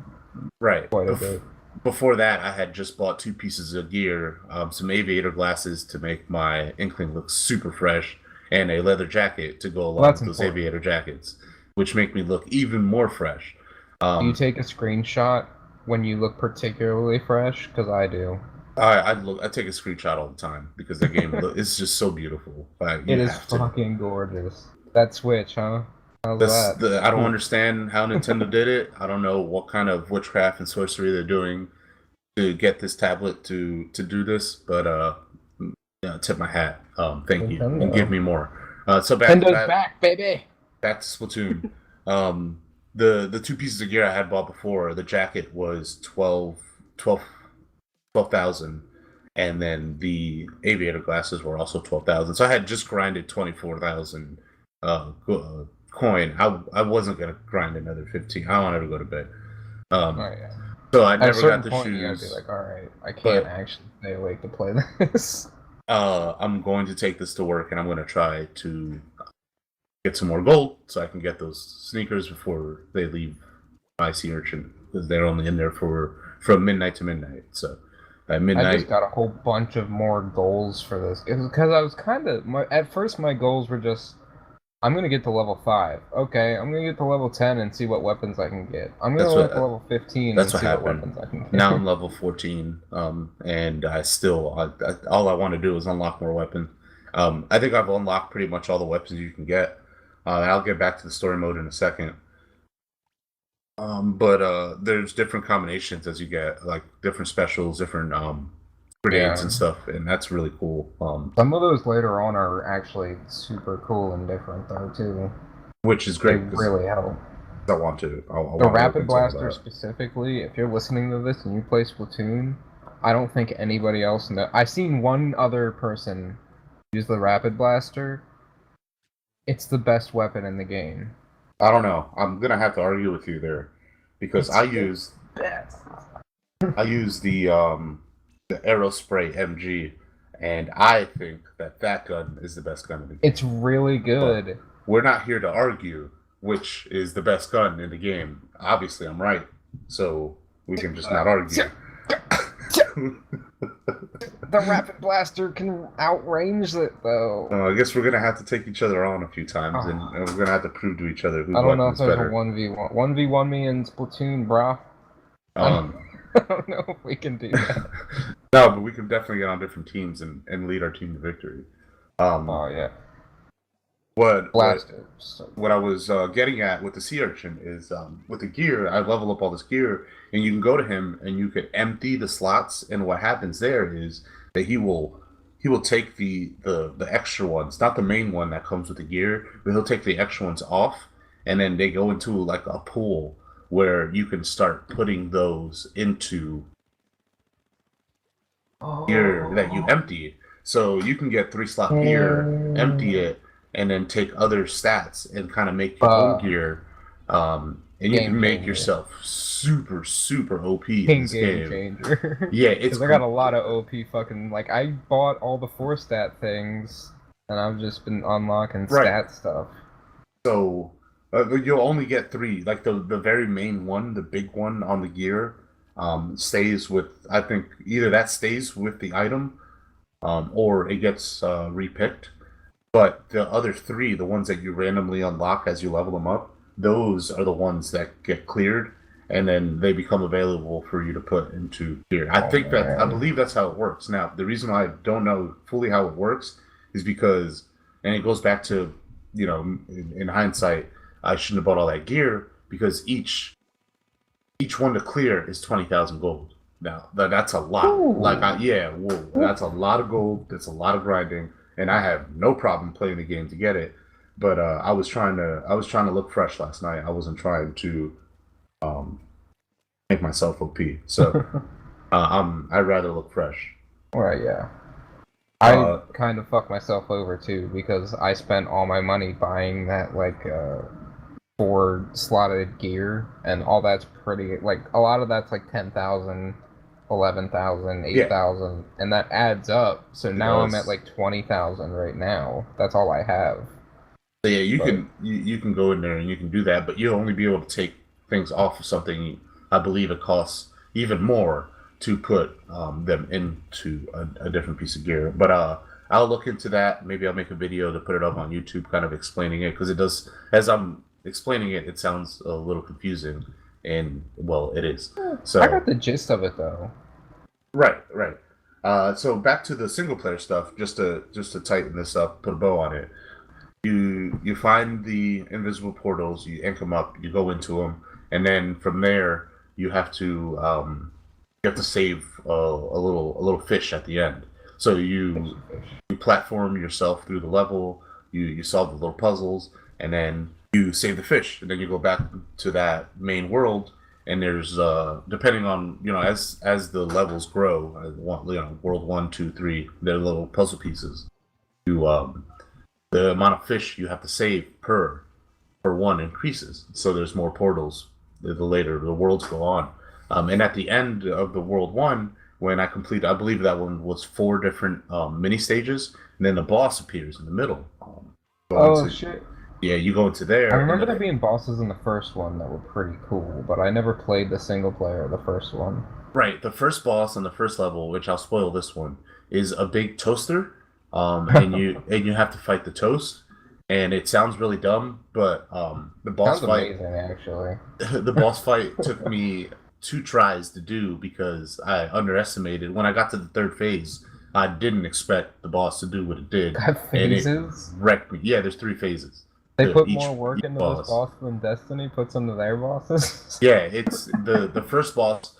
Right. Quite a bit. Before that, I had just bought 2 pieces of gear, some aviator glasses to make my Inkling look super fresh, and a leather jacket to go along with those aviator jackets, which make me look even more fresh. Do you take a screenshot when you look particularly fresh? Because I do. I take a screenshot all the time because the game is just so beautiful. It is fucking gorgeous. That Switch, huh? How's that? I don't understand how Nintendo did it. I don't know what kind of witchcraft and sorcery they're doing to get this tablet to do this, but tip my hat. Thank you, and give me more. So Nintendo's back, baby. Back to Splatoon. The 2 pieces of gear I had bought before, the jacket was 12,000, and then the aviator glasses were also 12,000. So I had just grinded 24,000 coin. I wasn't gonna grind another 15. I wanted to go to bed. So I never got the shoes. I'd be like, all right, I can't actually stay awake to play this. I'm going to take this to work, and I'm going to try to get some more gold so I can get those sneakers before they leave my sea urchin, because they're only in there from midnight to midnight. So at midnight, I just got a whole bunch of more goals for this because I was at first my goals were just, I'm gonna get to level 5. Okay, I'm gonna get to level 10 and see what weapons I can get. I'm gonna get to level 15 and see what weapons I can get. Now I'm level 14, and I all I want to do is unlock more weapons. I think I've unlocked pretty much all the weapons you can get. I'll get back to the story mode in a second. But there's different combinations as you get, like different specials, different grenades and stuff, and that's really cool. Some of those later on are actually super cool and different though too, which is great. They really help. I want to. The Rapid Blaster specifically, if you're listening to this and you play Splatoon, I don't think anybody else I've seen one other person use the Rapid Blaster. It's the best weapon in the game. I don't know. I'm gonna have to argue with you there, because I use the Aerospray MG, and I think that gun is the best gun in the game. It's really good. But we're not here to argue which is the best gun in the game. Obviously, I'm right, so we can just not argue. The rapid blaster can outrange it, though. I guess we're gonna have to take each other on a few times, and we're gonna have to prove to each other whose I don't know if weapon's there's better. a 1v1. 1v1 me in Splatoon, brah. I don't know if we can do that. No, but we can definitely get on different teams and lead our team to victory. Oh, yeah. What Blasters. what I was getting at with the sea urchin is with the gear, I level up all this gear, and you can go to him and you can empty the slots, and what happens there is that he will take the extra ones, not the main one that comes with the gear, but he'll take the extra ones off, and then they go into like a pool where you can start putting those into gear that you emptied. So you can get 3-slot gear, empty it, and then take other stats and kind of make your own gear. And you can make yourself super, super OP in this game. Changer. Yeah, it's because I got a lot of OP fucking, like, I bought all the 4-stat things, and I've just been unlocking stat stuff. So you'll only get 3. Like the very main one, the big one on the gear, stays with, I think either that stays with the item, or it gets repicked. But the other 3, the ones that you randomly unlock as you level them up, those are the ones that get cleared, and then they become available for you to put into gear. I believe that's how it works. Now, the reason why I don't know fully how it works is because, and it goes back to, you know, in hindsight, I shouldn't have bought all that gear, because each one to clear is 20,000 gold. Now, that's a lot. Ooh. That's a lot of gold. That's a lot of grinding. And I have no problem playing the game to get it, but I was trying to look fresh last night. I wasn't trying to make myself OP. So I'd rather look fresh. Right, yeah. I kind of fucked myself over too, because I spent all my money buying that like 4-slotted gear, and all that's pretty, like, a lot of that's like 10,000. 11,000, 8,000, and that adds up. So now I'm at like 20,000 right now. That's all I have. So yeah, you can go in there and you can do that, but you'll only be able to take things off of something. I believe it costs even more to put them into a different piece of gear. But I'll look into that. Maybe I'll make a video to put it up on YouTube, kind of explaining it, because it does. As I'm explaining it, it sounds a little confusing. And, well, it is. So I got the gist of it, though. Right. So back to the single player stuff, just to tighten this up, put a bow on it. You find the invisible portals, you ink them up, you go into them, and then from there you have to save a little fish at the end. So you platform yourself through the level, you solve the little puzzles, and then you save the fish, and then you go back to that main world, and there's depending on, you know, as the levels grow, you know, world 1, 2, 3, they're little puzzle pieces. The amount of fish you have to save per one increases, so there's more portals the later the worlds go on. And at the end of the world 1, when I completed, I believe that one was 4 different mini stages, and then the boss appears in the middle. Shit. Yeah, you go into there. I remember there being bosses in the first one that were pretty cool, but I never played the single player of the first one. Right, the first boss on the first level, which I'll spoil this one, is a big toaster, and you have to fight the toast. And it sounds really dumb, but the boss fight, amazing, actually. The boss fight took me 2 tries to do, because I underestimated. When I got to the 3rd phase, I didn't expect the boss to do what it did. Phases? And it wrecked me. Yeah, there's 3 phases. They put more work into this boss than Destiny puts into their bosses. Yeah, it's the first boss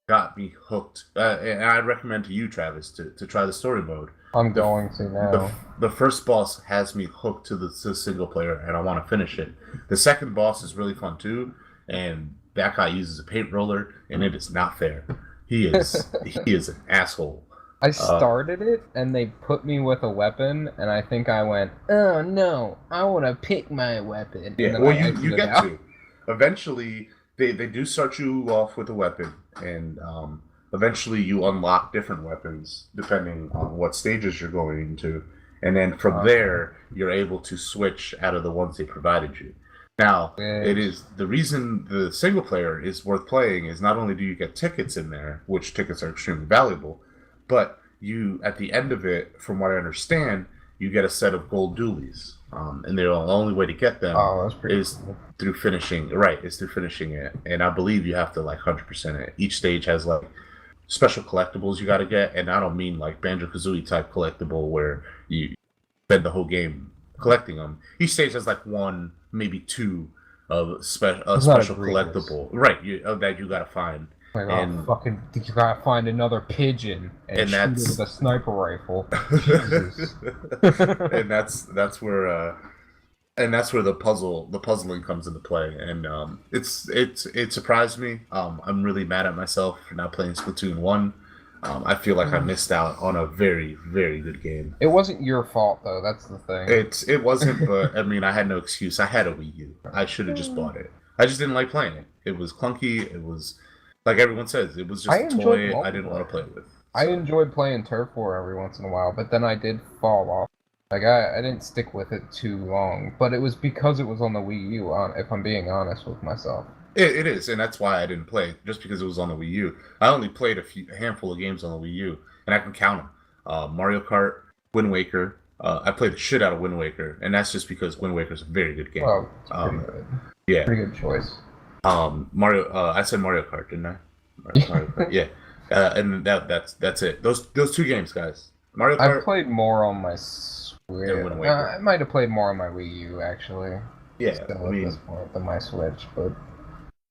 got me hooked, and I recommend to you, Travis, to try the story mode. I'm going to now. The first boss has me hooked to the single player, and I want to finish it. The second boss is really fun too, and that guy uses a paint roller, and it is not fair. He is an asshole. I started it, and they put me with a weapon, and I think I went, oh no, I want to pick my weapon. Yeah, well, you get to. Eventually, they do start you off with a weapon, and eventually you unlock different weapons depending on what stages you're going into. And then from there, you're able to switch out of the ones they provided you. Now, it Yes. is the reason the single player is worth playing is not only do you get tickets in there, which tickets are extremely valuable, but you at the end of it, from what I understand, you get a set of gold dualies, and the only way to get them Oh, that's pretty is cool. through finishing. Right, is through finishing it, and I believe you have to like 100% it. Each stage has like special collectibles you got to get, and I don't mean like Banjo Kazooie type collectible where you spend the whole game collecting them. Each stage has like one, maybe two of a It's not special egregious. collectible, right? That you got to find, Like, and fucking, you gotta find another pigeon and shoot it that's with a sniper rifle. Jesus. and that's where the puzzling comes into play, and it surprised me. I'm really mad at myself for not playing Splatoon 1. I feel like I missed out on a very, very good game. It wasn't your fault, though, that's the thing. It wasn't, but I mean, I had no excuse. I had a Wii U. I should have just bought it. I just didn't like playing it. It was clunky. It was, like everyone says, it was just I a enjoyed toy I didn't want to play multiplayer. with. I So, enjoyed playing Turf War every once in a while, but then I did fall off. Like, I didn't stick with it too long, but it was because it was on the Wii U, if I'm being honest with myself. it is, and that's why I didn't play, just because it was on the Wii U. I only played a handful of games on the Wii U, and I can count them. Mario Kart, Wind Waker. I played the shit out of Wind Waker, and that's just because Wind Waker is a very good game. Well, it's pretty Um, good. yeah. Pretty good choice. Mario. I said Mario Kart, didn't I? Mario Kart. Yeah. And that's it. Those two games, guys. Mario I Kart. played more on my Switch. Wind Waker. I might have played more on my Wii U, actually. Yeah. Still I at mean, this point than my Switch, but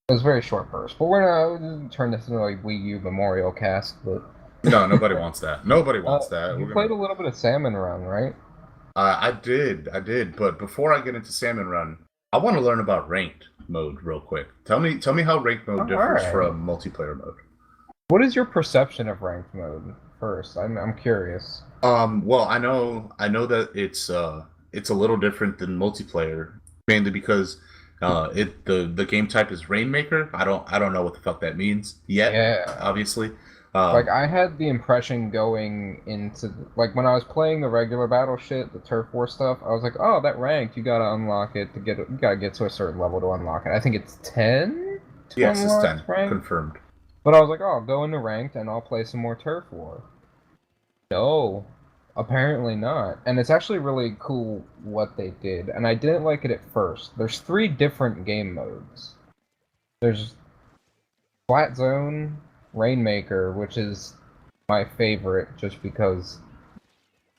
it was very short burst. But we're not turn this into like Wii U Memorial Cast. But no, nobody wants that. Nobody wants that. you We're played gonna. a little bit of Salmon Run, right? I did. But before I get into Salmon Run, I want to learn about ranked mode real quick. Tell me how ranked mode differs Alright. from multiplayer mode. What is your perception of ranked mode? First, I'm curious. Well, I know that it's a little different than multiplayer, mainly because the game type is Rainmaker. I don't know what the fuck that means yet. Yeah. Obviously. Like, I had the impression going into, like, when I was playing the regular battle shit, the Turf War stuff, I was like, oh, that ranked, you gotta unlock it you gotta get to a certain level to unlock it. I think it's 10 to Yes, it's unlock 10 ranked. confirmed. But I was like, oh, I'll go into ranked and I'll play some more Turf War. No, apparently not. And it's actually really cool what they did, and I didn't like it at first. There's 3 different game modes. There's Flat Zone, Rainmaker, which is my favorite just because it's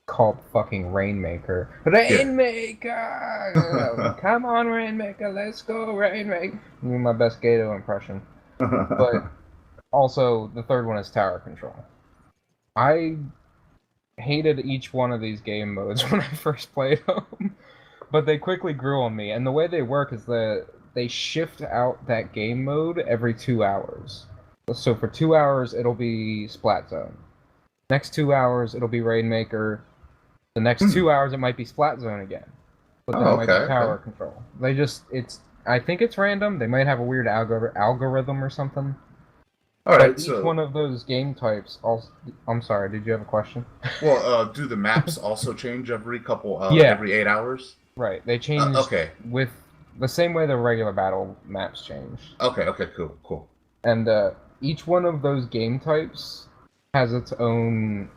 called fucking Rainmaker. Rainmaker! Come on, Rainmaker, let's go, Rainmaker! My best Gato impression. But also, the third one is Tower Control. I hated each one of these game modes when I first played them, but they quickly grew on me. And the way they work is that they shift out that game mode every 2 hours. So for 2 hours, it'll be Splat Zone. Next 2 hours, it'll be Rainmaker. The next 2 hours, it might be Splat Zone again. But then it might be Tower Control. I think it's random. They might have a weird algorithm or something. All right, But each one of those game types also... I'm sorry, did you have a question? well, do the maps also change every Yeah. every 8 hours? Right, they change Okay. with the same way the regular battle maps change. Okay, cool. And each one of those game types has its own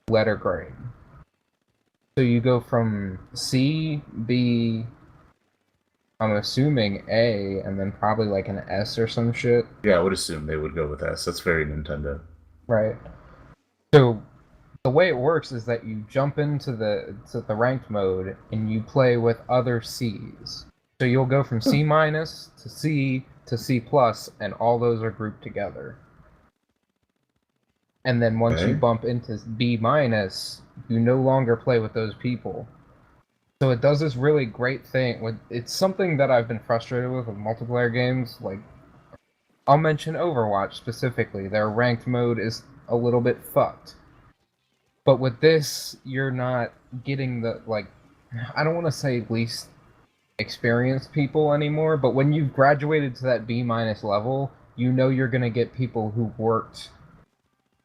letter grade. So you go from C, B, I'm assuming A, and then probably like an S or some shit. Yeah, I would assume they would go with S. That's very Nintendo. Right. So the way it works is that you jump into the ranked mode and you play with other C's. So you'll go from C minus to C to C plus, and all those are grouped together. And then once you bump into B minus, you no longer play with those people. So it does this really great thing. It's something that I've been frustrated with multiplayer games. Like, I'll mention Overwatch specifically. Their ranked mode is a little bit fucked. But with this, you're not getting the, like, I don't want to say least experienced people anymore, but when you've graduated to that B minus level, you know you're going to get people who worked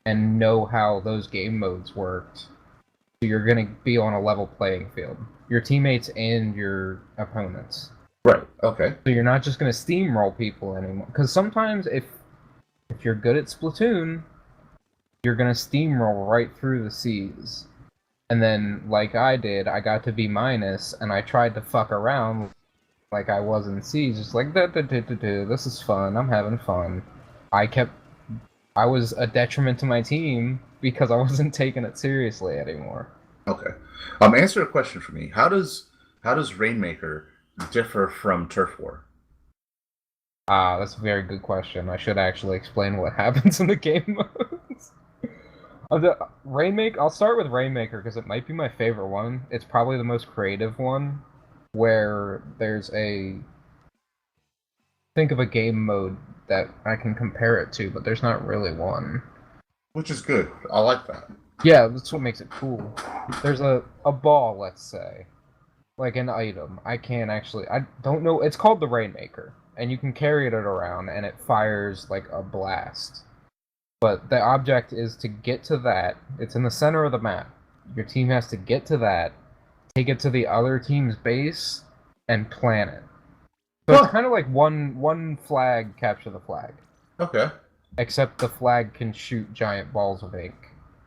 and know how those game modes worked. So you're going to be on a level playing field. Your teammates and your opponents. Right. Okay. So you're not just gonna steamroll people anymore. Because sometimes if you're good at Splatoon, you're gonna steamroll right through the C's. And then, like I did, I got to B minus, and I tried to fuck around like I was in C's, just like this is fun. I'm having fun. I was a detriment to my team because I wasn't taking it seriously anymore. Okay. Answer a question for me. How does Rainmaker differ from Turf War? That's a very good question. I should actually explain what happens in the game modes. I'll start with Rainmaker because it might be my favorite one. It's probably the most creative one, where think of a game mode that I can compare it to, but there's not really one. Which is good. I like that. Yeah, that's what makes it cool. There's a ball, let's say. Like an item. I don't know, it's called the Rainmaker, and you can carry it around, and it fires like a blast. But the object is to get to that. It's in the center of the map. Your team has to get to that, take it to the other team's base, and plant it. So it's kind of like one flag, capture the flag. Okay. Except the flag can shoot giant balls of ink.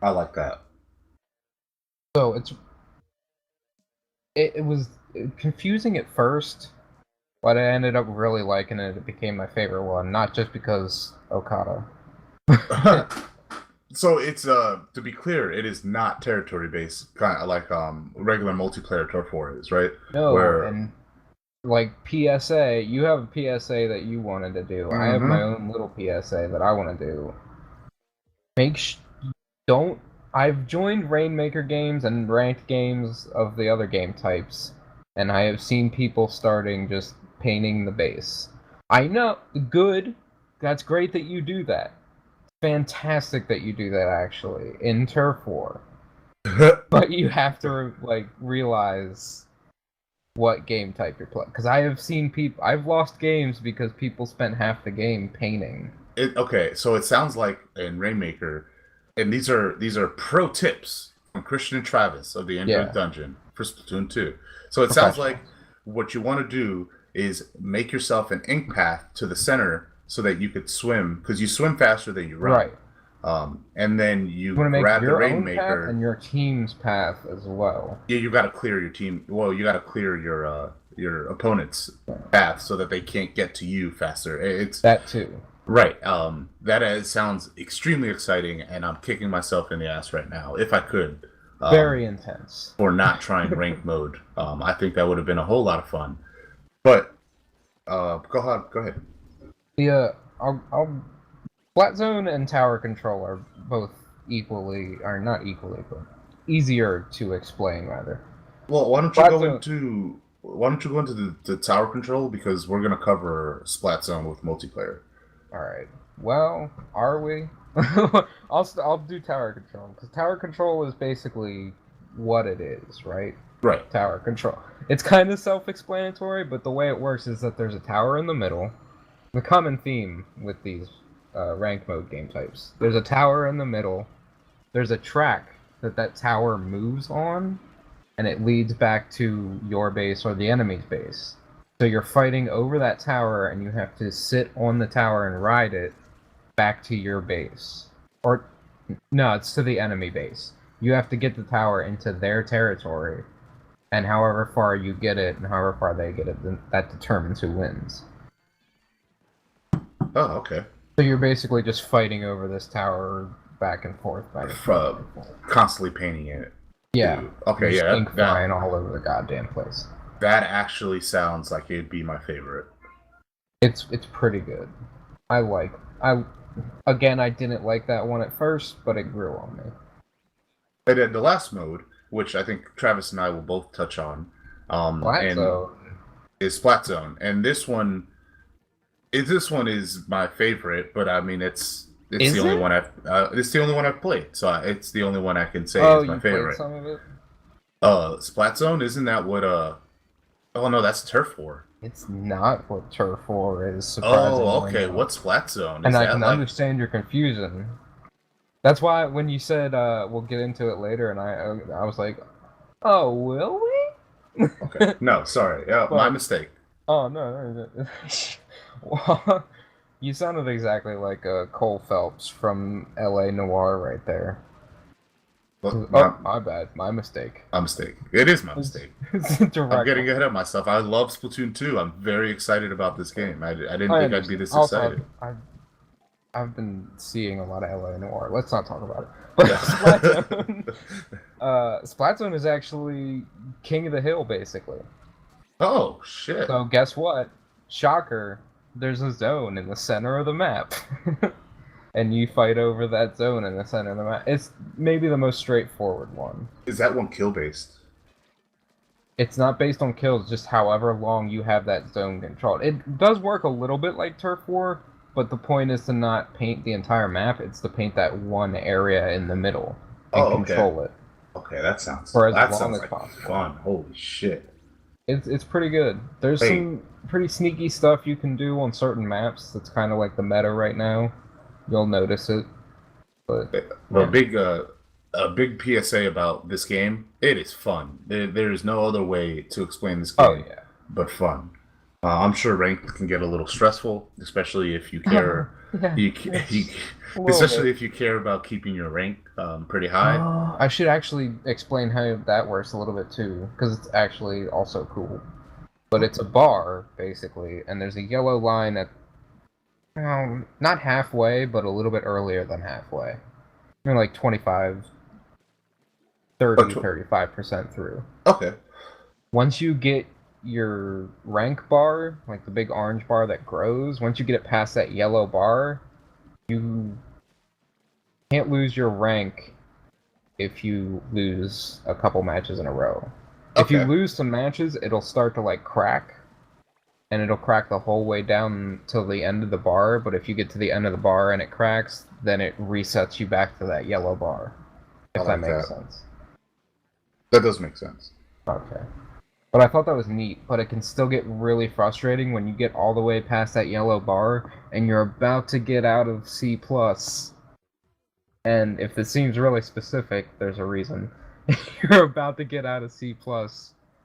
I like that. So it was confusing at first, but I ended up really liking it. It became my favorite one, not just because Okada. So it's to be clear, it is not territory based, kind of like regular multiplayer Turf War is, right? No, and like PSA, you have a PSA that you wanted to do. I have my own little PSA that I want to do. I've joined Rainmaker games and ranked games of the other game types, and I have seen people starting just painting the base. I know, good. That's great that you do that. Fantastic that you do that, actually, in Turf War. But you have to realize what game type you're playing. Because I have seen I've lost games because people spent half the game painting. Okay, so it sounds like in Rainmaker, and these are pro tips from Christian and Travis of the Infinite Dungeon for Splatoon 2. So it sounds like what you want to do is make yourself an ink path to the center so that you could swim, because you swim faster than you run. Right. And then you want to grab make the your own Rainmaker path and your team's path as well. Yeah, you got to clear your team. Well, you got to clear your opponent's path so that they can't get to you faster. It's that too. Right. Sounds extremely exciting, and I'm kicking myself in the ass right now. If I could. Very intense. For not trying rank mode. I think that would have been a whole lot of fun. But go ahead. Flat Zone and Tower Control are both not equally, but easier to explain rather. Well, why don't you go into the Tower Control, because we're gonna cover Splat Zone with multiplayer. All right. Well, are we? I'll do Tower Control, because Tower Control is basically what it is, right? Right. Tower Control. It's kind of self-explanatory, but the way it works is that there's a tower in the middle. The common theme with these ranked mode game types. There's a tower in the middle. There's a track that tower moves on, and it leads back to your base or the enemy's base. So you're fighting over that tower, and you have to sit on the tower and ride it back to your base. Or, no, it's to the enemy base. You have to get the tower into their territory, and however far you get it, and however far they get it, then that determines who wins. Oh, okay. So you're basically just fighting over this tower back and forth. Constantly painting it. Yeah. Dude. Okay, yeah. Ink flying all over the goddamn place. That actually sounds like it'd be my favorite. It's pretty good. I didn't like that one at first, but it grew on me. And then the last mode, which I think Travis and I will both touch on, is Splat Zone. And this one is my favorite, but I mean it's the only one I've played, so it's the only one I can say is my favorite. Played some of it? Splat Zone, isn't that what oh no, that's Turf War. It's not what Turf War is, surprisingly. Oh, okay. What's Splat Zone? And I can understand your confusion. That's why when you said we'll get into it later, and I was like, oh, will we? Okay. No, sorry. My mistake. Oh no. Well, you sounded exactly like Cole Phelps from L.A. Noir right there. Look, Oh, my bad, my mistake. my mistake. It is my mistake. It's I'm getting ahead of myself. I love Splatoon 2. I'm very excited about this game. I didn't think I'd be this excited. I've been seeing a lot of LA Noir. Let's not talk about it. But Splatoon, Splatoon is actually King of the Hill, basically. Oh, shit. So guess what? Shocker, there's a zone in the center of the map. And you fight over that zone in the center of the map. It's maybe the most straightforward one. Is that one kill-based? It's not based on kills, just however long you have that zone controlled. It does work a little bit like Turf War, but the point is to not paint the entire map, it's to paint that one area in the middle and control it. Okay, that sounds like fun. Holy shit. It's pretty good. There's some pretty sneaky stuff you can do on certain maps that's kind of like the meta right now. You'll notice it. But a big PSA about this game, it is fun. There is no other way to explain this game but fun. I'm sure ranked can get a little stressful, especially if you care. Especially if you care about keeping your rank pretty high. I should actually explain how that works a little bit too, because it's actually also cool. But it's a bar basically, and there's a yellow line at not halfway, but a little bit earlier than halfway. You're like 25, 30, 35% through. Okay. Once you get your rank bar, like the big orange bar that grows, once you get it past that yellow bar, you can't lose your rank if you lose a couple matches in a row. If you lose some matches, it'll start to like crack, and it'll crack the whole way down till the end of the bar, but if you get to the end of the bar and it cracks, then it resets you back to that yellow bar. If that makes sense. That does make sense. Okay. But I thought that was neat, but it can still get really frustrating when you get all the way past that yellow bar and you're about to get out of C+. And if this seems really specific, there's a reason. You're about to get out of C+,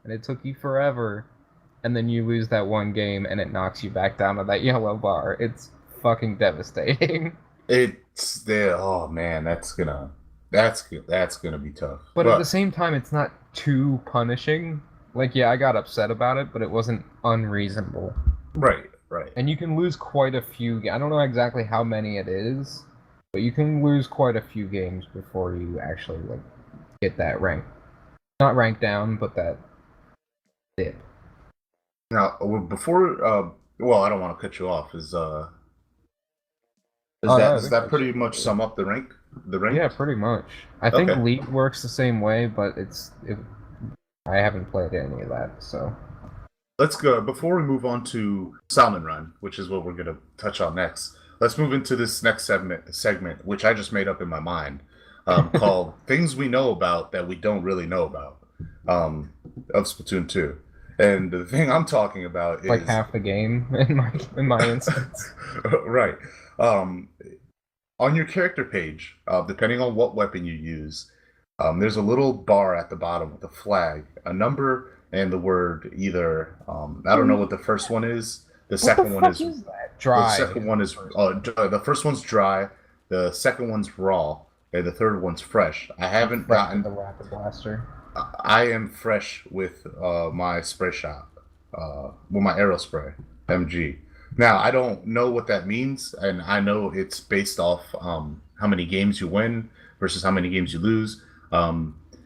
and it took you forever, and then you lose that one game and it knocks you back down to that yellow bar. It's fucking devastating. It's there. Oh man, that's gonna be tough. But at the same time, it's not too punishing. Like, yeah, I got upset about it, but it wasn't unreasonable. Right. And you can lose quite a few. I don't know exactly how many it is, but you can lose quite a few games before you actually like get that rank. Not rank down, but that dip. Now, before, I don't want to cut you off. Does that pretty much sum up the rank? Yeah, pretty much. I think League works the same way, but I haven't played any of that, so. Let's go. Before we move on to Salmon Run, which is what we're going to touch on next, let's move into this next segment, which I just made up in my mind, called Things We Know About That We Don't Really Know About, of Splatoon 2. And the thing I'm talking about is... like half the game in my instance. Right. On your character page, depending on what weapon you use, there's a little bar at the bottom with a flag, a number, and the word either. I don't know what the first one is. The second one is dry. The second one is the first one's dry. The second one's raw, and the third one's fresh. I haven't gotten the rapid blaster. I am fresh with my spray shot, with my arrow spray MG. Now I don't know what that means, and I know it's based off how many games you win versus how many games you lose.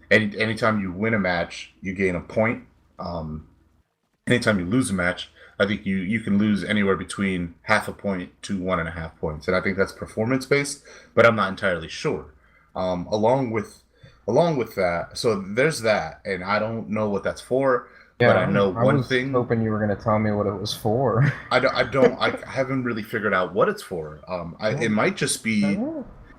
Anytime you win a match, you gain a point. Anytime you lose a match, I think you can lose anywhere between half a point to 1.5 points, and I think that's performance based, but I'm not entirely sure. Along with that, so there's that, and I don't know what that's for. Yeah, but I know one thing. I was hoping you were going to tell me what it was for. I haven't really figured out what it's for. It might just be.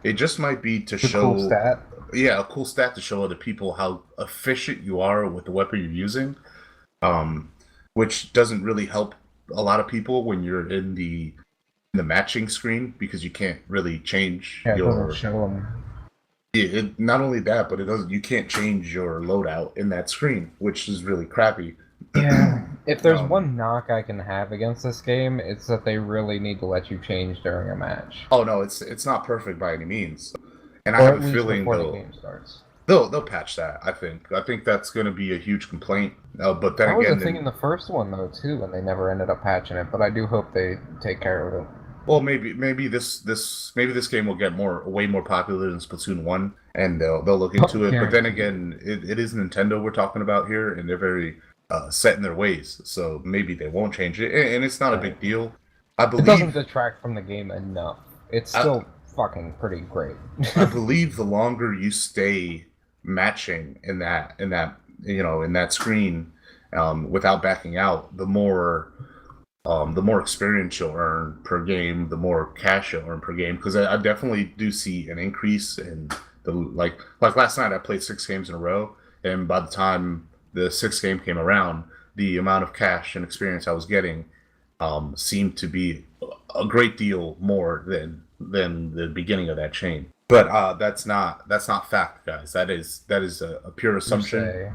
It just might be to show. Cool stat. Yeah, a cool stat to show other people how efficient you are with the weapon you're using, which doesn't really help a lot of people when you're in the matching screen because you can't really change your. It doesn't show them. Yeah, not only that, but it doesn't. You can't change your loadout in that screen, which is really crappy. Yeah, If there's one knock I can have against this game, it's that they really need to let you change during a match. Oh no, it's not perfect by any means, and Or I have at a least feeling before the game starts. they'll patch that. I think that's going to be a huge complaint. But then That was again, a thing in the first one though too, and they never ended up patching it. But I do hope they take care of it. well, maybe this game will get way more popular than Splatoon 1, and they'll look into it. But then again, it is Nintendo we're talking about here, and they're very set in their ways, so maybe they won't change it, and it's not a big deal. I believe it doesn't detract from the game enough. It's still fucking pretty great. I believe the longer you stay matching in that screen without backing out, the more experience you'll earn per game, the more cash you'll earn per game. Because I definitely do see an increase in the like last night I played 6 games in a row, and by the time the 6th game came around, the amount of cash and experience I was getting seemed to be a great deal more than the beginning of that chain. But that's not fact, guys. That is a pure assumption.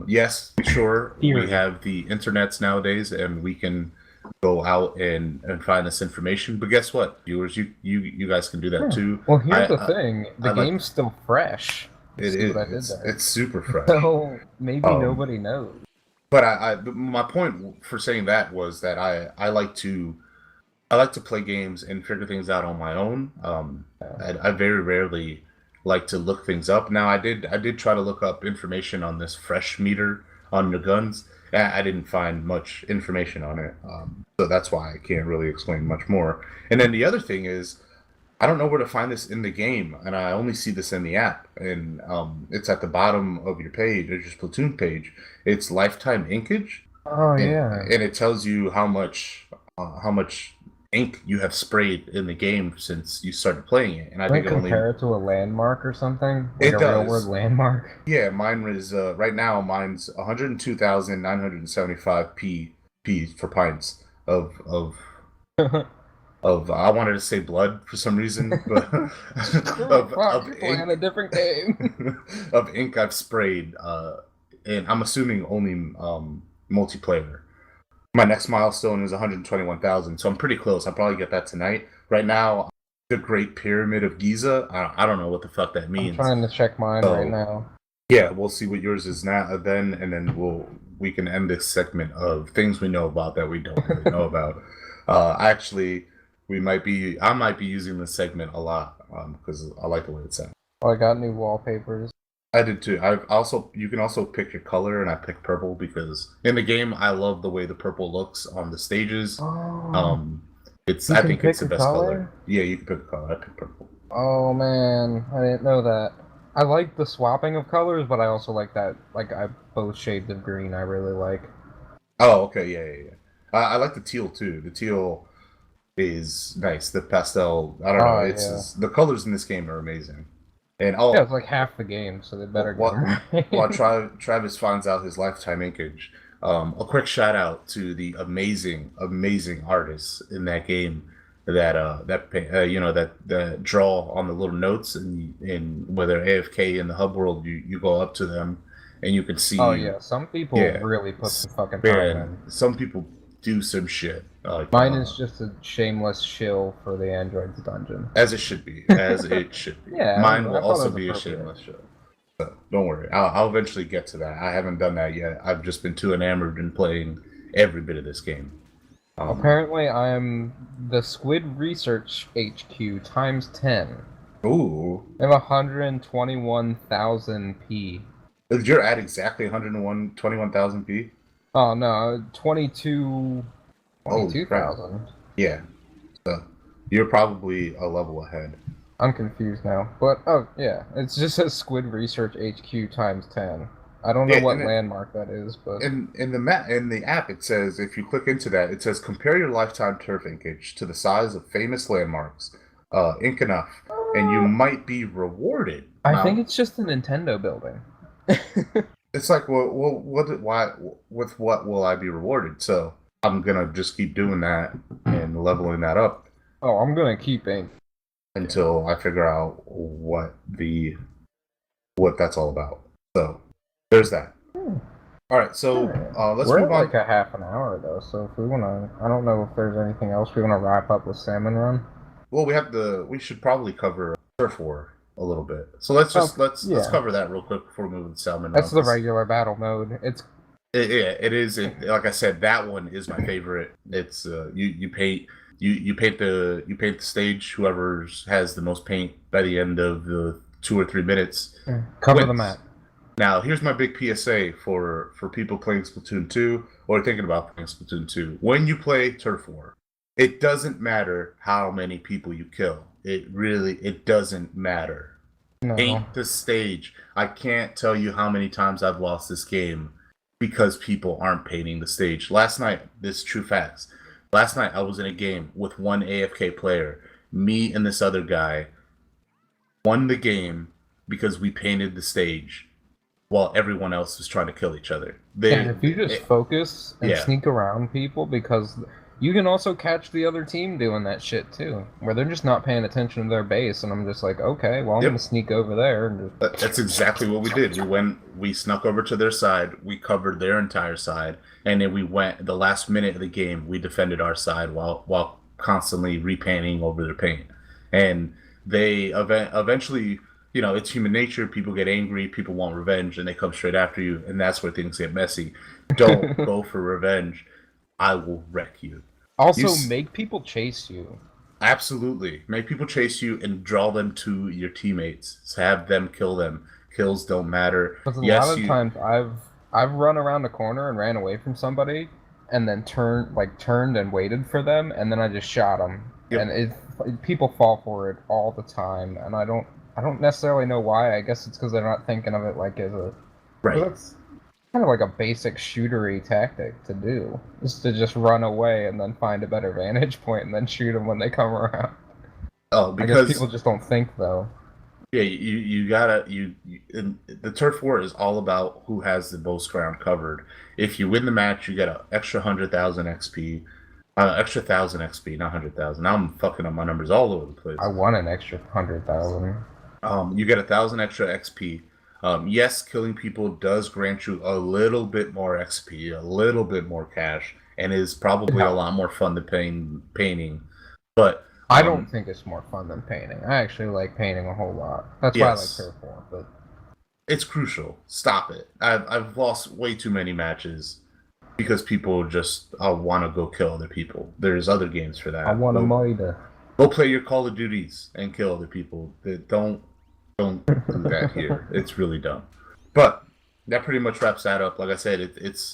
Yes, sure, we have the internets nowadays, and we can go out and find this information. But guess what, viewers, you guys can do that too. Well, here's the thing: the game's still fresh. It is. It's super fresh. So maybe nobody knows. But my point for saying that was that I like to play games and figure things out on my own. I very rarely like to look things up. Now I did try to look up information on this fresh meter on your guns. I didn't find much information on it, so that's why I can't really explain much more. And then the other thing is, I don't know where to find this in the game, and I only see this in the app. And it's at the bottom of your page, or your Splatoon page. It's lifetime inkage. Oh yeah. And it tells you how much ink you have sprayed in the game since you started playing it. And I think compare it to a landmark or something. It does. Real world landmark. Yeah, mine is right now. Mine's 102,975 p for pints of I wanted to say blood for some reason, but of ink. Playing a different game. Of ink I've sprayed, and I'm assuming only multiplayer. My next milestone is 121,000, so I'm pretty close. I'll probably get that tonight. Right now, the Great Pyramid of Giza. I don't know what the fuck that means. I'm trying to check mine right now. Yeah, we'll see what yours is now. And then we can end this segment of things we know about that we don't really know about. Actually, I might be using this segment a lot because I like the way it sounds. Oh, I got new wallpapers. I did too. You can also pick your color, and I picked purple because in the game I love the way the purple looks on the stages. I think it's the best color. Yeah, you can pick a color. I picked purple. Oh man, I didn't know that. I like the swapping of colors, but I also like that. Both shades of green I really like. Oh, okay, yeah. I like the teal too. The teal is nice. The pastel. I don't know. The colors in this game are amazing. And it's like half the game, so they better get them right. While Travis finds out his lifetime inkage, a quick shout out to the amazing artists in that game that draw on the little notes, and whether AFK in the hub world, you go up to them and you can see. Oh yeah, some people really put some fucking time in. Some people do some shit. Mine is just a shameless shill for the android's dungeon. As it should be. Yeah, mine will also be a shameless shill. So don't worry. I'll eventually get to that. I haven't done that yet. I've just been too enamored in playing every bit of this game. Apparently, I am the Squid Research HQ times 10. Ooh. I have 121,000 P. You're at exactly 121,000 P? Oh no, 22,000. Yeah. So you're probably a level ahead. I'm confused now. But it's just a Squid Research HQ times 10. I don't know what landmark that is, but in the app it says, if you click into that, it says compare your lifetime turf inkage to the size of famous landmarks. Ink enough, and you might be rewarded. I think it's just a Nintendo building. It's like, what will I be rewarded? So I'm gonna just keep doing that and leveling that up. Oh, I'm gonna keep ink until I figure out what that's all about. So there's that. All right, so let's We're move at on. like a half an hour though, so if we wanna, I don't know if there's anything else we wanna wrap up with Salmon Run. Well, we should probably cover Turf War a little bit. So let's Yeah. cover that real quick before we move to Salmon That's Run. the regular battle mode. It's It is. Like I said, that one is my favorite. It's you paint the stage. Whoever has the most paint by the end of the 2 or 3 minutes cover wins. the map. Now, here's my big PSA for people playing Splatoon 2 or thinking about playing Splatoon 2. When you play Turf War, it doesn't matter how many people you kill. It doesn't matter. No. Paint the stage. I can't tell you how many times I've lost this game because people aren't painting the stage. Last night, this is true facts. Last night, I was in a game with one AFK player. Me and this other guy won the game because we painted the stage while everyone else was trying to kill each other. And if you just focus and yeah. sneak around people, because you can also catch the other team doing that shit too, where they're just not paying attention to their base, and I'm just like, okay, well, I'm gonna sneak over there and just... That's exactly what we did. We snuck over to their side, we covered their entire side, and then we went the last minute of the game, we defended our side while constantly repainting over their paint. And they eventually, you know, it's human nature. People get angry, people want revenge, and they come straight after you, and that's where things get messy. Don't go for revenge. I will wreck you. Also, make people chase you. Absolutely. Make people chase you and draw them to your teammates. So have them kill them. Kills don't matter. Because a lot of times I've run around the corner and ran away from somebody, and then turned and waited for them, and then I just shot them. Yep. And people fall for it all the time, and I don't necessarily know why. I guess it's because they're not thinking of it like as a... Right. That's kind of like a basic shootery tactic to do, is to just run away and then find a better vantage point and then shoot them when they come around. Oh, because I guess people just don't think though. Yeah, you gotta the Turf War is all about who has the most ground covered. If you win the match, you get an extra 100,000 XP, extra 1,000 XP, not 100,000. Now I'm fucking up my numbers all over the place. I won an extra 100,000. You get 1,000 extra XP. Yes, killing people does grant you a little bit more XP, a little bit more cash, and is probably a lot more fun than painting. But I don't think it's more fun than painting. I actually like painting a whole lot. That's why I like Turf War. But it's crucial. Stop it. I've lost way too many matches because people just want to go kill other people. There's other games for that. I want to murder. Go play your Call of Duties and kill other people. Don't do that here. It's really dumb. But that pretty much wraps that up. Like I said,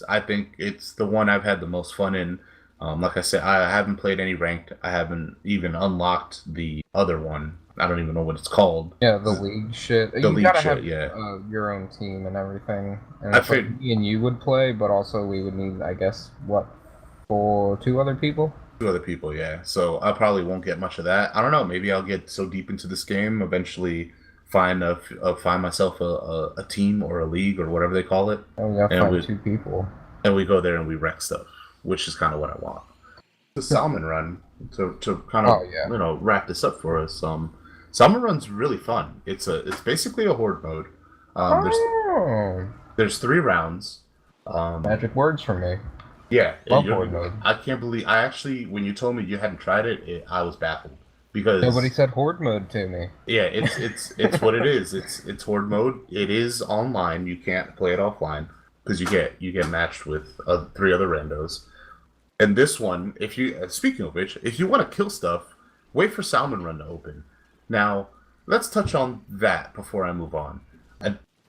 I think it's the one I've had the most fun in. Like I said, I haven't played any ranked. I haven't even unlocked the other one. I don't even know what it's called. Yeah, the league shit. The you league gotta shit, have yeah. Your own team and everything. And I it's like figured- me and you would play, but also we would need, I guess, for 2 other people? 2 other people, yeah. So I probably won't get much of that. I don't know. Maybe I'll get so deep into this game, eventually find myself a team or a league or whatever they call it. Oh, you gotta find 2 people. And we go there and we wreck stuff, which is kind of what I want. The Salmon Run, to kind of wrap this up for us. Salmon Run's really fun. It's basically a horde mode. There's 3 rounds. Magic words for me. Yeah, Love horde mode. I can't believe when you told me you hadn't tried it, I was baffled because nobody said horde mode to me. Yeah, it's what it is. It's horde mode. It is online. You can't play it offline because you get matched with 3 other randos. And this one, speaking of which, if you want to kill stuff, wait for Salmon Run to open. Now, let's touch on that before I move on.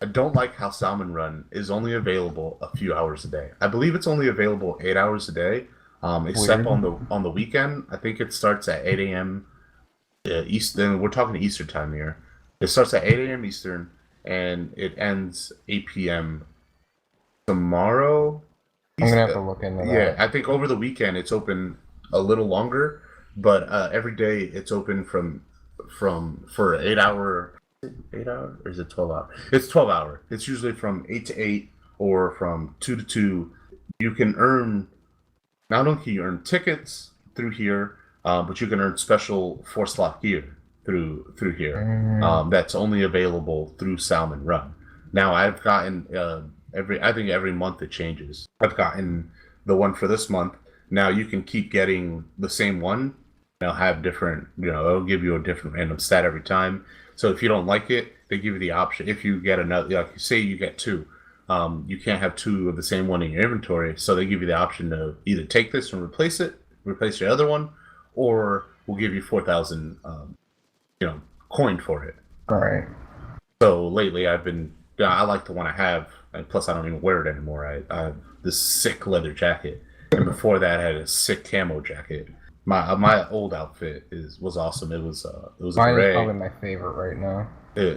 I don't like how Salmon Run is only available a few hours a day. I believe it's only available 8 hours a day, except on the weekend. I think it starts at 8 a.m. Eastern. We're talking Eastern time here. It starts at 8 a.m. Eastern, and it ends 8 p.m. tomorrow. I'm gonna have to look into that. Yeah, I think over the weekend it's open a little longer, but every day it's open for 8 hour. 8 hour or is it 12 hour? It's 12 hour. It's usually from 8 to 8 or from 2 to 2. You can earn, not only can you earn tickets through here, but you can earn special 4-slot gear through here. That's only available through Salmon Run. Now I've gotten I think every month it changes. I've gotten the one for this month. Now you can keep getting the same one. They'll have different, it'll give you a different random stat every time. So if you don't like it, they give you the option. If you get another, like say you get two, you can't have two of the same one in your inventory. So they give you the option to either take this and replace your other one, or we'll give you 4,000, coin for it. All right. So lately I like the one I have, and plus I don't even wear it anymore. I have this sick leather jacket, and before that I had a sick camo jacket. My old outfit was awesome. It was a Mine beret. is probably my favorite right now.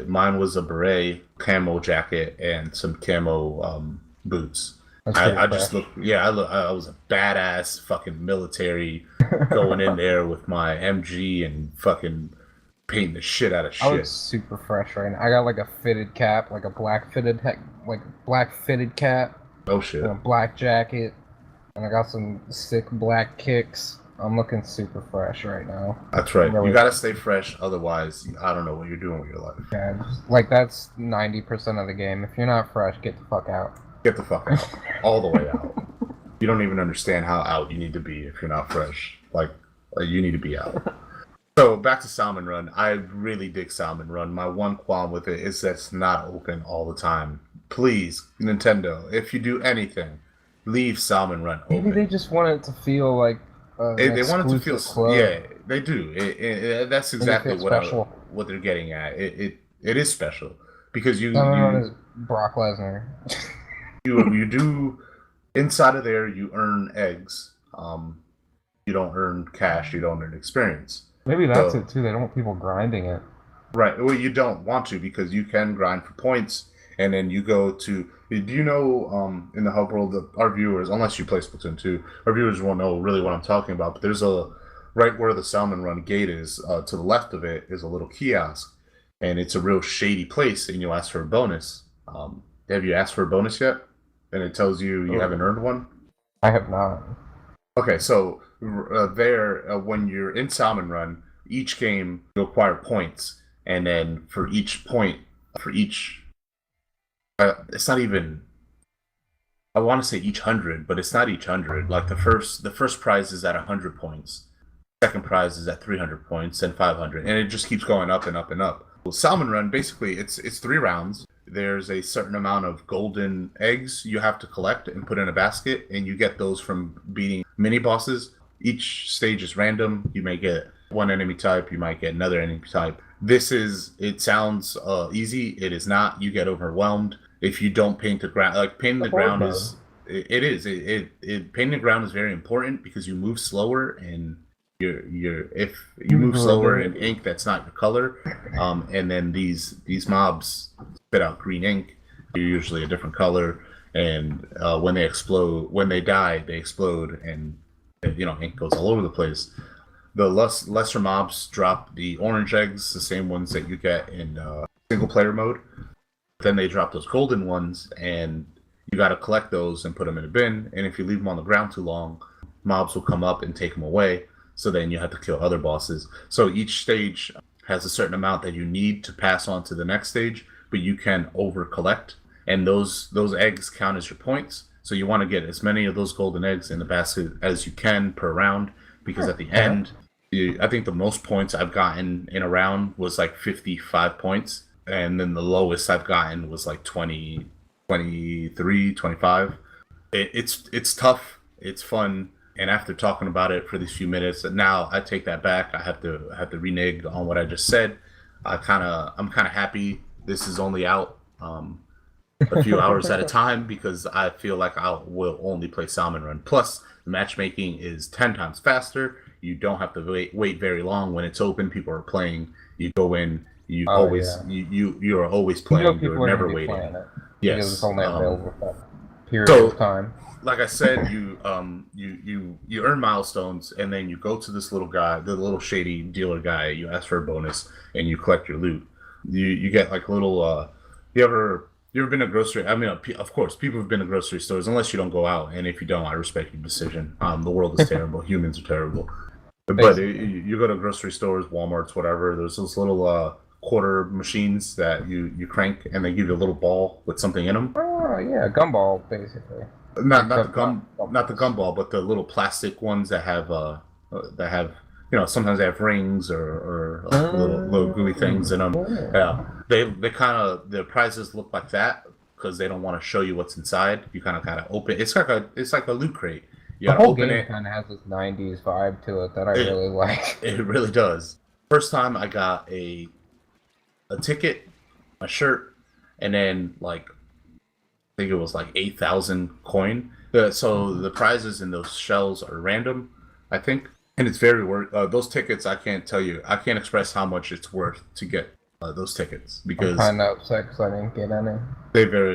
Mine was a beret, camo jacket, and some camo boots. I just looked, I was a badass fucking military going in there with my MG and fucking painting the shit out of shit. I was super fresh right now. I got like a fitted cap, like a black fitted cap. Oh shit. And a black jacket, and I got some sick black kicks. I'm looking super fresh right now. That's right. Really, you gotta stay fresh, otherwise I don't know what you're doing with your life. Yeah, like that's 90% of the game. If you're not fresh, get the fuck out. Get the fuck out. All the way out. You don't even understand how out you need to be if you're not fresh. Like you need to be out. So back to Salmon Run. I really dig Salmon Run. My one qualm with it is that it's not open all the time. Please, Nintendo, if you do anything, leave Salmon Run open. Maybe they just want it to feel like they want it to feel club. Yeah, they do. That's exactly what they're getting at. It is special because you is Brock Lesnar. you do inside of there you earn eggs. You don't earn cash. You don't earn experience. Maybe that's it too. They don't want people grinding it. Right. Well, you don't want to because you can grind for points, and then you go to. Do you know in the hub world, our viewers, unless you play Splatoon 2, our viewers won't know really what I'm talking about. But there's right where the Salmon Run gate is, to the left of it is a little kiosk, and it's a real shady place. And you'll ask for a bonus. Have you asked for a bonus yet? And it tells you haven't earned one. I have not. Okay, so when you're in Salmon Run, each game you acquire points, and then for each point, it's not even. I want to say each 100, but it's not each 100. Like the first prize is at 100 points, second prize is at 300 points, and 500, and it just keeps going up and up and up. Well, Salmon Run basically it's 3 rounds. There's a certain amount of golden eggs you have to collect and put in a basket, and you get those from beating mini bosses. Each stage is random. You may get one enemy type, you might get another enemy type. It sounds easy. It is not. You get overwhelmed if you don't paint the ground. Like painting the ground is, painting the ground is very important because you move slower, and if you move slower in ink that's not your color, and then these mobs spit out green ink. You're usually a different color, and when they die, they explode, and ink goes all over the place. The lesser mobs drop the orange eggs, the same ones that you get in single player mode. Then they drop those golden ones, and you got to collect those and put them in a bin. And if you leave them on the ground too long, mobs will come up and take them away. So then you have to kill other bosses. So each stage has a certain amount that you need to pass on to the next stage, but you can over collect, and those eggs count as your points. So you want to get as many of those golden eggs in the basket as you can per round, because at the end, I think the most points I've gotten in a round was like 55 points, and then the lowest I've gotten was like 20, 23, 25. It's tough, it's fun, and after talking about it for these few minutes, now I take that back. I have to renege on what I just said. I'm kind of happy this is only out a few hours at a time, because I feel like I will only play Salmon Run. Plus, the matchmaking is 10 times faster. You don't have to wait very long when it's open. People are playing. You go in. You are always playing. You're never waiting. Yes. Because it's only available for that period of time. Like I said, you earn milestones, and then you go to this little guy, the little shady dealer guy. You ask for a bonus, and you collect your loot. You get like little. You ever been to grocery? I mean, of course, people have been to grocery stores, unless you don't go out. And if you don't, I respect your decision. The world is terrible. Humans are terrible. But you go to grocery stores, Walmarts, whatever. There's those little quarter machines that you crank, and they give you a little ball with something in them. Oh yeah, gumball basically. Not the gumball, but the little plastic ones that have sometimes they have rings or little gooey things in them. Yeah, they kind of, the prizes look like that because they don't want to show you what's inside. You kind of open. It's like a loot crate. You the whole open game it. kind of has this '90s vibe to it that I really like. It really does. First time I got a ticket, a shirt, and then I think it was 8,000 coin. So the prizes in those shells are random, I think, and it's very worth. Those tickets, I can't express how much it's worth to get those tickets, because I'm kind of upset because I didn't get any.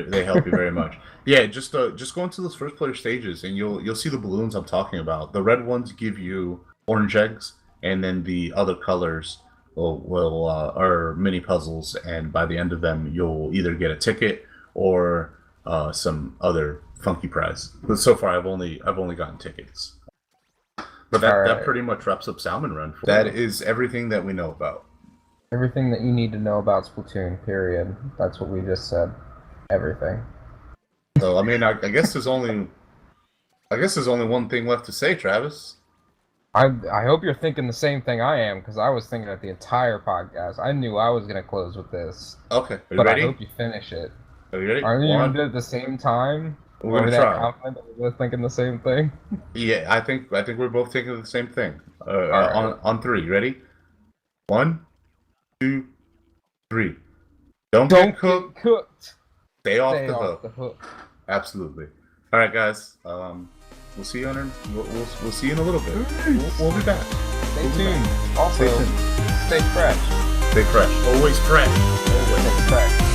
They help you very much. Yeah, just go into those first player stages and you'll see the balloons I'm talking about. The red ones give you orange eggs, and then the other colors are mini puzzles, and by the end of them you'll either get a ticket or some other funky prize. But so far I've only gotten tickets. But that pretty much wraps up Salmon Run. That is everything that we know about. Everything that you need to know about Splatoon, period. That's what we just said. Everything. So I mean, I guess there's only one thing left to say, Travis. I hope you're thinking the same thing I am, because I was thinking it the entire podcast. I knew I was going to close with this. Okay, are you but ready? I hope you finish it. Are you ready? Are you going to do it at the same time? We're going to try. Confident that we're both thinking the same thing? Yeah, I think we're both thinking the same thing. Right. On three, ready? 1, 2, 3. Don't get cooked. Stay off the hook. Absolutely. All right, guys. We'll see you we'll see you in a little bit. We'll be back. Stay tuned. Also, stay fresh. Stay fresh. Always fresh. Always Stay fresh.